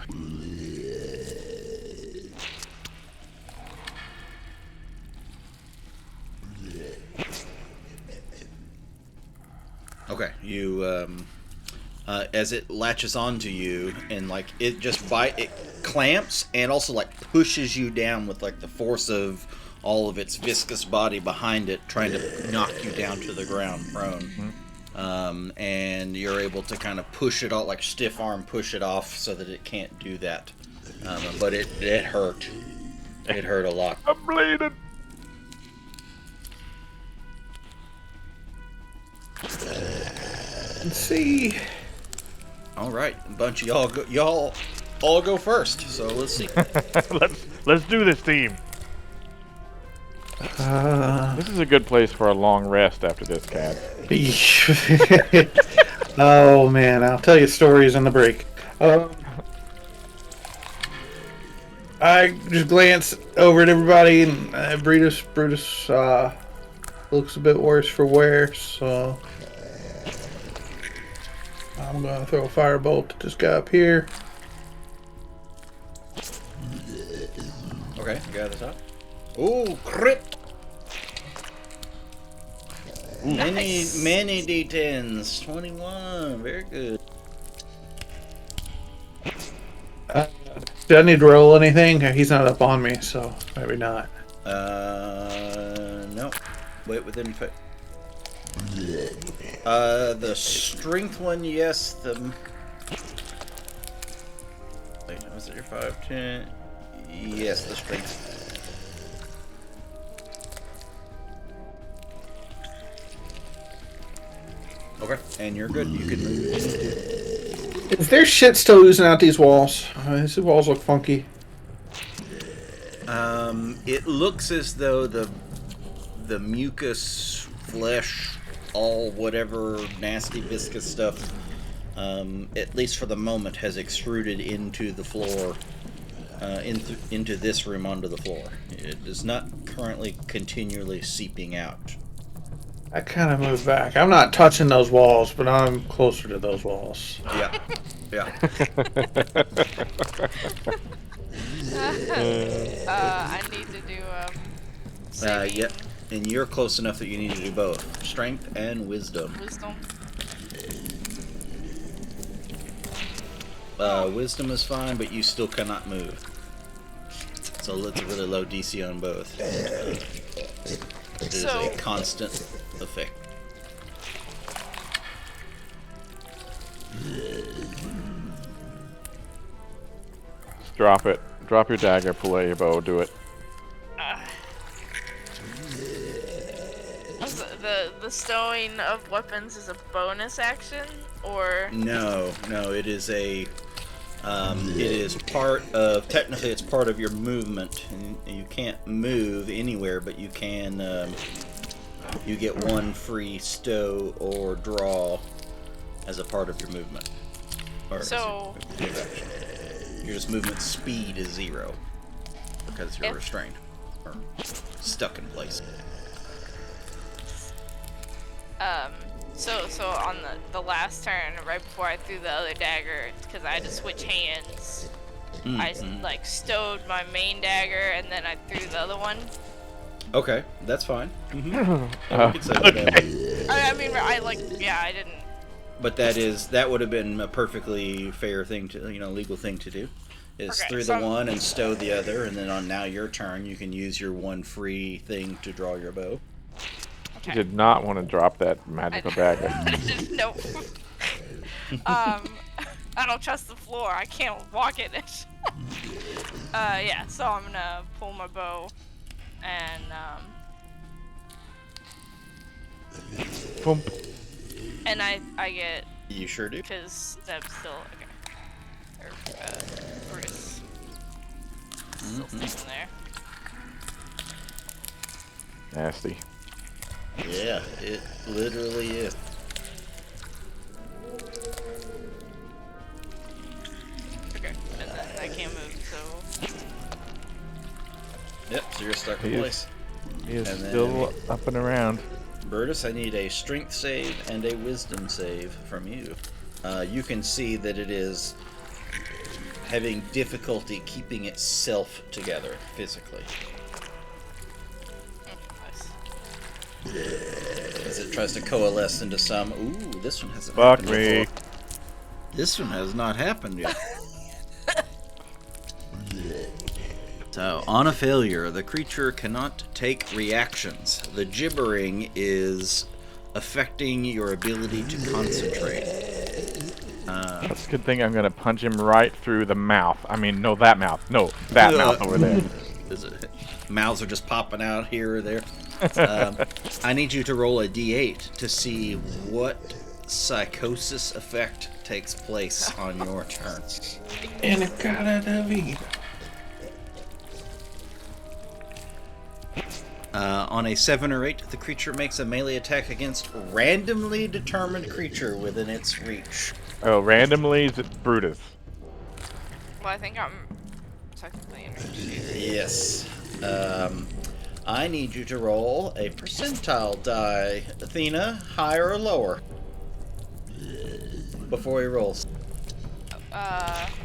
A: Okay, you as it latches onto you and like it just it clamps and also like pushes you down with like the force of all of its viscous body behind it, trying to knock you down to the ground prone. And you're able to kind of push it off, like stiff arm push it off so that it can't do that. But it hurt. It hurt a lot.
B: I'm bleeding.
D: Let's see.
A: All right, a bunch of y'all all go first. So let's see.
B: Let's do this, team. This is a good place for a long rest after this, Cat.
D: Oh man, I'll tell you stories on the break. I just glance over at everybody, and Brutus looks a bit worse for wear, so I'm gonna throw a firebolt at this guy up here.
A: Okay, got this up. Ooh, crit!
E: Nice.
A: Many D10s. 21. Very good.
D: Do I need to roll anything? He's not up on me, so maybe not.
A: Wait, within. The strength one, yes. Wait, was it your 5, 10? Yes, the strength. Okay, and you're good. You can move.
D: Is there shit still oozing out these walls? These walls look funky.
A: It looks as though the mucus, flesh, all whatever nasty viscous stuff, at least for the moment, has extruded into the floor, into this room onto the floor. It is not currently continually seeping out.
D: I kind of move back. I'm not touching those walls, but I'm closer to those walls.
A: Yeah, yeah.
E: I need to do saving
A: Yeah, and you're close enough that you need to do both strength and wisdom.
E: wisdom.
A: Wisdom is fine, but you still cannot move. So it's a really low DC on both. It is a constant effect.
B: Just drop it. Drop your dagger, pull out your bow, do it.
E: The stowing of weapons is a bonus action, or
A: No, it is a. It is part of. Technically, it's part of your movement. And you can't move anywhere, but you can. You get one free stow or draw as a part of your movement. Or
E: so.
A: Your just movement speed is 0 because you're restrained or stuck in place.
E: So on the last turn, right before I threw the other dagger, because I had to switch hands, I like stowed my main dagger and then I threw the other one.
A: Okay, that's fine.
E: I didn't.
A: But that would have been a perfectly fair thing to, legal thing to do. Is through the one and stow the other, and then on now your turn, you can use your one free thing to draw your bow.
B: You did not want to drop that magical dagger.
E: Nope. I don't trust the floor. I can't walk in it. Yeah, so I'm gonna pull my bow and
B: Boom.
E: and I get.
A: You sure do.
E: Because that's still okay. Or Brutus. Still sticking there.
B: Nasty.
A: Yeah, it literally is.
E: Okay, and then I can't move, so.
A: Yep, so you're stuck in place.
B: He is
A: And
B: still up and around.
A: Brutus, I need a strength save and a wisdom save from you. You can see that it is having difficulty keeping itself together physically. As it tries to coalesce into some. Ooh, this one hasn't happened before. This one has not happened yet. So, on a failure, the creature cannot take reactions. The gibbering is affecting your ability to concentrate.
B: That's a good thing I'm going to punch him right through the mouth. I mean, no, that mouth. No, that mouth over there.
A: Mouths are just popping out here or there. I need you to roll a d8 to see what psychosis effect takes place on your turn. On a 7 or 8, the creature makes a melee attack against randomly determined creature within its reach.
B: Oh, randomly is it Brutus?
E: Well, I think I'm technically interested.
A: Yes. I need you to roll a percentile die. Athena, higher or lower? Before he rolls.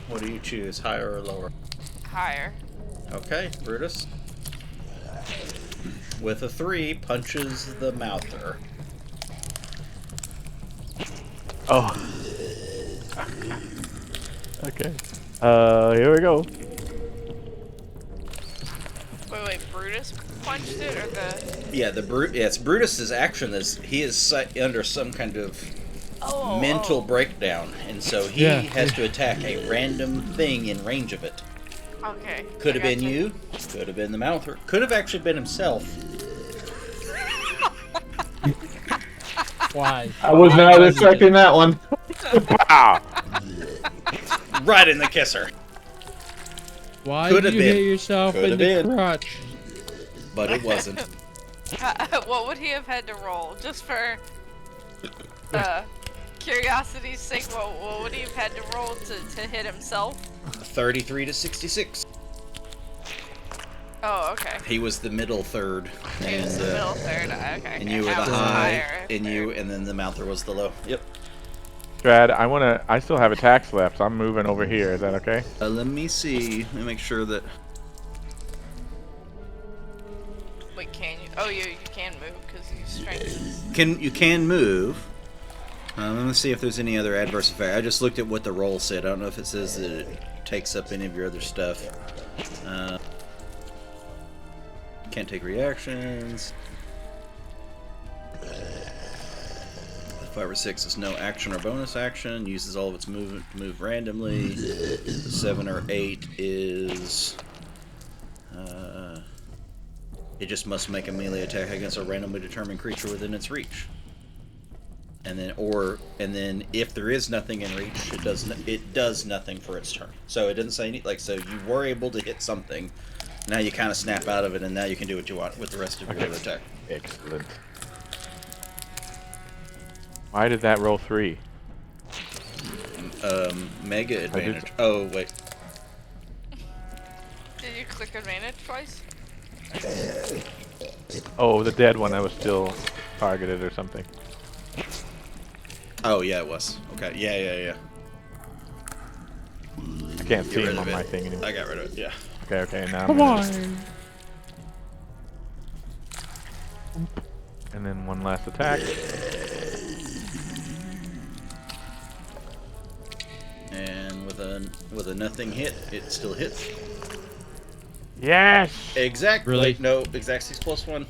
A: What do you choose, higher or lower?
E: Higher.
A: Okay, Brutus. With a 3, punches the mouther.
B: Oh. Okay. Here we go.
E: Wait, Brutus punched it or the?
A: Yeah, it's Brutus's action. He is under some kind of mental breakdown, and so he has to attack a random thing in range of it.
E: Okay.
A: Could have been you. Could have been the mouther. Could have actually been himself.
C: Why?
D: I was not expecting that one.
B: Wow.
A: Right in the kisser.
C: Why
A: Could
C: did
A: have
C: you
A: been.
C: hit yourself
A: Could
C: in
A: have
C: the
A: been.
C: crotch?
A: But it wasn't.
E: What would he have had to roll? Just for curiosity's sake, what would he have had to roll to hit himself?
A: 33 to 66.
E: Oh, okay.
A: He was the middle third.
E: He was the middle third. Okay.
A: And you were the
E: I was
A: high,
E: higher
A: and
E: there.
A: then the mouther was the low. Yep.
B: Strad, I still have attacks left, so I'm moving over here. Is that okay?
A: Let me see. Let me make sure that.
E: Wait, can you? Oh, you can move because you strength.
A: You can move. Let me see if there's any other adverse effect. I just looked at what the roll said. I don't know if it says that it takes up any of your other stuff. Can't take reactions. 5 or 6 is no action or bonus action. Uses all of its movement to move randomly. 7 or 8 is... it just must make a melee attack against a randomly determined creature within its reach. And then if there is nothing in reach, it does nothing for its turn. So it doesn't say anything. So you were able to hit something. Now you kind of snap out of it, and now you can do what you want with the rest of your other attack.
B: Excellent. Why did that roll 3?
A: Mega advantage. Oh, wait.
E: Did you click advantage twice?
B: Oh, the dead one. I was still targeted or something.
A: Oh, yeah, it was. Okay, yeah.
B: I can't see
A: rid
B: him
A: of
B: on my
A: it.
B: thing anymore.
A: I got rid of it, yeah.
B: Okay, now
C: Come
B: I'm
C: on.
B: And then one last attack.
A: And with a nothing hit, it still hits.
B: Yes!
A: Exact.
C: Really?
A: Wait, no, Exacxis +1.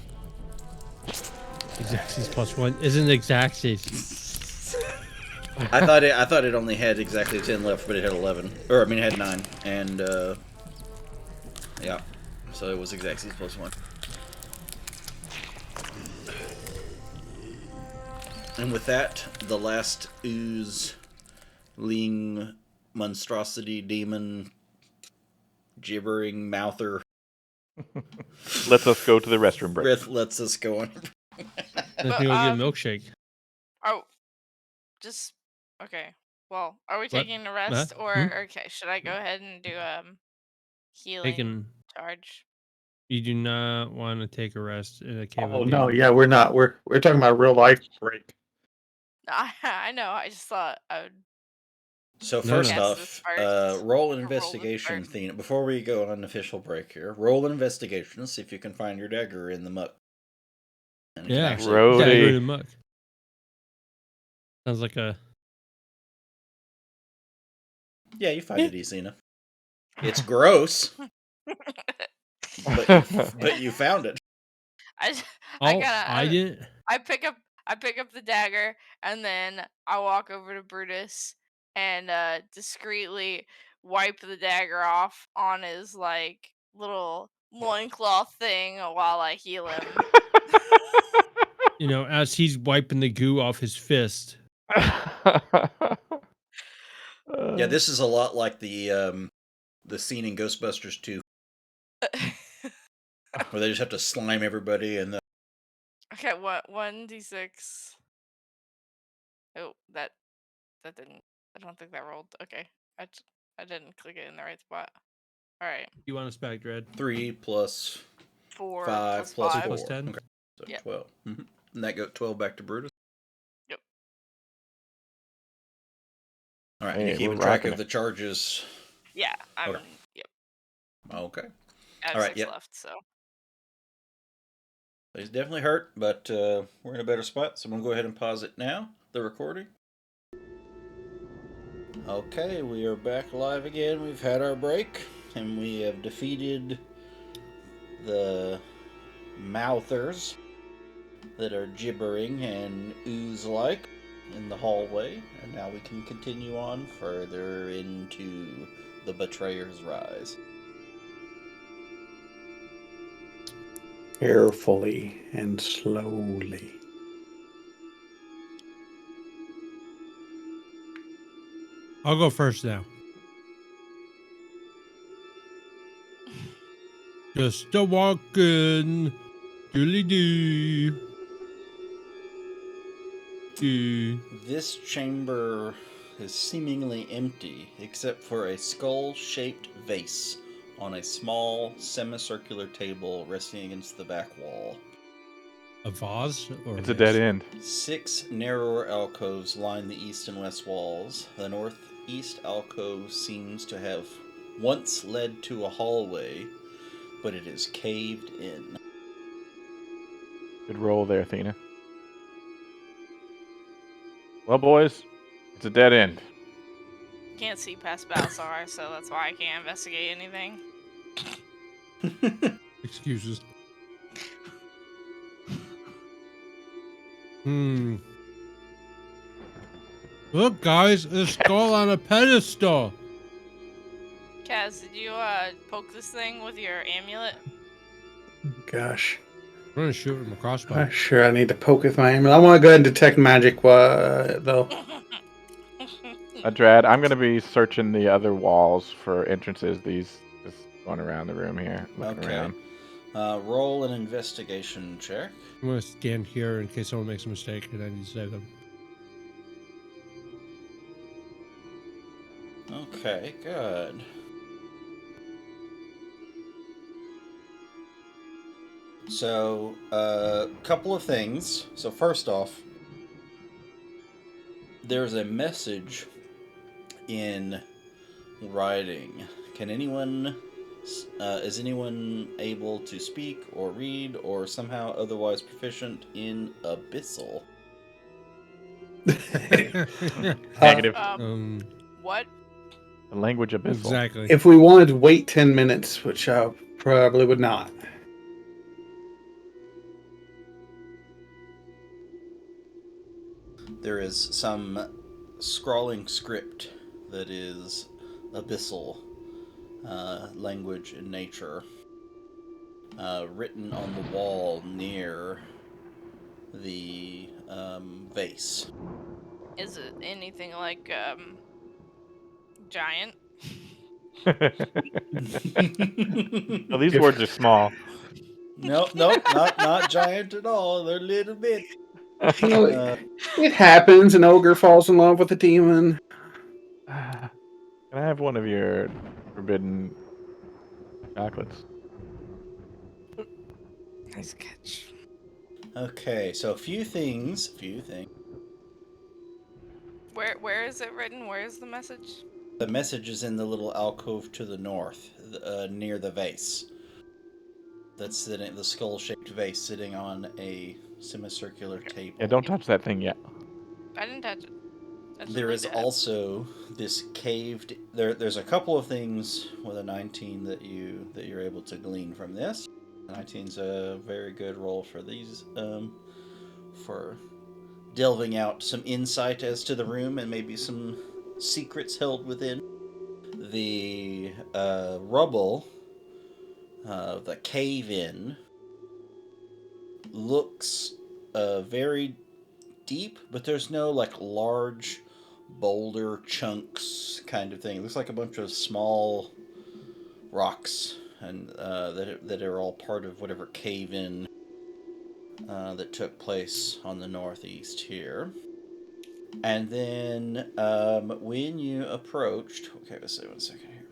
C: Exacxis +1 isn't Exacxis.
A: I thought it only had exactly 10 left, but it had 11. Or I mean, it had 9, and yeah. So it was Exacxis +1. And with that, the last ooze, ling, monstrosity, demon, gibbering mouther
B: Let's us go to the restroom break.
A: lets us go on.
C: Let's go get a milkshake.
E: Oh, just okay. Well, are we
C: What?
E: taking a rest
C: Huh?
E: or
C: Hmm?
E: okay? Should I go ahead and do healing
C: Taking.
E: charge?
C: You do not want to take a rest in a cave.
D: Oh
C: of
D: no,
C: demons.
D: yeah, we're not. We're talking about real life break.
E: I know. I just thought I would.
A: So
C: No,
A: first
C: no.
A: off,
E: Guess this first.
A: roll an
E: Roll this
A: investigation
E: first.
A: thing. Before we go on an official break here, roll an investigation. See if you can find your dagger in the muck. And it can
C: Yeah.
A: actually-
B: Roadie.
C: Dagger in the muck. Sounds like a.
A: Yeah, you find it easy enough. It's gross, but you found it.
E: I
C: Oh,
E: gotta.
C: I didn't.
E: I pick up the dagger and then I walk over to Brutus and discreetly wipe the dagger off on his like little loincloth thing while I heal him.
C: You know, as he's wiping the goo off his fist.
A: Yeah, this is a lot like the scene in Ghostbusters 2, where they just have to slime everybody and the.
E: Okay, what 1d6? Oh, that didn't. I don't think that rolled. Okay, I didn't click it in the right spot. All right,
C: You want us back, Dread?
A: 3 plus
E: 4
A: 5
E: plus
A: plus
E: 5.
A: 4.
C: Plus 10?
A: Okay, so
E: Yep.
A: 12. And that got 12 back to Brutus.
E: Yep.
A: All right,
B: Hey,
A: and you're keeping
B: we're
A: track
B: rocking
A: of the charges.
E: Yeah, I'm.
A: Okay.
E: Yep.
A: Okay.
E: I have
A: All right,
E: 6
A: yep.
E: left, so.
A: He's definitely hurt, but we're in a better spot, so I'm going to go ahead and pause it now, the recording. Okay, we are back live again. We've had our break, and we have defeated
F: the mouthers that are gibbering and ooze-like in the hallway, and now we can continue on further into the Betrayer's Rise.
D: Carefully and slowly.
C: I'll go first now. Just a walking, doodly doo.
F: This chamber is seemingly empty, except for a skull-shaped vase on a small semicircular table resting against the back wall.
C: A vase or
B: It's a dead end.
F: 6 narrower alcoves line the east and west walls. The northeast alcove seems to have once led to a hallway, but it is caved in.
B: Good roll there, Athena. Well, boys, it's a dead end.
E: Can't see past Balsar, so that's why I can't investigate anything.
C: Excuses. Look, guys, a skull on a pedestal.
E: Kaz, did you poke this thing with your amulet?
D: Gosh.
C: I'm gonna shoot him a crossbow.
D: Sure, I need to poke with my amulet. I want to go ahead and detect magic, though.
B: Drad, I'm going to be searching the other walls for entrances. These just going around the room here, looking
F: Okay.
B: around.
F: Roll an investigation check.
C: I'm gonna stand here in case someone makes a mistake and I need to save them.
F: Okay, good. So, couple of things. So first off, there's a message in writing. Can anyone, is anyone able to speak or read or somehow otherwise proficient in Abyssal?
B: Negative.
E: What?
B: The language abyssal.
C: Exactly.
D: If we wanted to wait 10 minutes, which I probably would not.
F: There is some scrawling script that is Abyssal language in nature, written on the wall near the vase.
E: Is it anything like giant?
B: Well, these words are small.
F: Nope, not giant at all. They're little bit.
D: Well, it happens. An ogre falls in love with a demon.
B: Can I have one of your forbidden chocolates?
E: Nice catch.
F: Okay, so a few things.
E: Where is it written? Where is the message?
F: The message is in the little alcove to the north, near the vase. That's sitting, the skull-shaped vase sitting on a semicircular table.
B: Yeah, don't touch that thing yet.
E: I didn't touch it.
F: There is also this caved. There's a couple of things with a 19 that you're able to glean from this. 19's a very good roll for these, for delving out some insight as to the room and maybe some secrets held within. The rubble, the cave-in, looks very deep, but there's no like large boulder chunks kind of thing. It looks like a bunch of small rocks and that are all part of whatever cave-in that took place on the northeast here. And then when you approached, okay, let's say 1 second here.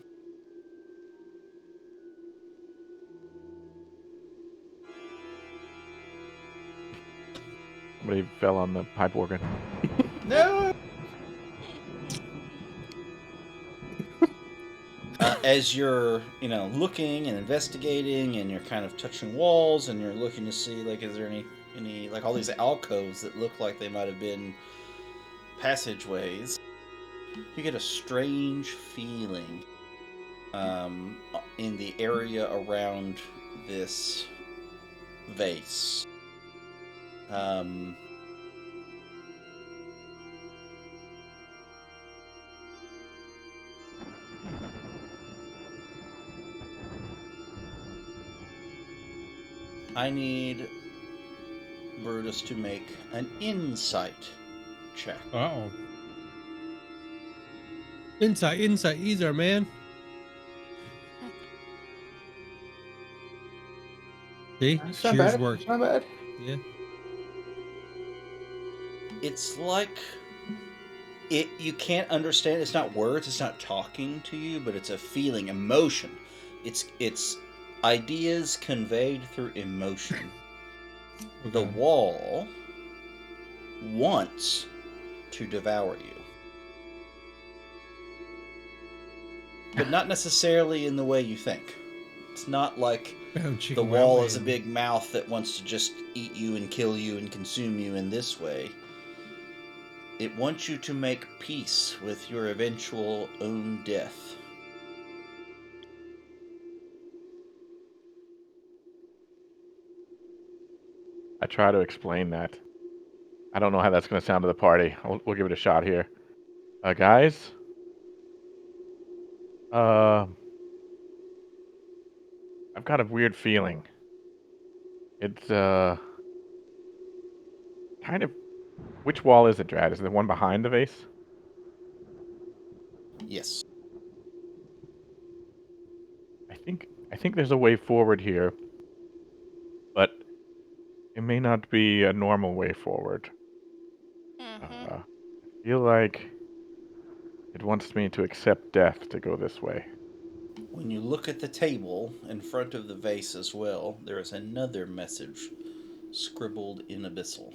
B: Somebody fell on the pipe organ.
F: No. As you're, looking and investigating, and you're kind of touching walls, and you're looking to see, like, is there any like all these alcoves that look like they might have been passageways, you get a strange feeling in the area around
A: this vase. I need Brutus to make an insight check.
C: Uh-oh. Insight, easier, man. See?
D: It's not
C: Cheers
D: bad.
C: work.
D: It's not bad.
C: Yeah.
A: It's like you can't understand. It's not words, it's not talking to you, but it's a feeling, emotion. It's ideas conveyed through emotion.
C: Okay.
A: The wall wants to devour you. But not necessarily in the way you think. It's not like the wall is a big mouth that wants to just eat you and kill you and consume you in this way. It wants you to make peace with your eventual own death.
B: I try to explain that. I don't know how that's going to sound to the party. We'll give it a shot here. Guys? I've got a weird feeling. It's, kind of... Which wall is it, Drad? Is it the one behind the vase?
A: Yes.
B: I think there's a way forward here, but it may not be a normal way forward.
E: Mm-hmm.
B: I feel like it wants me to accept death to go this way.
A: When you look at the table in front of the vase as well, there is another message scribbled in abyssal.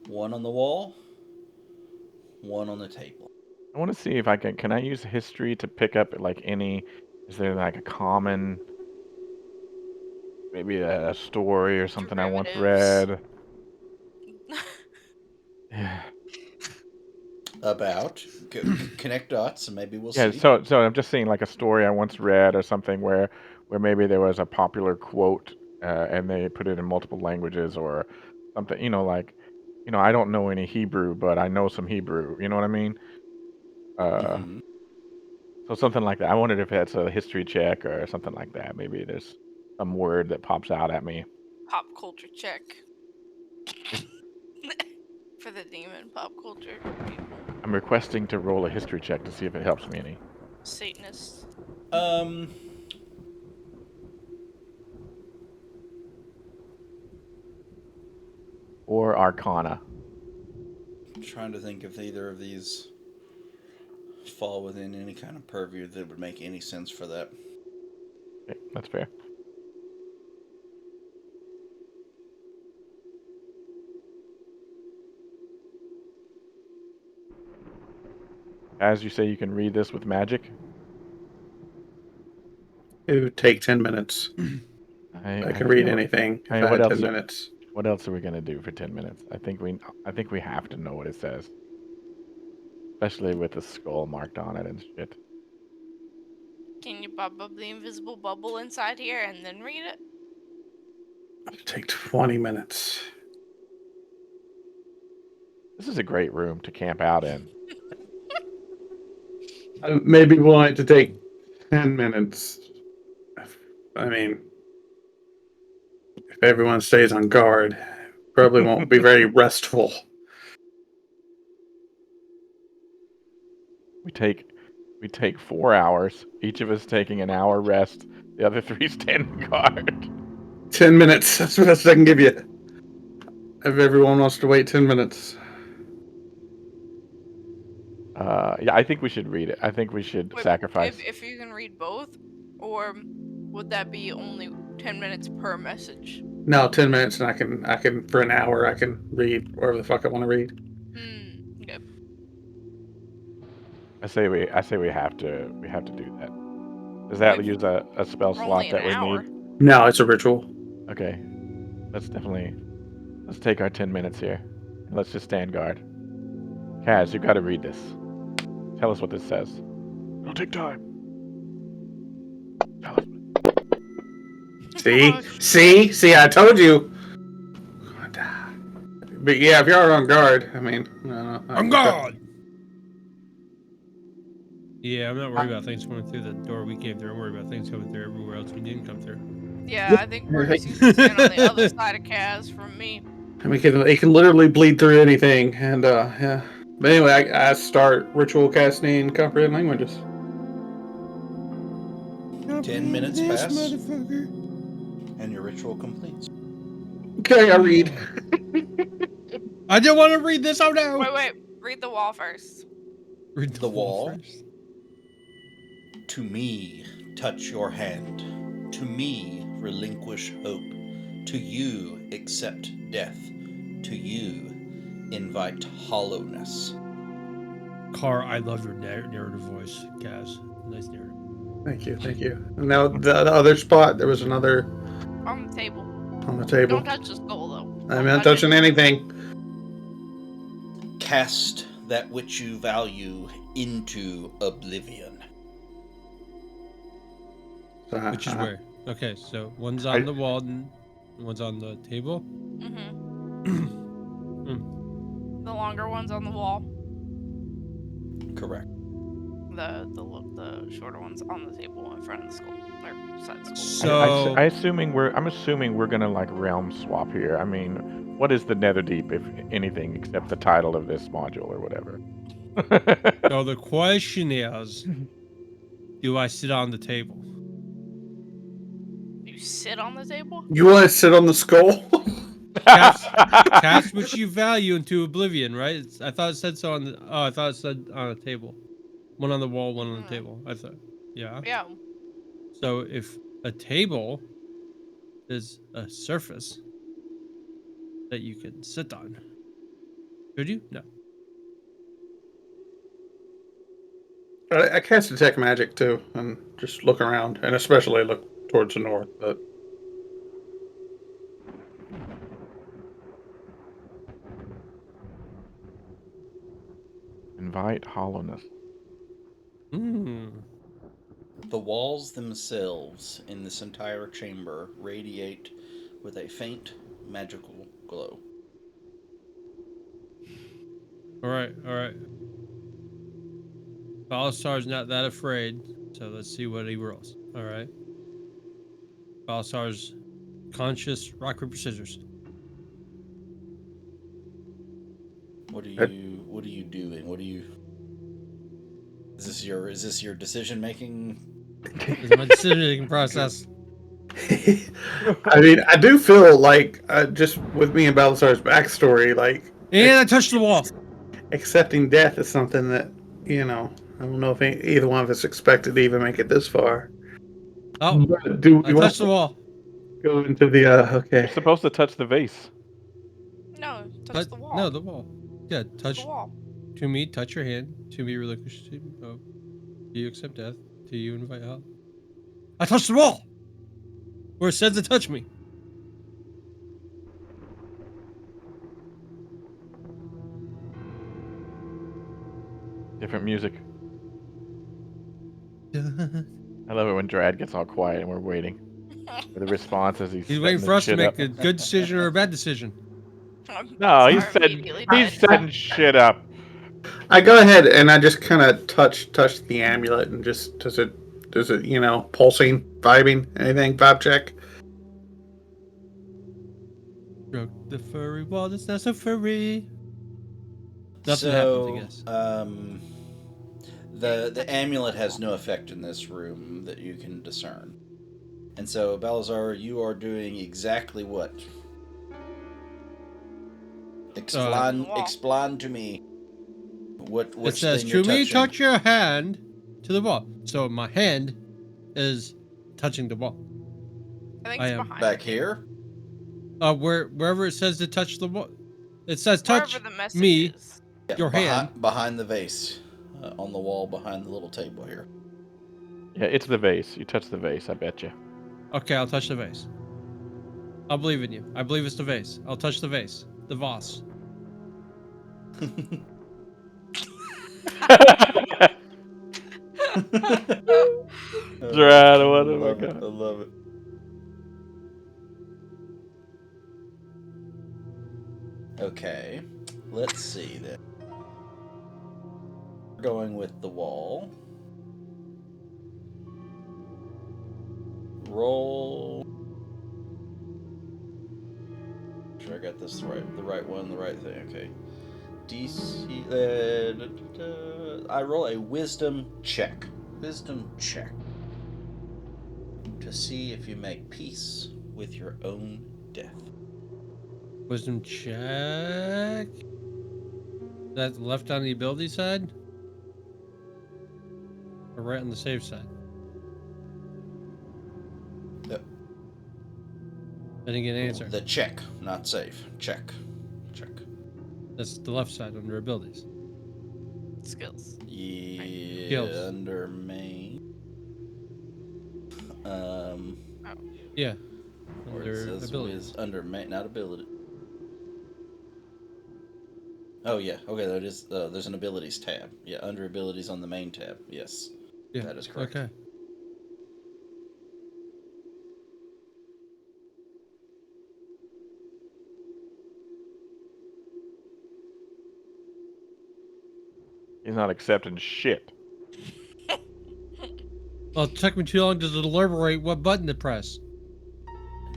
A: One on the wall, one on the table.
B: I want to see if I can I use history to pick up like any, is there like a common, maybe a story or something I once
E: Derivatives.
B: read? Yeah.
A: About connect dots and maybe we'll
B: Yeah,
A: see.
B: so I'm just seeing like a story I once read or something where maybe there was a popular quote and they put it in multiple languages or something, like, I don't know any Hebrew, but I know some Hebrew, you know what I mean?
A: Mm-hmm.
B: So something like that. I wondered if it's a history check or something like that. Maybe there's some word that pops out at me.
E: Pop culture check. For the demon pop culture people.
B: I'm requesting to roll a history check to see if it helps me any.
E: Satanists.
B: Or Arcana.
A: I'm trying to think if either of these fall within any kind of purview that would make any sense for that.
B: Okay, that's fair. As you say, you can read this with magic.
D: It would take 10 minutes. I can read anything if I
B: what
D: had
B: else?
D: 10 minutes.
B: What else are we gonna do for 10 minutes? I think we have to know what it says, especially with the skull marked on it and shit.
E: Can you pop up the invisible bubble inside here and then read it?
D: It'd take 20 minutes.
B: This is a great room to camp out in.
D: I maybe want it to take 10 minutes. I mean, if everyone stays on guard, probably won't be very restful.
B: We take 4 hours, each of us taking an hour rest. The other 3 stand guard.
D: 10 minutes. That's the best I can give you. If everyone wants to wait 10 minutes.
B: Yeah, I think we should read it. I think we should
E: Wait,
B: sacrifice.
E: If you can read both, or would that be only 10 minutes per message?
D: No, 10 minutes, and I can for an hour I can read whatever the fuck I want to read.
E: Okay.
B: I say we have to do that. Does that
E: Wait,
B: use a spell
E: for
B: slot
E: only an
B: that we
E: hour.
B: need?
D: No, it's a ritual.
B: Okay. Let's take our 10 minutes here. Let's just stand guard. Kaz, you gotta read this. Tell us what this says. It'll take time. Tell us.
D: See,
E: Oh,
D: see, I told you. But yeah, if you're on guard, I mean,
C: On guard. Yeah, I'm not worried about things coming through the door we came through. I'm worried about things coming through everywhere else we didn't come through.
E: yeah, I think Marcus can stand on the other side of Kaz from me.
D: I mean, it can literally bleed through anything, and yeah. But anyway, I start ritual casting comprehend languages.
F: 10 minutes pass,
C: motherfucker.
F: and your ritual completes.
D: Okay, I read.
C: I didn't want to read this. Oh no!
E: Wait, read the wall first.
C: Read
F: The wall.
C: first.
F: To me, touch your hand. To me, relinquish hope. To you, accept death. To you, invite hollowness.
C: Car, I love your narrative voice, Kaz. Nice narrative.
D: Thank you. And now the other spot, there was another
E: On the table.
D: on the table.
E: Don't touch the skull, though.
D: I'm
E: Don't
D: not
E: touch
D: touching
E: it.
D: anything.
F: Cast that which you value into oblivion.
C: Which is where? Okay, so one's on the wall and one's on the table.
E: The longer one's on the wall.
F: Correct.
E: The shorter one's on the table in front of the skull or side skull.
C: So
B: I'm assuming we're gonna like realm swap here. I mean, what is the Netherdeep, if anything, except the title of this module or whatever?
C: So the question is, do I sit on the table?
E: You sit on the table?
D: You want to sit on the skull?
C: Cast which you value into oblivion, right? I thought it said so on the. Oh, I thought it said on a table. One on the wall, one on the table. I thought. Yeah.
E: Yeah.
C: So if a table is a surface that you can sit on, could you? No.
D: I cast detect magic too, and just look around, and especially look towards the north. But
B: Invite hollowness.
F: The walls themselves in this entire chamber radiate with a faint magical glow.
C: All right. Balasar's not that afraid, so let's see what he rolls. All right. Balasar's conscious rock paper scissors.
F: What are you doing? Is this your decision making?
C: This is my decision-making process.
D: I mean, I do feel like just with me and Balasar's backstory, like,
C: And I touched the wall.
D: accepting death is something that I don't know if either one of us expected to even make it this far.
C: Oh,
D: Do
C: I
D: we want
C: touched the wall.
D: to go into the okay?
B: You're supposed to touch the vase.
E: No, touch the wall.
C: No, the wall. Yeah, touch
E: the wall.
C: to me. Touch your hand. To me, relinquish. Do you accept death? Do you invite help? I touched the wall. Where it says to touch me.
B: Different music. I love it when Drad gets all quiet and we're waiting for the response as
C: He's waiting for us to make a good decision or a bad decision.
B: No,
E: He's
B: he's setting shit up.
D: I go ahead and I just kind of touch the amulet and just does it pulsing, vibing, anything, vibe check.
C: Stroke the furry wall that's not so furry. Nothing happens, I guess.
F: The amulet has no effect in this room that you can discern. And so, Balazar, you are doing exactly what? Explain to me what
C: It says,
F: thing
C: to
F: you're
C: me,
F: touching.
C: touch your hand to the wall. So my hand is touching the wall.
E: I think
C: I
E: it's
C: am
E: behind
F: Back
E: it.
F: here?
C: Wherever it says to touch the wall. It says touch
E: Wherever the message
C: me,
E: is.
F: Yeah,
C: your hand.
F: behind the vase, on the wall behind the little table here.
B: Yeah, it's the vase. You touch the vase, I bet you.
C: Okay, I'll touch the vase. I'll believe in you. I believe it's the vase. I'll touch the vase. The vase.
B: Drad, what
F: I
B: have I
F: love it.
B: got?
F: I love it. Okay, let's see then. We're going with the wall. Roll. Sure, I got this right. The right one, the right thing. Okay. DC. I roll a wisdom check. Wisdom check to see if you make peace with your own death.
C: Wisdom check. That's left on the ability side? Or right on the save side?
F: The,
C: I didn't get an answer.
F: the check, not save. Check. Check.
C: That's the left side under abilities.
E: Skills.
F: Yeah,
C: Skills.
F: under main.
C: Yeah.
F: Or it
C: Under
F: says
C: abilities.
F: under main, not ability. Oh yeah, okay. That is. There's an abilities tab. Yeah, under abilities on the main tab. Yes,
C: Yeah.
F: that is correct.
C: Okay.
B: He's not accepting shit.
C: Well, it took me too long to deliberate what button to press.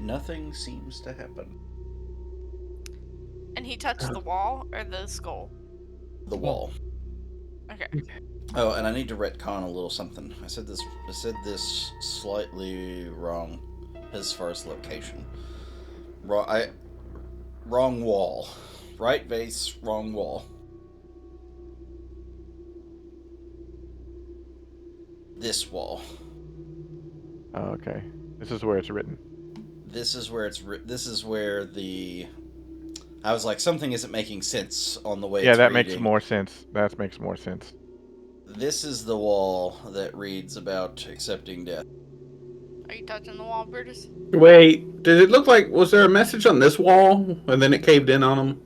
F: Nothing seems to happen.
E: And he touched the wall or the skull?
F: The wall.
E: Okay.
F: Oh, and I need to retcon a little something. I said this slightly wrong as far as location. Wrong wall. Right vase, wrong wall. This wall.
B: Oh, okay. This is where it's written.
F: This is where this is where the. I was like, something isn't making sense on the way.
B: Yeah,
F: it's
B: that
F: reading.
B: makes more sense. That makes more sense.
F: This is the wall that reads about accepting death.
E: Are you touching the wall, Brutus?
D: Wait, did it look like, was there a message on this wall and then it caved in on him?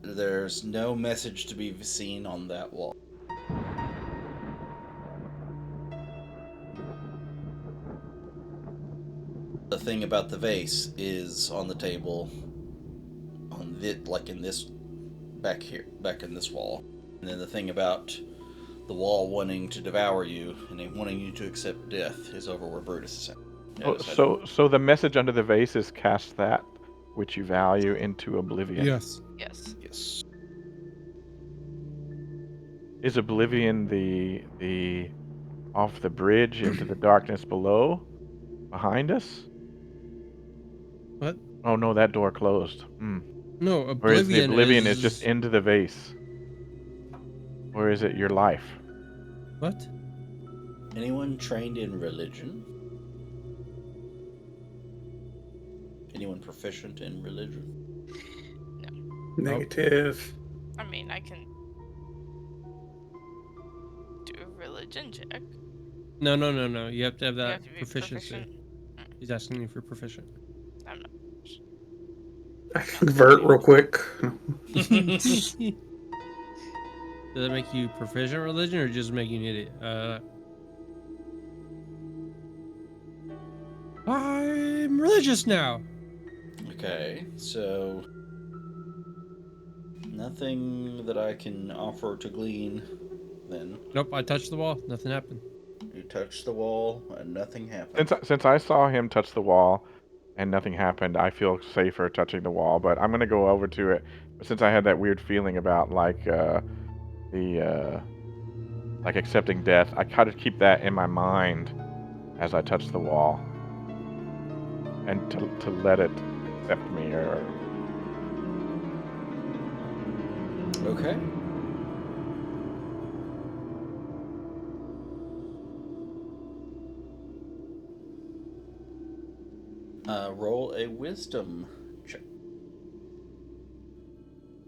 F: There's no message to be seen on that wall. The thing about the vase is on the table, like in this, back in this wall. And then the thing about the wall wanting to devour you and wanting you to accept death is over where Brutus is at.
B: Oh, so the message under the vase is cast that which you value into oblivion.
C: Yes.
E: Yes.
F: Yes.
B: Is oblivion the off the bridge into the darkness below, behind us?
C: What?
B: Oh no, that door closed.
C: No,
B: Or is the
C: oblivion
B: oblivion is just into the vase? Or is it your life?
C: What?
F: Anyone trained in religion? Anyone proficient in religion?
D: Negative.
E: I mean, I can do a religion check.
C: No. You have to have
E: You
C: that
E: have to be
C: proficiency.
E: proficient.
C: He's asking you for proficient.
E: I'm not.
D: I can convert real quick.
C: Does that make you proficient religion or just make you an idiot? I'm religious now.
F: Okay, so nothing that I can offer to glean then.
C: Nope, I touched the wall. Nothing happened.
F: You touched the wall and nothing happened.
B: Since I saw him touch the wall and nothing happened, I feel safer touching the wall. But I'm gonna go over to it. But since I had that weird feeling about like like accepting death, I kind of keep that in my mind as I touch the wall, and to let it accept me or.
F: Okay. Roll a wisdom check.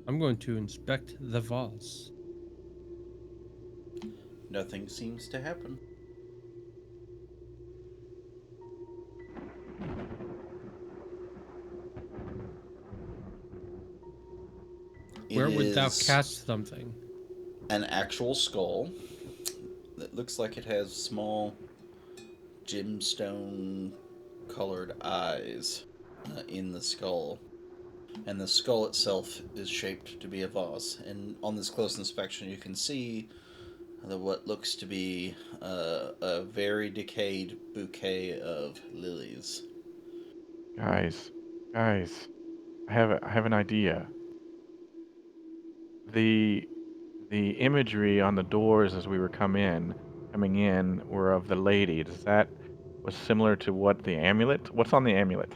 C: I'm going to inspect the vaults.
F: Nothing seems to happen.
C: Where
F: It
C: would thou
F: is
C: cast something?
F: an actual skull that looks like it has small gemstone colored eyes in the skull.
A: and the skull itself is shaped to be a vase. And on this close inspection, you can see what looks to be a very decayed bouquet of lilies.
B: Guys, guys, I have an idea. The the imagery on the doors as we were coming in were of the lady. Does that was similar to what the amulet? What's on the amulet?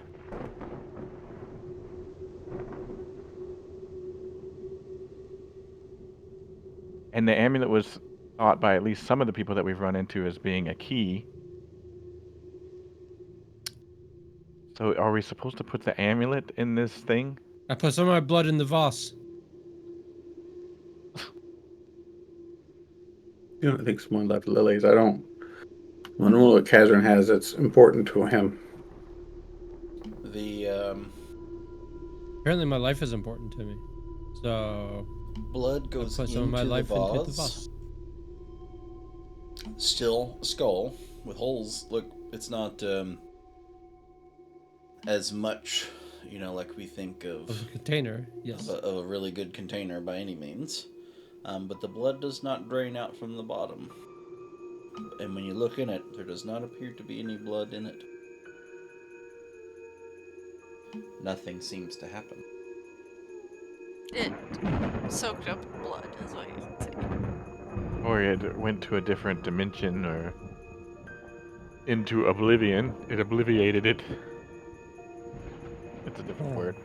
B: And the amulet was thought by at least some of the people that we've run into as being a key. So are we supposed to put the amulet in this thing?
C: I put some of my blood in the vase.
D: You don't think someone left lilies? I don't know what Kazran has that's important to him.
A: The
C: Apparently, my life is important to me. So
A: blood
C: I
A: goes
C: put some of my
A: into the
C: life into the
A: vase.
C: vase.
A: Still a skull with holes. Look, it's not as much, like we think
C: Of a container, yes.
A: of a really good container by any means. But the blood does not drain out from the bottom. And when you look in it, there does not appear to be any blood in it. Nothing seems to happen.
E: It soaked up blood, is what you say.
B: Or it went to a different dimension or into oblivion. It obliviated it. It's a different word.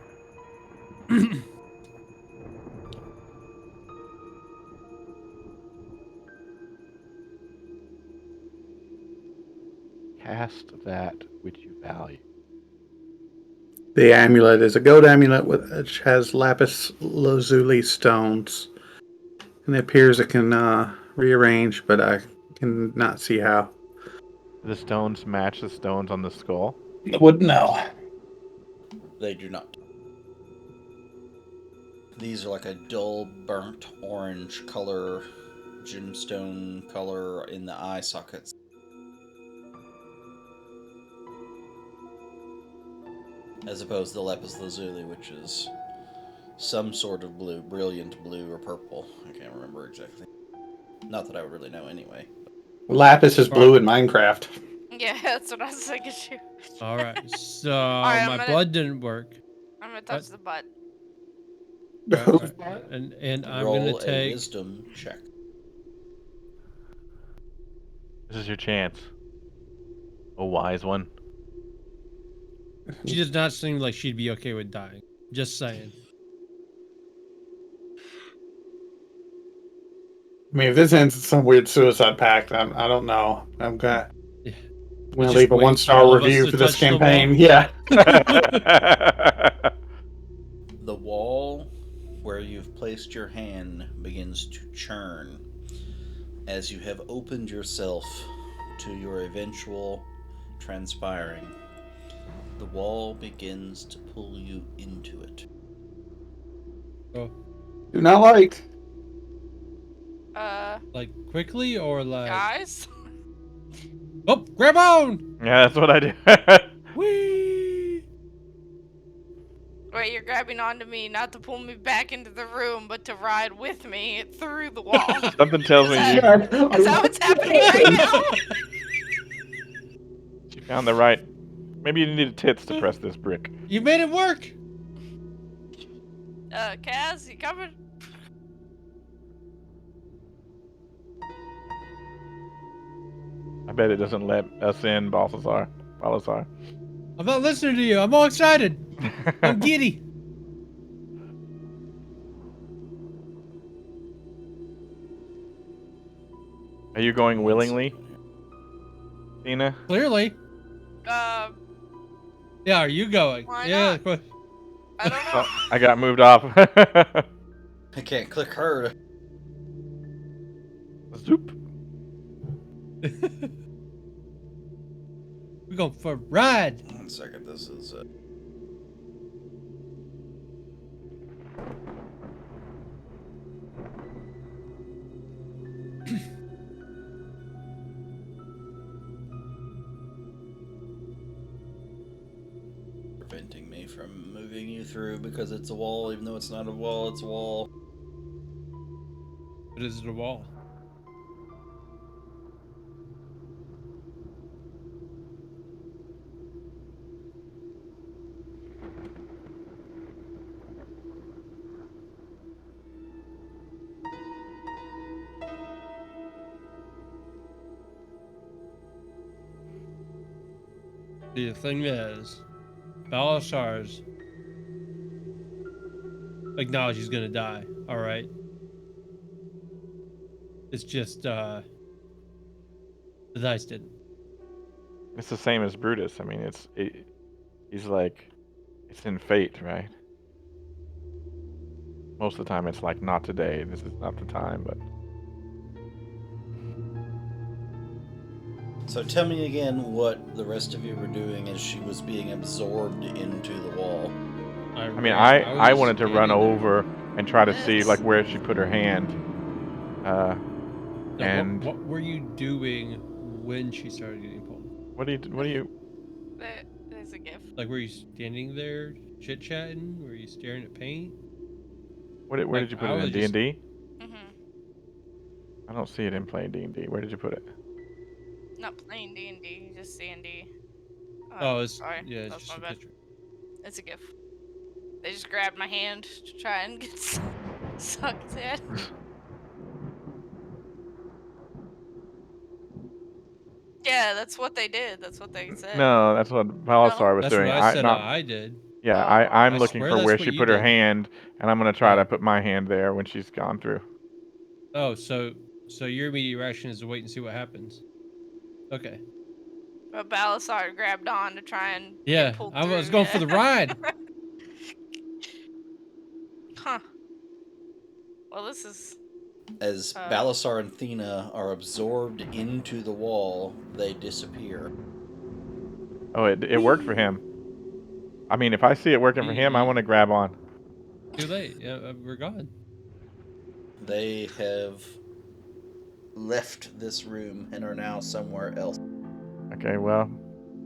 B: Cast that which you value.
D: The amulet is a gold amulet which has lapis lazuli stones. And it appears it can rearrange, but I cannot see how.
B: The stones match the stones on the skull.
D: I wouldn't know.
A: They do not. These are like a dull, burnt orange color, gemstone color in the eye sockets. As opposed to the lapis lazuli, which is some sort of blue, brilliant blue or purple. I can't remember exactly. Not that I would really know anyway.
D: Lapis is blue in Minecraft.
E: Yeah, that's what I was thinking too.
C: All right, so
E: right,
C: my blood didn't work.
E: I'm gonna touch
C: What?
E: the butt.
C: All right. And I'm
A: Roll
C: gonna take.
A: a wisdom check.
B: This is your chance. A wise one.
C: She does not seem like she'd be okay with dying. Just saying.
D: I mean, if this ends in some weird suicide pact, I don't know. I'm gonna
C: Just
D: leave a
C: wait for
D: 1-star
C: all of us
D: review
C: to
D: for this
C: touch the wall.
D: campaign. Yeah.
A: The wall where you've placed your hand begins to churn as you have opened yourself to your eventual transpiring. The wall begins to pull you into it.
C: Oh,
D: Do not like.
C: like quickly or like?
E: Guys?
C: Oh, grab on!
B: Yeah, that's what I do.
C: Whee!
E: Wait, you're grabbing onto me not to pull me back into the room, but to ride with me through the wall.
B: Something tells me
E: Is
B: you
E: Is that what's happening right now?
B: found the right. Maybe you needed tits to press this brick.
C: You made it work.
E: Kaz, you coming?
B: I bet it doesn't let us in, Balthazar.
C: I'm not listening to you. I'm all excited. I'm giddy.
B: Are you going willingly, Tina?
C: Clearly. Yeah, are you going?
E: Why
C: Yeah.
E: not? I don't know.
B: Oh, I got moved off.
A: I can't click her.
B: Zoop.
C: We're going for a ride.
A: 1 second, this is preventing me from moving you through because it's a wall, even though it's not a wall, it's a wall.
C: But is it a wall? The thing is, Balasar's acknowledged he's gonna die. All right. It's just the dice didn't.
B: It's the same as Brutus. I mean, he's like, it's in fate, right? Most of the time, it's like, not today. This is not the time. But
A: So tell me again what the rest of you were doing as she was being absorbed into the wall.
B: I mean, I wanted to run over and try to see like
E: It's-
B: where she put her hand.
C: Now,
B: And
C: what were you doing when she started getting pulled?
B: what do you?
E: There's a gift.
C: Like, were you standing there chit chatting? Were you staring at paint?
B: Where
C: Like,
B: did you put
C: I
B: it in
C: was just-
B: D&D?
E: Mm-hmm.
B: I don't see it in playing D&D. Where did you put it?
E: Not playing D&D, just D&D.
C: Oh, it's
E: sorry.
C: yeah, it's
E: That's
C: just
E: my
C: a
E: bad.
C: picture.
E: It's a gift. They just grabbed my hand to try and get sucked in. Yeah, that's what they did. That's what they said.
B: No, that's what Balasar was
C: That's what
B: doing.
C: I said.
B: Not.
C: I did.
B: Yeah,
E: Oh,
B: I'm
C: I
B: looking
C: swear
B: for
C: that's
B: where
C: what
B: she
C: you
B: put her
C: did.
B: hand, and I'm gonna try to
C: Oh.
B: put my hand there when she's gone through.
C: Oh, so your immediate reaction is to wait and see what happens. Okay.
E: But Balasar grabbed on to try and
C: Yeah,
E: get pulled
C: I
E: through.
C: was going for the ride.
E: Huh. Well, this is.
A: As Balasar and Thena are absorbed into the wall, they disappear.
B: Oh, it worked for him. I mean, if I see it working for him, I want to grab on.
C: Too late. Yeah, we're gone.
A: They have left this room and are now somewhere else.
B: Okay, well,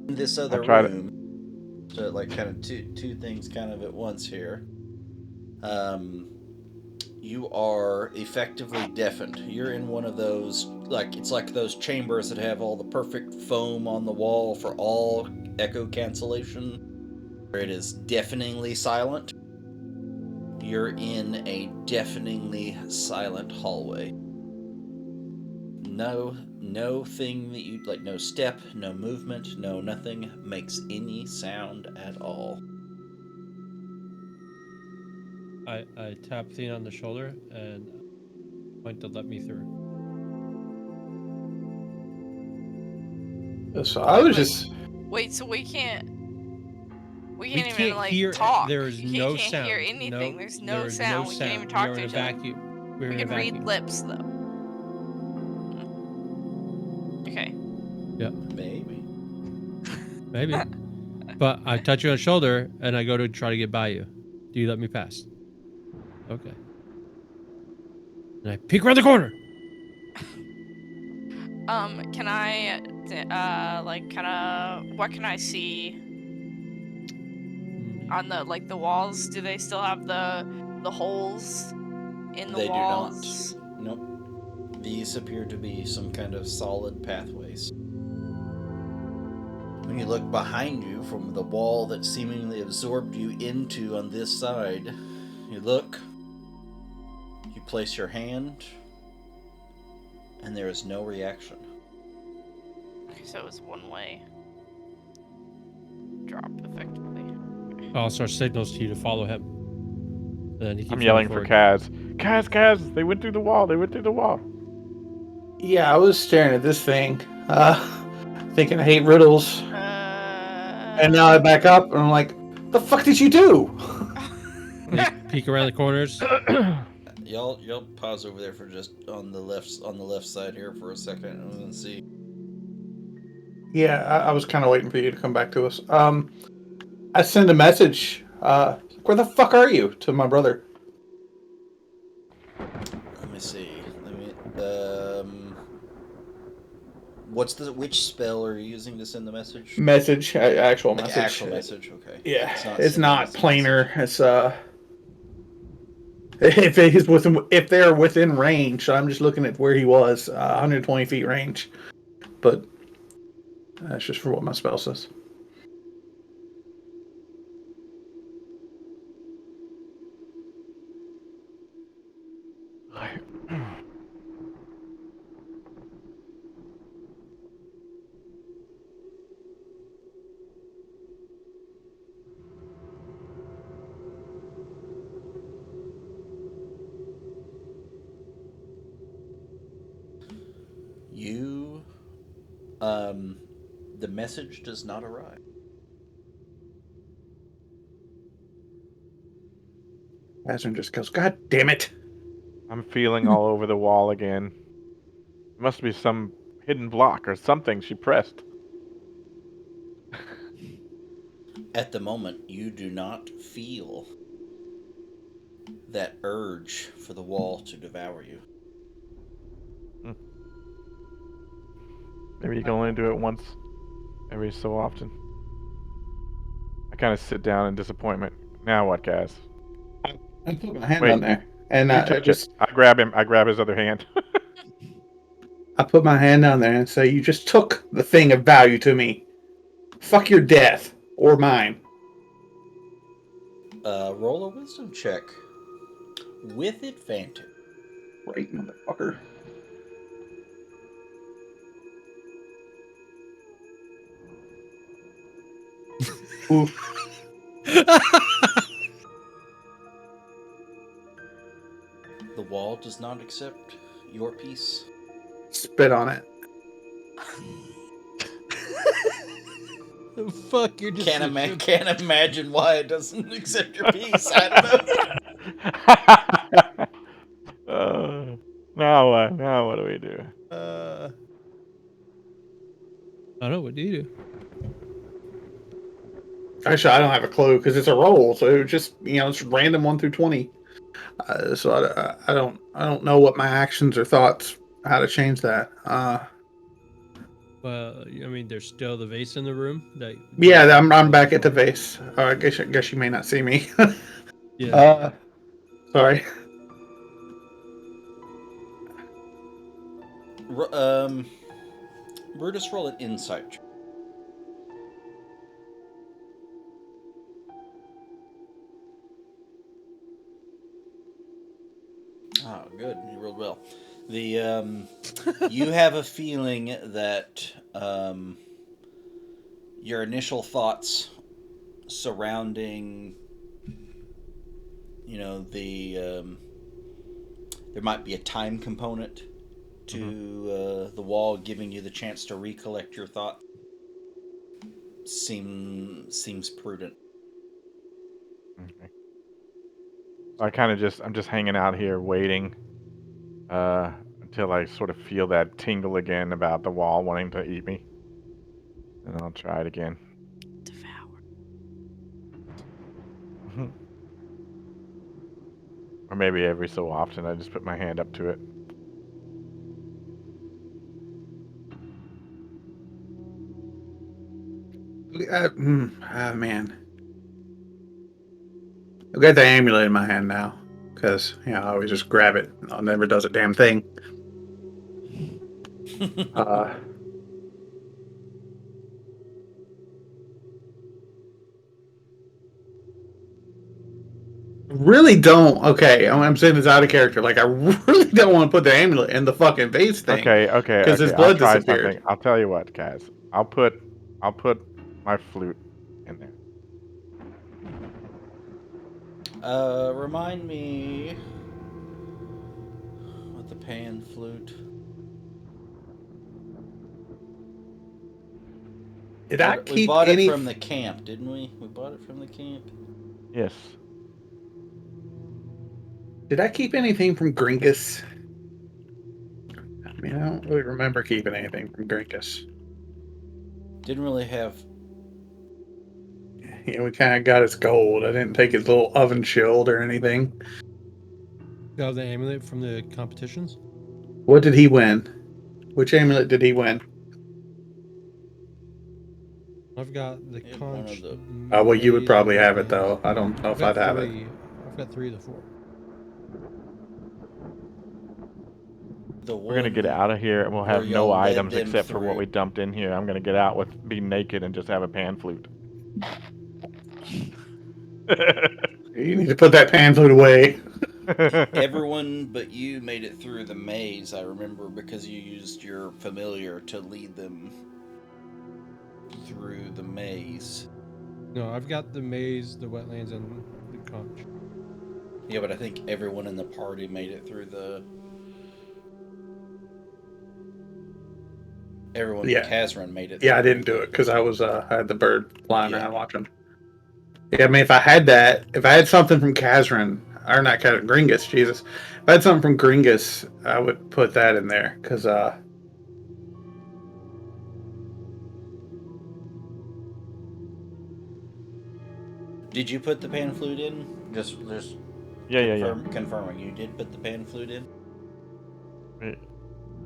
A: In this other room, so like kind of two things kind of at once here. You are effectively deafened. You're in one of those, like, it's like those chambers that have all the perfect foam on the wall for all echo cancellation, where it is deafeningly silent. You're in a deafeningly silent hallway. No thing that you, like, no step, no movement, no nothing makes any sound at all.
C: I tap Thea on the shoulder and point to let me through.
D: So I was just.
E: Wait, so we can't. We
C: We
E: can't even
C: can't
E: like
C: hear.
E: talk.
C: There is
E: You
C: no
E: can't
C: sound.
E: hear anything.
C: No,
E: There's
C: there
E: no
C: is
E: sound.
C: no
E: We
C: sound.
E: can't even
C: We
E: talk
C: are
E: to
C: in a
E: each other.
C: vacuum. We're
E: We
C: in a
E: can read
C: vacuum.
E: lips though. Okay.
C: Yeah,
A: Maybe.
C: maybe. But I touch you on the shoulder and I go to try to get by you. Do you let me pass? Okay. And I peek around the corner.
E: Can I, like, kind of, what can I see on the, like, the walls? Do they still have the holes in the
A: They
E: walls?
A: do not. Nope. These appear to be some kind of solid pathways. When you look behind you from the wall that seemingly absorbed you into on this side, you look, you place your hand, and there is no reaction.
E: Okay, so it was one way drop, effectively.
C: Balasar signals to you to follow him. And then he keeps
B: I'm yelling for
C: forward.
B: Kaz. Kaz! They went through the wall. They went through the wall.
D: Yeah, I was staring at this thing, thinking I hate riddles, and now I back up and I'm like, "The fuck did you do?"
C: Peek around the corners.
A: Y'all pause over there for just on the left side here for a second and see.
D: Yeah, I was kind of waiting for you to come back to us. I send a message. Where the fuck are you? To my brother.
A: Let me see.
F: Which spell are you using to send the message?
D: Message, actual
F: Like
D: message.
F: actual message, okay.
D: Yeah, it's
F: sending
D: not
F: us a
D: planar.
F: message.
D: It's if they're within range. So I'm just looking at where he was, 120 feet range. But that's just for what my spell says.
F: You, the message does not arrive.
D: Azrin just goes, God damn it.
B: I'm feeling all over the wall again. It must be some hidden block or something she pressed.
F: At the moment, you do not feel that urge for the wall to devour you.
B: Maybe you can only do it once every so often. I kind of sit down in disappointment. Now what, guys?
D: I put my hand
B: Wait,
D: on there, and
B: you
D: I
B: touch it.
D: just
B: I grab him. I grab his other hand.
D: I put my hand down there and say, "You just took the thing of value to me. Fuck your death or mine."
F: Roll a wisdom check with advantage.
D: Right, motherfucker. Oof.
F: The wall does not accept your piece.
D: Spit on it.
C: Fuck your decision.
F: Can't imagine why it doesn't accept your piece. I don't know.
B: Now what? Now what do we do?
C: I don't know. What do you do?
D: Actually, I don't have a clue because it's a roll, so it was just it's random 1 through 20. So I don't know what my actions or thoughts how to change that.
C: Well, I mean, there's still the vase in the room.
D: Yeah, I'm back at the vase. I guess you may not see me.
C: Yeah.
D: Sorry.
F: Brutus, roll an insight check. Oh, good. You rolled well. You have a feeling that your initial thoughts surrounding, there might be a time component to the wall giving you the chance to recollect your thought. Seems prudent.
B: Okay. I'm just hanging out here waiting until I sort of feel that tingle again about the wall wanting to eat me. And I'll try it again.
E: Devour.
B: Or maybe every so often I just put my hand up to it.
D: Man. I've got the amulet in my hand now because I always just grab it. It never does a damn thing. Really don't. Okay, I'm saying this out of character. Like, I really don't want to put the amulet in the fucking vase thing.
B: Okay.
D: Because his
B: I'll
D: blood
B: try
D: disappeared.
B: something. I'll tell you what, guys. I'll put my flute in there.
F: Remind me with the pan flute.
D: Did I
F: We
D: keep
F: bought
D: any?
F: it from the camp, didn't we? We bought it from the camp.
B: Yes.
D: Did I keep anything from Gringus? I mean, I don't really remember keeping anything from Gringus.
F: Didn't really have.
D: We kind of got his gold. I didn't take his little oven shield or anything.
C: Got the amulet from the competitions.
D: What did he win? Which amulet did he win?
C: I've got the
A: You have one of
C: conch.
A: the-
D: Well, you would
C: maze,
D: probably
C: and
D: have it
C: wetlands.
D: though. I don't know if I'd have it.
C: I've got 3 of the 4.
A: The
B: We're gonna get
A: one
B: out of here, and we'll
A: where
B: have no
A: y'all led
B: items
A: them
B: except for what
A: through.
B: we dumped in here. I'm gonna get out with be naked and just have a pan flute.
D: You need to put that pan flute away.
A: Everyone but you made it through the maze, I remember, because you used your familiar to lead them through the maze.
C: No, I've got the maze, the wetlands, and the conch.
A: Yeah, but I think everyone in the party made it through the... Everyone
D: Yeah.
A: but Kazran made it
D: Yeah, I
A: through
D: didn't do
A: the-
D: it because I was I had the bird flying
A: Yeah.
D: around watching. Yeah, I mean, if I had that, if I had something from Kazran, or not Kazran, Gringus, Jesus, if I had something from Gringus, I would put that in there because
A: Did you put the pan flute in? Just
B: Yeah.
A: confirming you did put the pan flute in?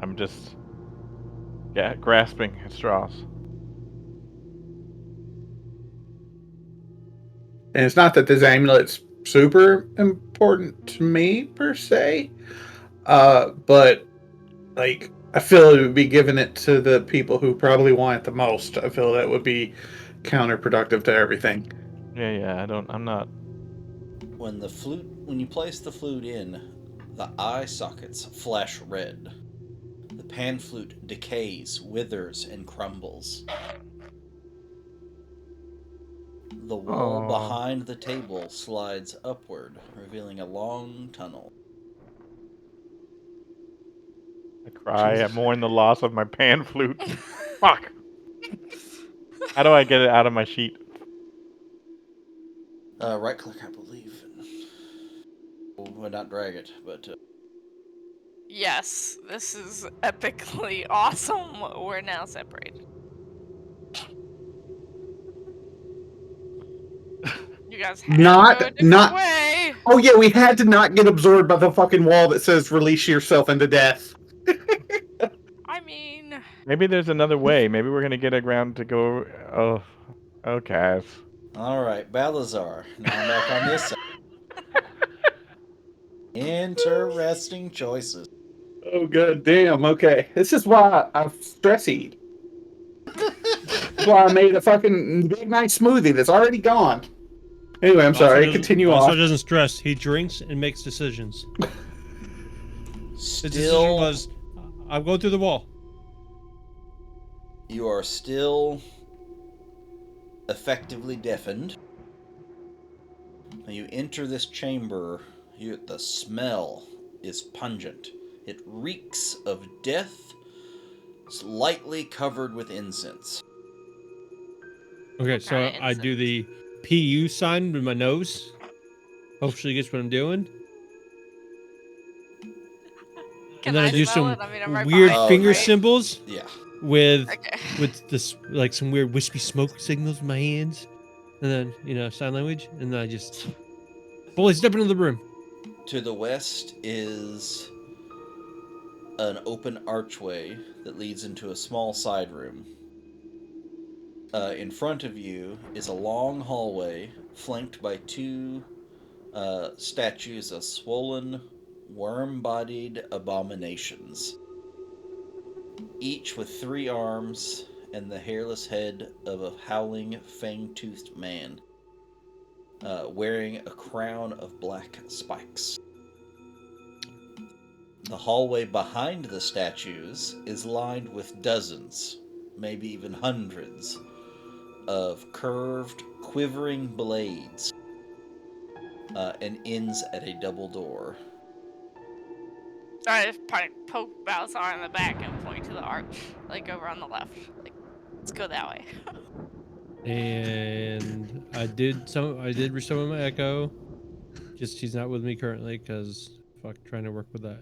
B: I'm just grasping at straws.
D: and it's not that this amulet's super important to me per se, but like I feel it would be giving it to the people who probably want it the most. I feel that would be counterproductive to everything.
B: Yeah. I'm not.
A: When you place the flute in, the eye sockets flash red. The pan flute decays, withers, and crumbles. The wall
B: Aw.
A: behind the table slides upward, revealing a long tunnel.
B: I cry. I
C: Jesus.
B: mourn the loss of my pan flute. Fuck. How do I get it out of my sheet?
A: Right click, I believe. Well, not drag it, but
E: Yes, this is epically awesome. We're now separated. You guys had to go a different way.
D: Oh yeah, we had to not get absorbed by the fucking wall that says "release yourself into death."
E: I mean,
B: Maybe there's another way. Maybe we're gonna get around to go. Oh, Kaz.
A: alright, Balazar. Now I'm back on this side. Interesting choices.
D: Oh god damn. Okay, this is why I stress eat. That's why I made a fucking big nice smoothie that's already gone. Anyway, I'm sorry. Continue
C: Also
D: on.
C: doesn't stress. He drinks and makes decisions. His decision
A: Still,
C: was, I'll go through the wall.
A: you are still effectively deafened. When you enter this chamber, the smell is pungent. It reeks of death, lightly covered with incense.
C: Okay, so
E: kinda
C: I do the PU sign with my nose. Hopefully, gets what I'm doing.
E: can
C: And then I do
E: smell
C: some
E: it? I mean, I'm right
C: weird
E: behind you,
C: finger
E: right?
C: symbols
A: Yeah.
C: with
E: Okay.
C: this, like some weird wispy smoke signals with my hands, and then sign language, and then I just fully step into the room.
A: To the west is an open archway that leads into a small side room. In front of you is a long hallway flanked by two statues of swollen, worm-bodied abominations, each with 3 arms and the hairless head of a howling, fang-toothed man, wearing a crown of black spikes. The hallway behind the statues is lined with dozens, maybe even hundreds, of curved, quivering blades, and ends at a double door.
E: I just poke Balthazar in the back and point to the arch, like over on the left. Like, let's go that way.
C: And I did restore my echo. Just she's not with me currently because fuck trying to work with that.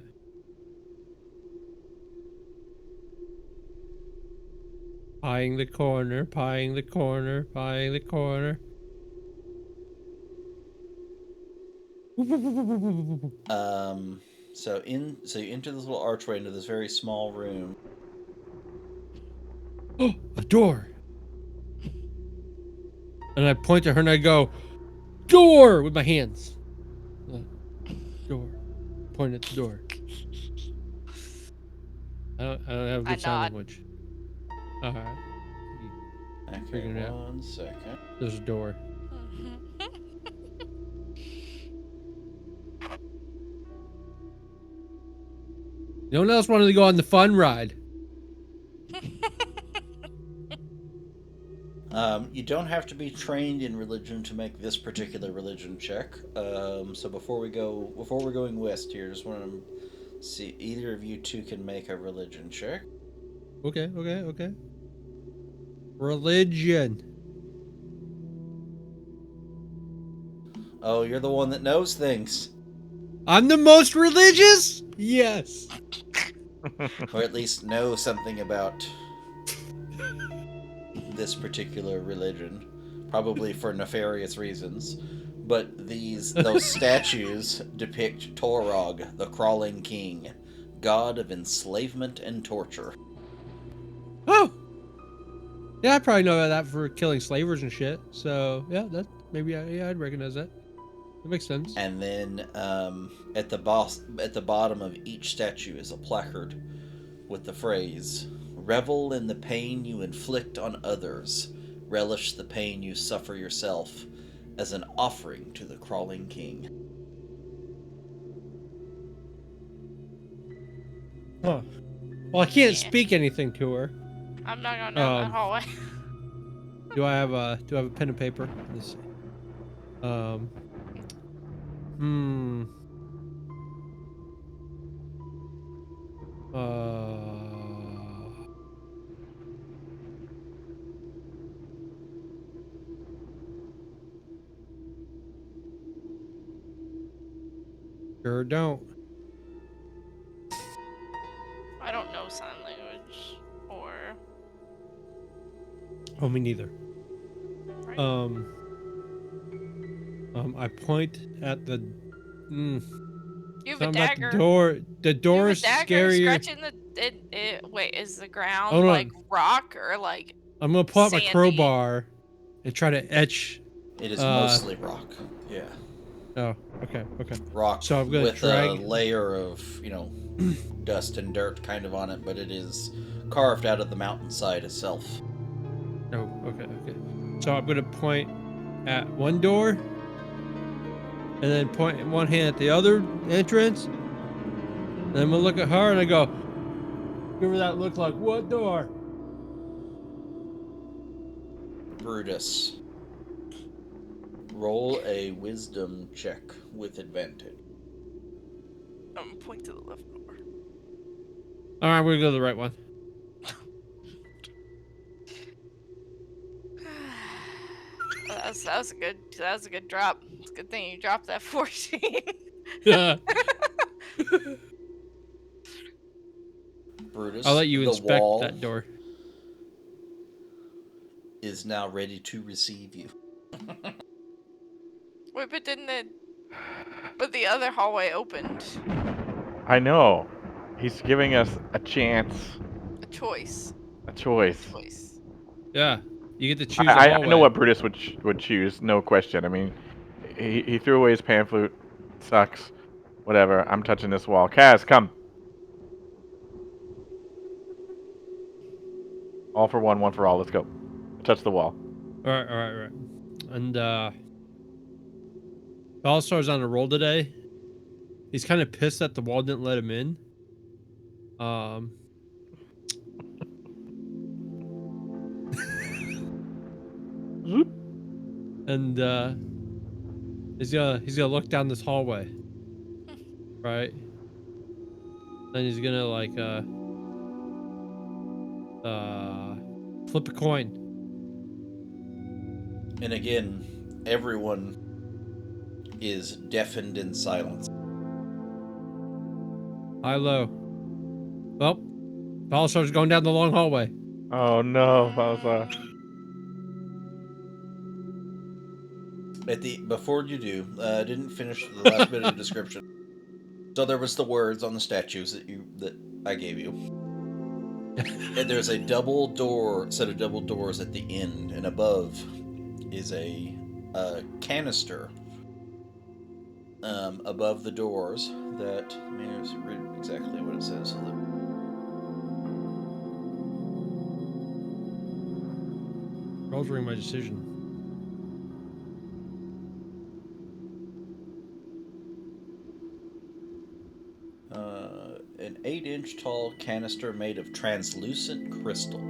C: Pieing the corner, pieing the corner, pieing the corner.
A: So you enter this little archway into this very small room.
C: Oh, a door. And I point to her and I go, door, with my hands. Door. Point at the door. I don't have
E: I
C: good sign
E: nod.
C: language. Alright.
F: Okay,
C: Figuring it out.
F: 1 second.
C: There's a door. No one else wanted to go on the fun ride.
F: You don't have to be trained in religion to make this particular religion check. So before we're going west here, just want to see either of you two can make a religion check.
C: Okay. Religion.
F: Oh, you're the one that knows things,
C: I'm the most religious? Yes.
F: or at least know something about this particular religion, probably for nefarious reasons. But those statues depict Torog, the crawling king, god of enslavement and torture.
C: Oh. Yeah, I probably know that for killing slavers and shit. So yeah, that maybe I'd recognize that. That makes sense.
F: And then at the bottom of each statue is a placard with the phrase, "Revel in the pain you inflict on others. Relish the pain you suffer yourself as an offering to the crawling king."
C: Huh. Well, I can't
E: Yeah.
C: speak anything to her.
E: I'm not going down that hallway.
C: Do I have a pen and paper? Let's see. Hmm. Sure don't.
E: I don't know sign language or.
C: Oh, me neither.
E: Right?
C: I point at the.
E: You have a
C: Something about
E: dagger.
C: the door. The
E: You
C: door
E: have
C: is
E: a dagger
C: scarier.
E: scratching the. Wait, is the ground
C: Hold on.
E: like rock or like?
C: I'm gonna pull out my
E: sandy?
C: crowbar and try to etch.
F: It is mostly rock. Yeah.
C: Oh, okay.
F: Rock
C: So I'm gonna
F: with
C: drag-
F: a layer of, dust and dirt kind of on it, but it is carved out of the mountainside itself.
C: Oh, okay. So I'm gonna point at one door, and then point one hand at the other entrance. And I'm gonna look at her and I go, give her that look like, what door?
F: Brutus. Roll a wisdom check with advantage.
E: I'm gonna point to the left door.
C: All right, we're gonna go to the right one.
E: That was a good drop. It's a good thing you dropped that 14.
C: Yeah.
F: Brutus,
C: I'll let you
F: the
C: inspect
F: wall
C: that door.
F: is now ready to receive you.
E: Wait, but the other hallway opened.
B: I know. He's giving us a chance,
E: A choice.
B: a choice.
C: Yeah, you get to choose.
B: I know what Brutus would choose, no question. I mean, he threw away his pan flute. Sucks. Whatever. I'm touching this wall. Kaz, come. All for one for all. Let's go. Touch the wall.
C: All right. And Balstar's on a roll today. He's kind of pissed that the wall didn't let him in. And he's gonna look down this hallway, right? Then he's gonna like flip a coin.
F: And again, everyone is deafened in silence.
C: High low. Well, Balstar's going down the long hallway.
B: Oh no, Balthazar.
F: Before you do, didn't finish the last bit of description. So there was the words on the statues that I gave you. And there's a set of double doors at the end, and above is a canister above the doors that, let me just read exactly what it says. So that
C: Altering my decision.
F: an 8-inch tall canister made of translucent crystal.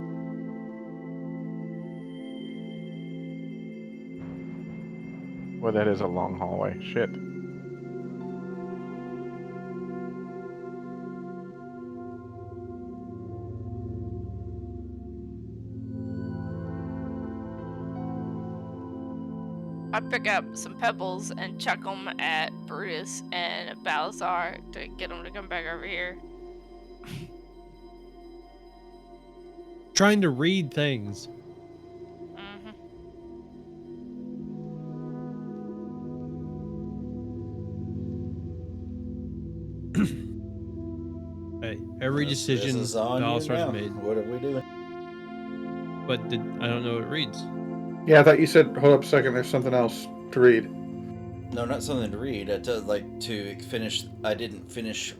B: Well, that is a long hallway. Shit.
E: I pick up some pebbles and chuck them at Brutus and Balazar to get them to come back over here.
C: Trying to read things.
E: Mm-hmm.
C: Hey, every
F: This
C: decision
F: is on you
C: Balazar's
F: now.
C: made.
F: What are we doing?
C: But I don't know what it reads.
D: Yeah, I thought you said, hold up a second, there's something else to read.
F: No, not something to read. To finish. I didn't finish.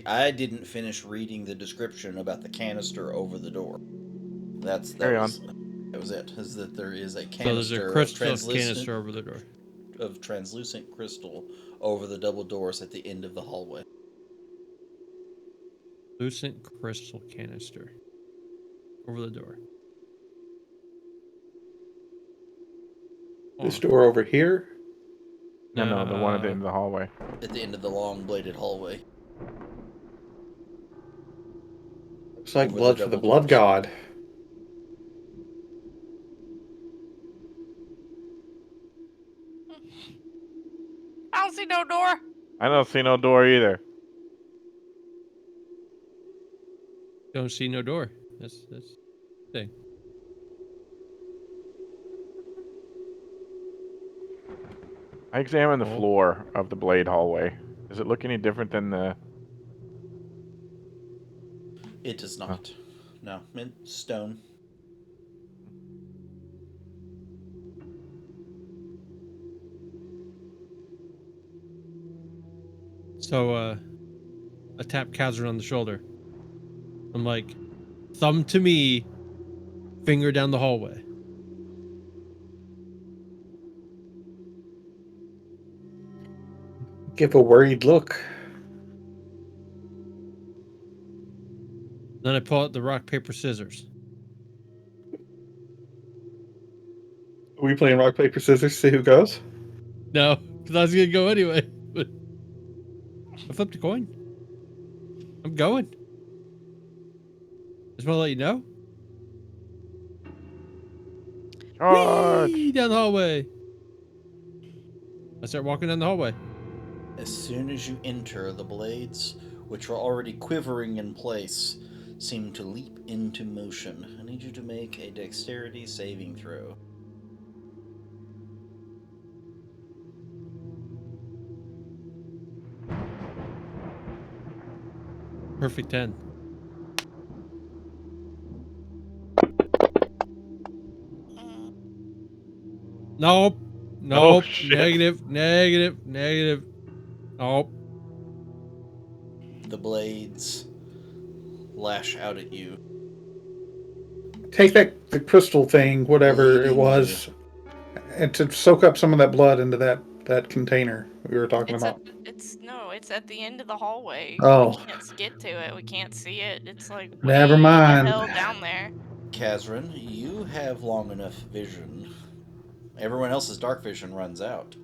F: I didn't finish reading the description about the canister over the door. That
B: Carry
F: was
B: on.
F: that was it. Is that there is a
C: So there's a
F: canister
C: crystal canister over the door.
F: of translucent crystal over the double doors at the end of the hallway.
C: Lucent crystal canister over the door.
D: This door over here.
B: No, the one at the end of the hallway.
F: At the end of the long bladed hallway.
D: It's like
F: Over
D: blood
F: the
D: for the
F: double
D: blood
F: doors.
D: god.
E: I don't see no door.
B: I don't see no door either.
C: Don't see no door. That's the thing.
B: I examine the
C: Oh.
B: floor of the blade hallway. Does it look any different than the...
F: It does not. No, it's stone.
C: So I tap Kazran on the shoulder. I'm like, thumb to me, finger down the hallway.
D: Give a worried look.
C: Then I pull out the rock, paper, scissors.
D: Are we playing rock, paper, scissors, see who goes?
C: No, because I was gonna go anyway. But I flipped a coin. I'm going. Just want to let you know.
B: Charge!
C: Whee! Down the hallway. I start walking down the hallway.
F: As soon as you enter, the blades, which were already quivering in place, seem to leap into motion. I need you to make a dexterity saving throw.
C: Perfect 10.
E: Mm.
C: Nope.
B: Oh,
C: Nope.
B: shit.
C: Negative. Negative. Negative. Nope.
F: The blades lash out at you,
D: Take the crystal thing, whatever it
F: leading
D: was, and to soak up some of that blood into that container we were talking
E: It's
D: about.
E: it's at the end of the hallway. We
D: Oh,
E: can't get to it. We can't see it. It's like
D: never
E: way the
D: mind.
E: hell down there.
F: Kazran, you have long enough vision. Everyone else's dark vision runs out.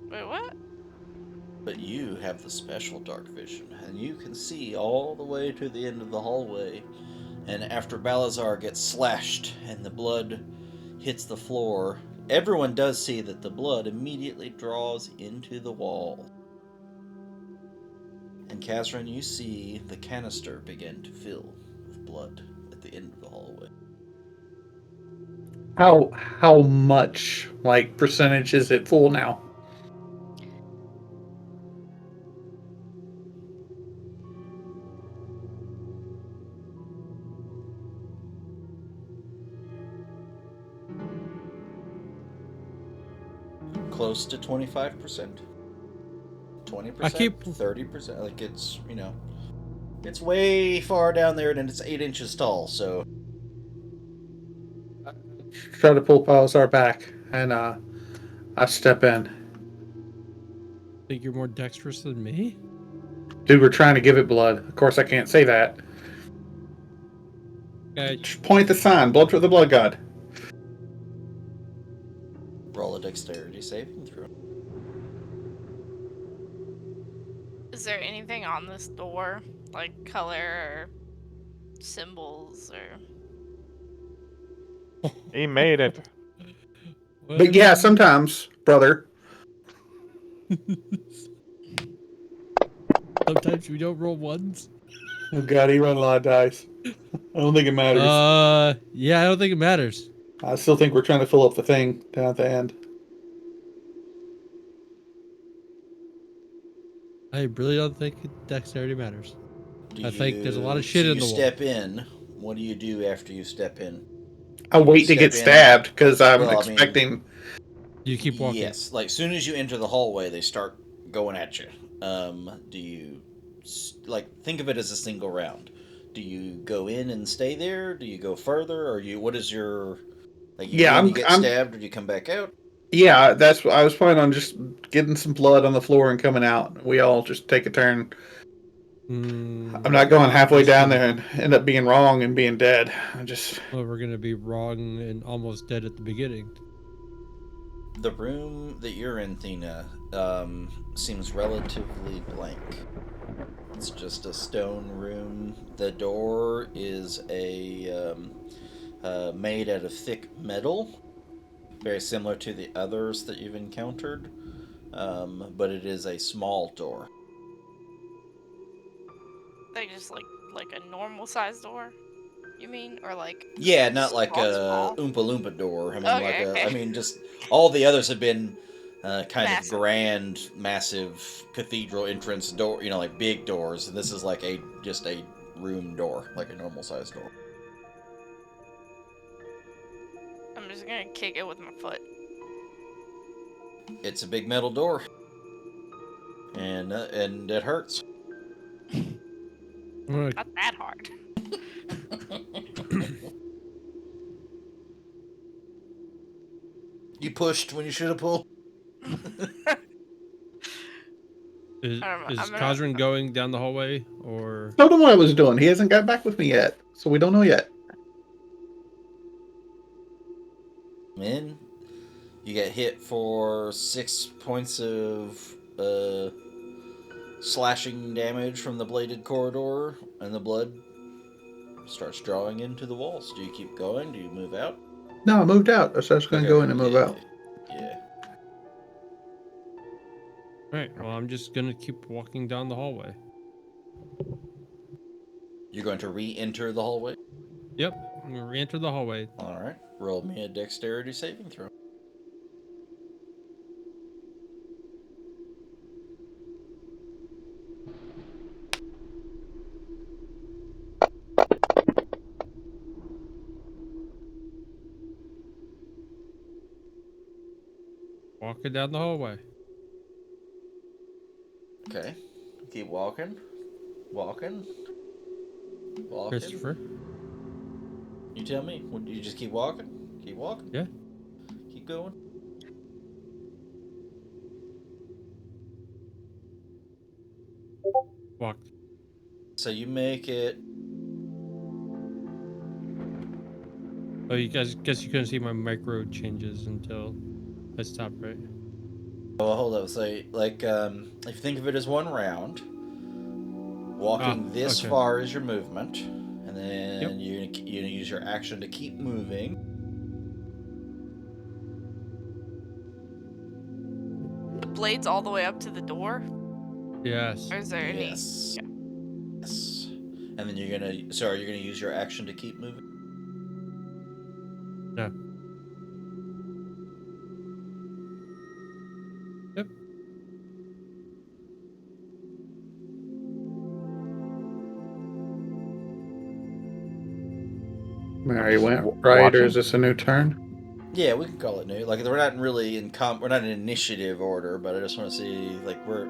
E: Wait, what?
F: But you have the special dark vision, and you can see all the way to the end of the hallway. And after Balazar gets slashed and the blood hits the floor, everyone does see that the blood immediately draws into the wall. And Kazran, you see the canister begin to fill with blood at the end of the hallway.
D: How much like percentage is it full now?
F: close to 25%. 20%,
C: I keep
F: 30%. Like it's, it's way far down there, and it's 8 inches tall. So
D: Try to pull Palazar back, and I step in.
C: think you're more dexterous than me.
D: Dude, we're trying to give it blood. Of course, I can't say that. Just point at the sign. Blood for the blood god.
F: roll a dexterity saving throw.
E: Is there anything on this door, like color or symbols or?
B: He made it.
D: But yeah, sometimes, brother.
C: Sometimes we don't roll ones.
D: Oh god, he run a lot of dice. I don't think it matters.
C: Yeah, I don't think it matters.
D: I still think we're trying to fill up the thing down at the end.
C: I really don't think dexterity matters.
F: Do
C: I think there's a lot of
F: you-
C: shit
F: so
C: in the
F: you
C: wall.
F: step in. What do you do after you step in?
D: I wait to
F: Step
D: get
F: in.
D: stabbed because I'm
F: Well, I mean-
D: expecting.
C: You keep walking.
F: Yes, like soon as you enter the hallway, they start going at you. Do you think of it as a single round? Do you go in and stay there? Do you go further, or you? What is your like? You
D: Yeah,
F: go in,
D: I'm-
F: you get
D: I'm-
F: stabbed, or do you come back out?
D: Yeah, that's what I was planning on, just getting some blood on the floor and coming out. We all just take a turn. I'm not going halfway down there and end up being wrong and being dead.
C: Well, we're gonna be wrong and almost dead at the beginning.
F: The room that you're in, Thina, seems relatively blank. It's just a stone room. The door is made out of thick metal, very similar to the others that you've encountered, but it is a small door.
E: Like just like a normal size door, you mean, or like?
F: Yeah, not like a
E: small?
F: Oompa Loompa door. I mean,
E: Okay.
F: just all the others have been kind
E: Massive.
F: of grand, massive cathedral entrance door. Like big doors, and this is like just a room door, like a normal size door.
E: I'm just gonna kick it with my foot.
F: It's a big metal door, and it hurts.
C: I'm gonna-
E: Not that hard.
F: You pushed when you should have pulled.
C: Is
E: I don't know,
C: is
E: I'm gonna-
C: Kazrin going down the hallway or?
D: Told him what I was doing. He hasn't got back with me yet, so we don't know yet.
F: In, you get hit for 6 points of slashing damage from the bladed corridor, and the blood starts drawing into the walls. Do you keep going? Do you move out?
D: No, I moved out. So I was going to
F: Okay,
D: go in and move
F: yeah,
D: out.
F: Yeah.
C: Right. Well, I'm just gonna keep walking down the hallway.
F: You're going to re-enter the hallway?
C: Yep. I'm gonna re-enter the hallway.
F: Alright. Roll me a dexterity saving throw.
C: Walking down the hallway.
F: Okay. Keep walking. Walking. Walking.
C: Christopher.
F: You tell me. You just keep walking? Keep walking?
C: Yeah.
F: Keep going?
C: Walk.
F: So you make it...
C: Oh, you guys guess you couldn't see my micro changes until I stopped, right?
F: Well, hold up. So, if you think of it as one round, walking this
C: okay.
F: far is your movement, and then you're gonna use your action to keep moving.
E: The blade's all the way up to the door,
C: Yes.
E: or is there any?
F: Yes. Yes. And then you're gonna use your action to keep moving.
C: No. Yep.
D: Mary went right, or
B: Watching.
D: is this a new turn?
F: Yeah, we can call it new. Like we're not really we're not in initiative order, but I just want to see like we're.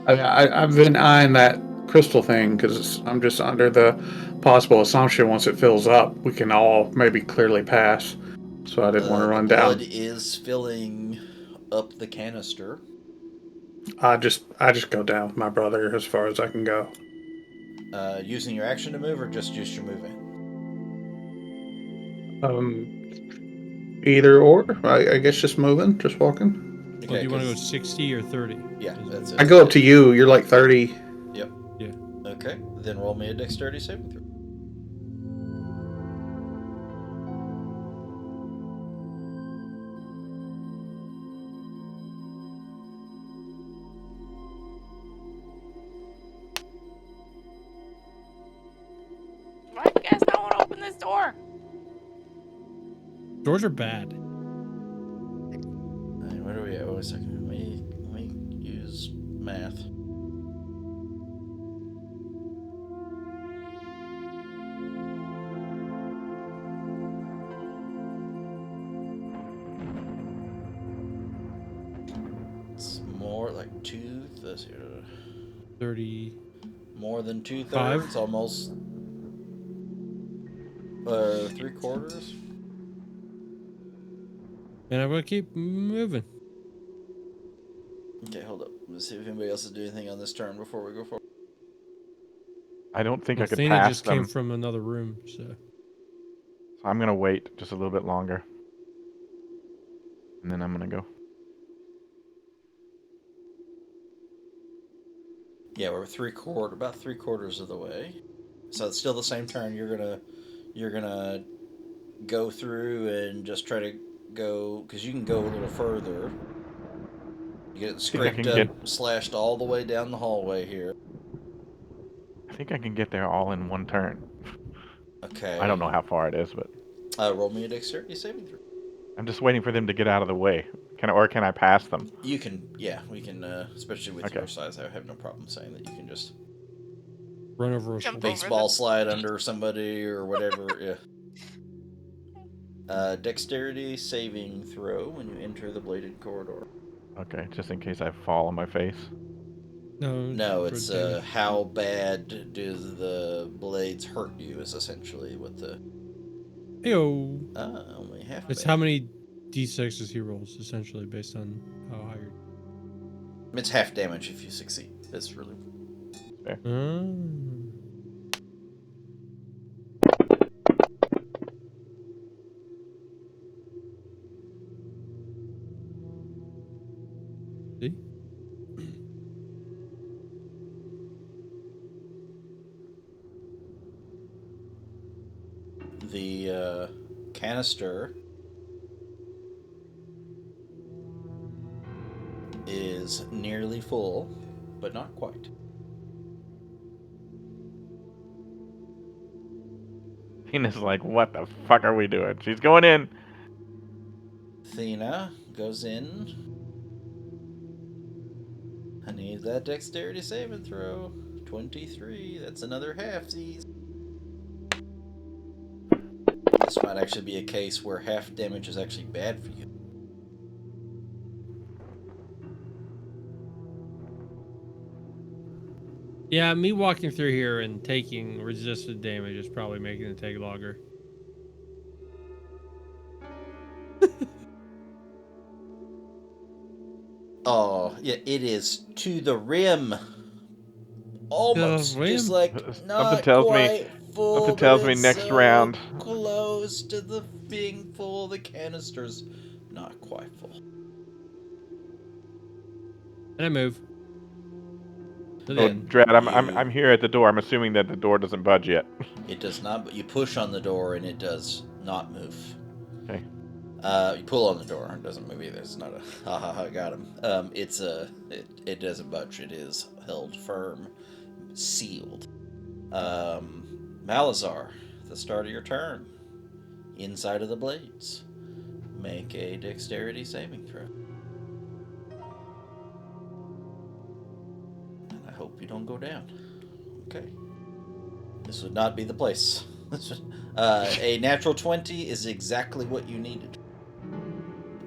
D: I've been eyeing that crystal thing because I'm just under the possible assumption once it fills up, we can all maybe clearly pass. So I didn't want to
F: The
D: run
F: blood
D: down.
F: is filling up the canister.
D: I just go down with my brother as far as I can go.
F: Using your action to move, or just use your movement.
D: Either or. I guess just moving, just walking.
C: Well,
F: Okay,
C: do you want to go
F: 'cause-
C: 60 or 30?
F: Yeah, that's it.
D: I go up to you. You're like 30.
F: Yep.
C: Yeah.
F: Okay, then roll me a dexterity saving throw.
E: Why do you guys not want to open this door?
C: Doors are bad.
F: Alright, where are we at? Wait a second. Let me use math. It's more like two. Let's see,
C: 30.
F: more than 2/3,
C: Five.
F: almost 3/4.
C: And I'm going to keep moving.
F: Okay, hold up. Let's see if anybody else is doing anything on this turn before we go forward.
B: I don't think
C: Well,
B: I could
C: Athena
B: pass
C: just
B: them,
C: came from another room, so.
B: so I'm gonna wait just a little bit longer, and then I'm gonna go.
F: Yeah, we're about 3/4 of the way. So it's still the same turn. You're gonna go through and just try to go because you can go a little further. You get
B: I
F: scraped
B: can
F: up,
B: get.
F: slashed all the way down the hallway here.
B: I think I can get there all in one turn.
F: Okay.
B: I don't know how far it is, but
F: Roll me a dexterity saving throw.
B: I'm just waiting for them to get out of the way. Can I pass them?
F: You can, yeah, we can, especially with
B: Okay.
F: your size, I have no problem saying that you can just
C: Run over a
E: Jump
C: shoulder.
E: over
F: baseball slide under somebody or whatever. Yeah. Dexterity saving throw when you enter the bladed corridor.
B: Okay, just in case I fall on my face.
F: No,
C: for
F: it's
C: damage.
F: how bad do the blades hurt you is essentially what the.
C: Ew.
F: Only half.
C: It's
F: bad.
C: how many d6s he rolls, essentially, based on how high you're.
F: It's half damage if you succeed. That's really.
C: Mm. See?
F: The canister is nearly full, but not quite.
B: Tina's like, what the fuck are we doing? She's going in.
F: Athena goes in. I need that dexterity saving throw. 23. That's another halfsies. This might actually be a case where half damage is actually bad for you.
C: Yeah, me walking through here and taking resisted damage is probably making it take longer.
F: Oh, yeah, it is to the rim. Almost.
C: rim?
F: Just like not
B: tells me-
F: quite full.
B: something
F: but
B: tells me
F: it's
B: next
F: so
B: round.
F: Close to the being full. The canister's not quite full.
C: And I move. To the
B: Oh,
C: end.
B: Dread, I'm here at the door. I'm assuming that the door doesn't budge yet.
F: It does not, but you push on the door and it does not move.
B: Okay.
F: You pull on the door, it doesn't move either. It's not a ha ha ha, got him. It doesn't budge. It is held firm, sealed. Malazar, at the start of your turn, inside of the blades, make a dexterity saving throw. And I hope you don't go down. Okay. This would not be the place. A natural 20 is exactly what you needed.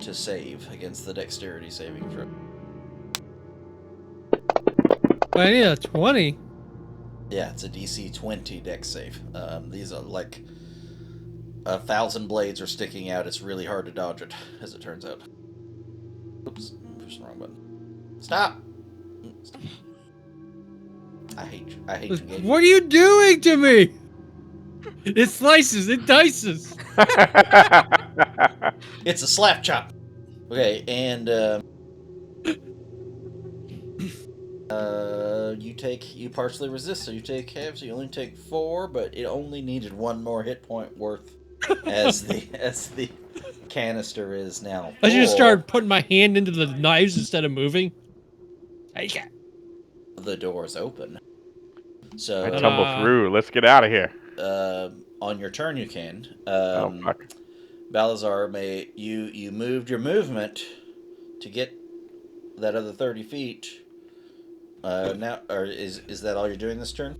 F: to save against the dexterity saving throw.
C: But I need a 20.
F: Yeah, it's a DC 20 dex save. These are like 1,000 blades are sticking out. It's really hard to dodge it, as it turns out. Oops, pushed the wrong button. Stop! I hate you, game.
C: What are you doing to me? It slices, it dices.
F: It's a slap chop. Okay, and you partially resist, so you take half, so you only take 4, but it only needed 1 more hit point worth as the canister is now
C: I should have
F: full.
C: started putting my hand into the knives instead of moving. Take it.
F: The door's open. So
B: I tumble through. Let's get out of here.
F: on your turn you can.
B: Oh fuck.
F: Balazar, you moved your movement to get that other 30 feet. Now, or is that all you're doing this turn?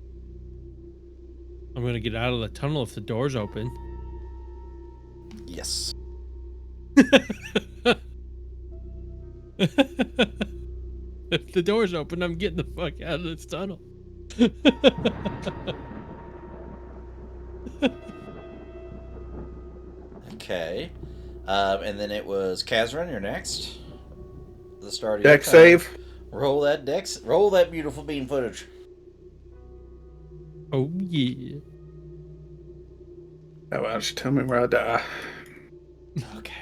C: I'm gonna get out of the tunnel if the door's open.
F: Yes.
C: If the door's open, I'm getting the fuck out of this tunnel.
F: Okay. And then it was Kazran, you're next. The start of
D: Deck
F: your turn.
D: save.
F: Roll that dex. Roll that beautiful beam footage.
C: Oh yeah.
D: Oh, well, just tell me where I die.
F: Okay.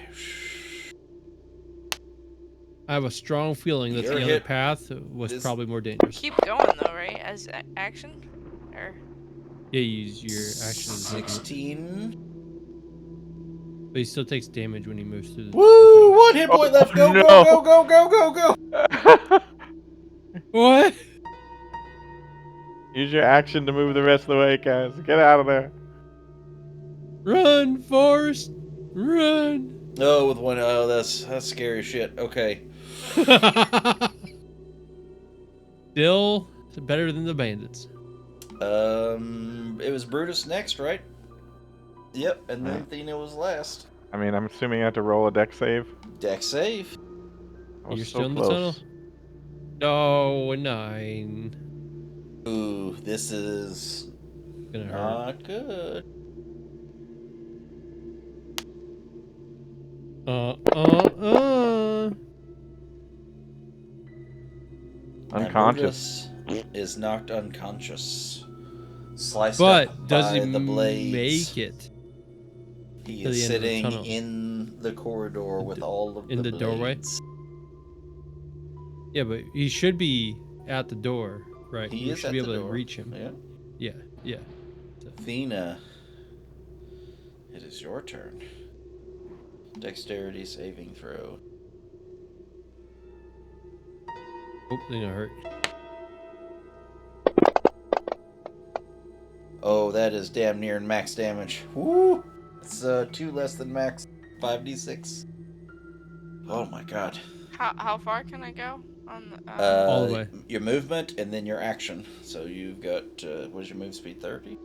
C: I have a strong feeling that
F: Your
C: the other
F: hit
C: path was
F: is-
C: probably more dangerous.
E: Keep going though, right? As action, or
C: Yeah, you use your action as movement.
F: 16.
C: But he still takes damage when he moves through the...
F: Woo! 1 hit point left. Go,
B: no.
F: go, go, go, go, go, go.
C: What?
B: Use your action to move the rest of the way, guys. Get out of there.
C: Run, Forrest! Run!
F: Oh, with 1. Oh, that's scary shit. Okay.
C: Still better than the bandits.
F: It was Brutus next, right? Yep, and then Athena was last.
B: I mean, I'm assuming I have to roll a deck save.
F: Deck save.
B: I was
C: You're
B: so
C: still in the
B: close.
C: tunnel? No, a 9.
F: Ooh, this is
C: Gonna hurt.
F: not good.
B: Unconscious.
F: And Brutus is knocked unconscious. Sliced
C: But
F: up
C: does
F: by
C: he
F: the blades.
C: make it
F: He
C: to
F: is
C: the end of the
F: sitting
C: tunnel?
F: in the corridor with all of
C: in
F: the
C: the doorway?
F: blades.
C: Yeah, but he should be at the door, right?
F: He
C: We
F: is
C: should
F: at
C: be
F: the
C: able to
F: door.
C: reach him.
F: Yeah.
C: Yeah.
F: Athena, it is your turn. Dexterity saving throw.
C: Oh, they're gonna hurt.
F: Oh, that is damn near max damage. Woo! It's 2 less than max. 5d6. Oh my god.
E: how far can I go on the?
C: All the way.
F: Your movement and then your action. So you've got what is your move speed? 30.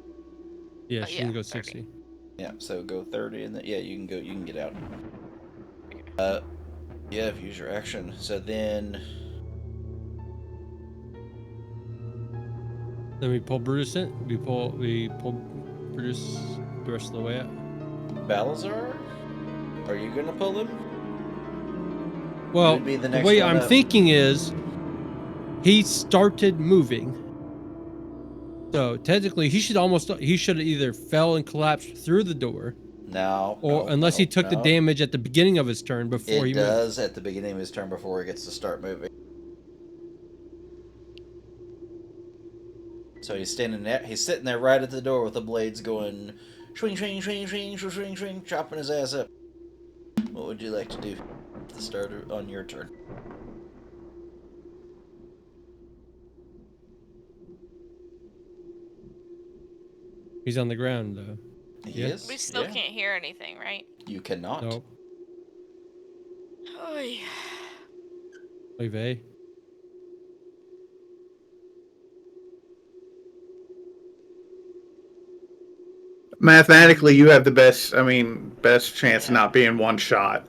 C: Yeah, she
E: yeah,
C: can go
E: 30.
C: 60.
F: Yeah. So go 30 and then you can go. You can get out. Yeah, if you use your action. So then
C: Then we pull Brutus in. We pull Brutus the rest of the way out.
F: Balazar, are you gonna pull him?
C: Well,
F: You'd be the
C: the
F: next
C: way
F: one
C: I'm
F: up.
C: thinking is he started moving. So technically he should have either fell and collapsed through the door,
F: No.
C: or
F: no,
C: unless he
F: no,
C: took the
F: no.
C: damage at the beginning of his turn before
F: It
C: he moved.
F: does at the beginning of his turn before he gets to start moving. So he's standing there. He's sitting there right at the door with the blades going, swing, swing, swing, swing, swing, swing, swing, chopping his ass up. What would you like to do at the start on your turn?
C: He's on the ground though.
F: He
C: Yeah.
F: is.
E: We still
F: yeah.
E: can't hear anything, right?
F: You cannot.
C: Nope.
E: Oy.
C: Oy vey.
D: Mathematically, you have the best. I mean, best chance of not being one shot.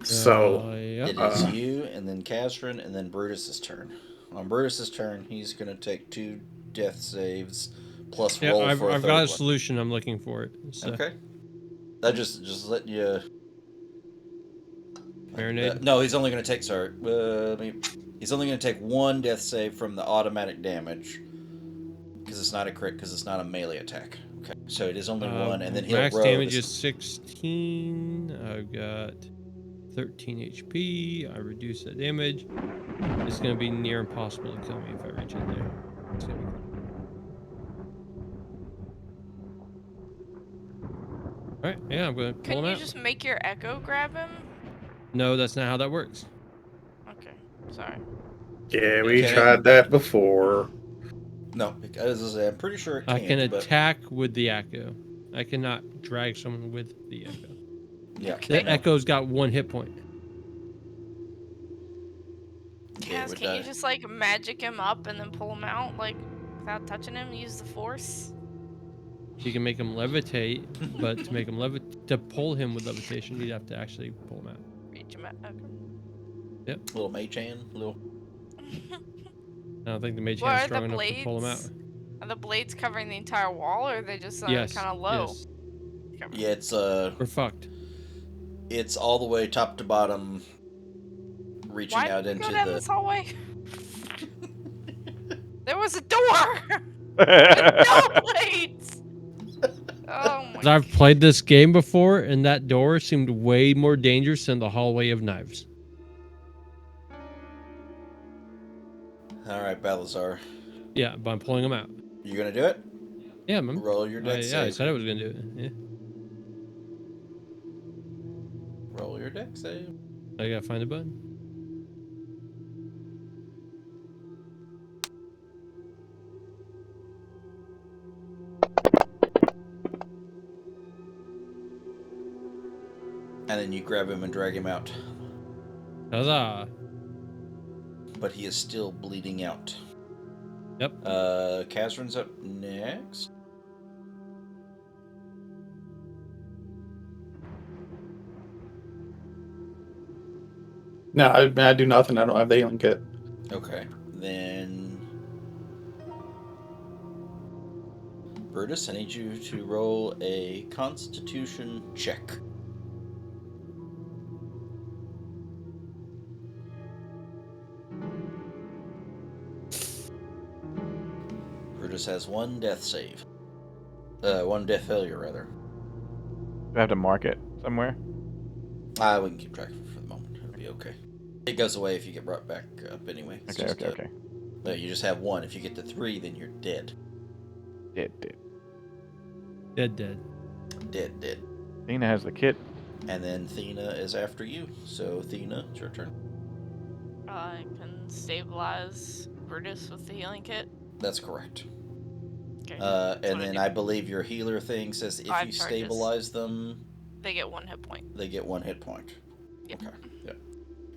D: So,
C: Yep.
F: It is you, and then Kazran, and then Brutus's turn. On Brutus's turn, he's going to take 2 death saves plus
C: Yeah,
F: roll
C: I've,
F: for a
C: I've
F: third
C: got a
F: one.
C: solution. I'm looking for it. So,
F: Okay. I just let you.
C: marinade.
F: No, he's only going to take. Sorry, he's only going to take 1 death save from the automatic damage because it's not a crit because it's not a melee attack. Okay, so it is only 1, and then he'll
C: Max
F: roll.
C: damage is 16. I've got 13 HP. I reduce that damage. It's gonna be near impossible to kill me if I reach in there. It's gonna be... All right, yeah, I'm gonna pull
E: Couldn't
C: him
E: you
C: out.
E: just make your echo grab him?
C: No, that's not how that works.
E: Okay, sorry.
D: yeah, we
F: Can
D: tried that before.
F: No, as I say, I'm pretty sure it
C: I can
F: but
C: attack with the echo. I cannot drag someone with the echo.
F: yeah,
E: Okay.
C: The echo's got 1 hit point.
F: Yeah, it
E: Kaz,
F: would
E: can you
F: die.
E: just like magic him up and then pull him out, like without touching him? Use the force.
C: You can make him levitate, but to make him to pull him with levitation, you'd have to actually pull him out.
E: Reach him out.
F: Little mage hand, little.
E: Okay.
C: I don't think the mage
E: What
C: hand's
E: are the
C: strong enough to pull him out.
E: blades? Are the blades covering the entire wall, or are they just
C: Yes,
E: kind of low?
C: yes.
F: Yeah, it's
C: We're fucked.
F: it's all the way top to bottom, reaching
E: Why
F: out
E: did you
F: into
E: go down
F: the.
E: this hallway? There was a door with no blades. Oh my!
C: 'Cause I've played this game before, and that door seemed way more dangerous than the hallway of knives.
F: All right, Balazar,
C: Yeah, but I'm pulling him out.
F: you gonna do it?
C: Yeah, man.
F: Roll your dex
C: Yeah, I
F: save.
C: said I was gonna do it. Yeah,
F: Roll your dex save.
C: I gotta find the button.
F: And then you grab him and drag him out.
C: Huzzah!
F: But he is still bleeding out.
C: Yep.
F: Kazran's up next.
D: No, I do nothing. I don't have the healing kit.
F: Okay. Then. Brutus, I need you to roll a Constitution check. Brutus has 1 death save. 1 death failure, rather.
B: I have to mark it somewhere.
F: We can keep track of it for the moment. It'll be okay. It goes away if you get brought back up anyway. It's
B: Okay.
F: But you just have 1. If you get to 3, then you're dead.
B: Dead.
C: Dead.
F: Dead.
B: Athena has the kit.
F: And then Thena is after you. So, Thena, it's your turn.
E: I can stabilize Brutus with the healing kit.
F: That's correct.
E: Okay.
F: And then I believe your healer thing says if
E: 5
F: you
E: charges.
F: stabilize them,
E: They get 1 hit point.
F: they get 1 hit point.
E: Yep.
F: Okay. Yeah.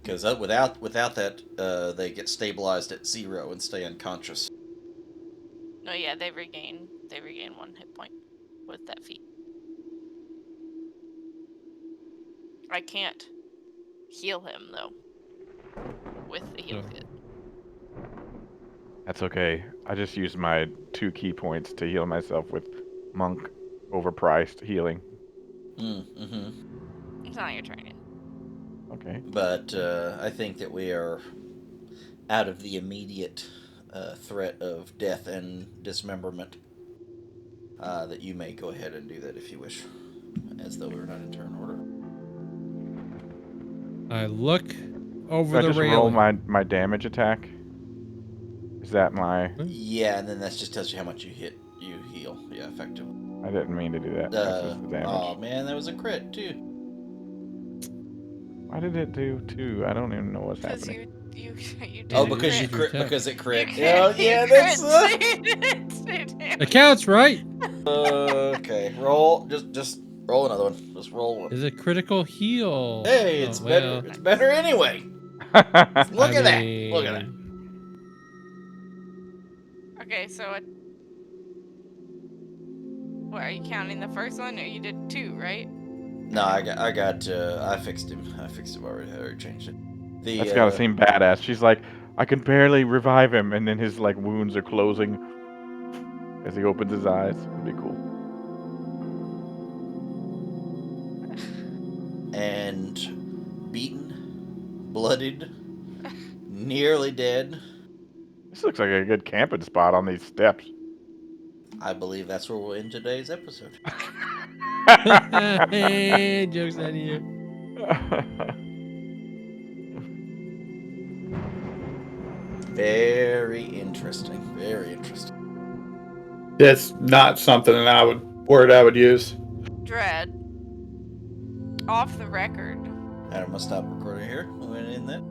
F: Because without that, they get stabilized at 0 and stay unconscious.
E: No, yeah, they regain 1 hit point with that feat. I can't heal him though with the heal kit.
B: That's okay. I just used my 2 key points to heal myself with monk overpriced healing.
F: Mm-hmm.
E: It's not your turn yet.
B: Okay.
F: But I think that we are out of the immediate threat of death and dismemberment. That you may go ahead and do that if you wish, as though we're not in turn order.
C: I look over
B: Do I
C: the
B: just
C: railing.
B: roll my damage attack? Is that my...
F: Yeah, and then that just tells you how much you heal. Yeah, effectively.
B: I didn't mean to do that. That's just the damage.
F: Oh man, that was a crit too.
B: Why did it do 2? I don't even know what's
E: Because
B: happening.
E: you did
F: Oh,
E: a
F: because you
E: crit.
F: crit, because it crit.
E: You
F: Oh, yeah, that's.
C: It counts, right?
F: Okay, roll. Just roll another one. Just roll one.
C: Is a critical heal.
F: Hey, it's
C: Oh,
F: better.
C: well.
F: It's better anyway. Look at that. Look at that.
E: Okay, so what are you counting the first one, or you did 2, right?
F: No, I fixed him. I fixed him already. I already changed it.
B: That's gotta seem badass. She's like, I can barely revive him, and then his like wounds are closing as he opens his eyes. It'd be cool.
F: And beaten, bloodied, nearly dead.
B: This looks like a good camping spot on these steps.
F: I believe that's where we'll end today's episode.
C: Hey, jokes on you.
F: Very interesting. Very interesting.
D: That's not something that I would use.
E: Dread. Off the record.
F: I'm gonna stop recording here. We're gonna end that.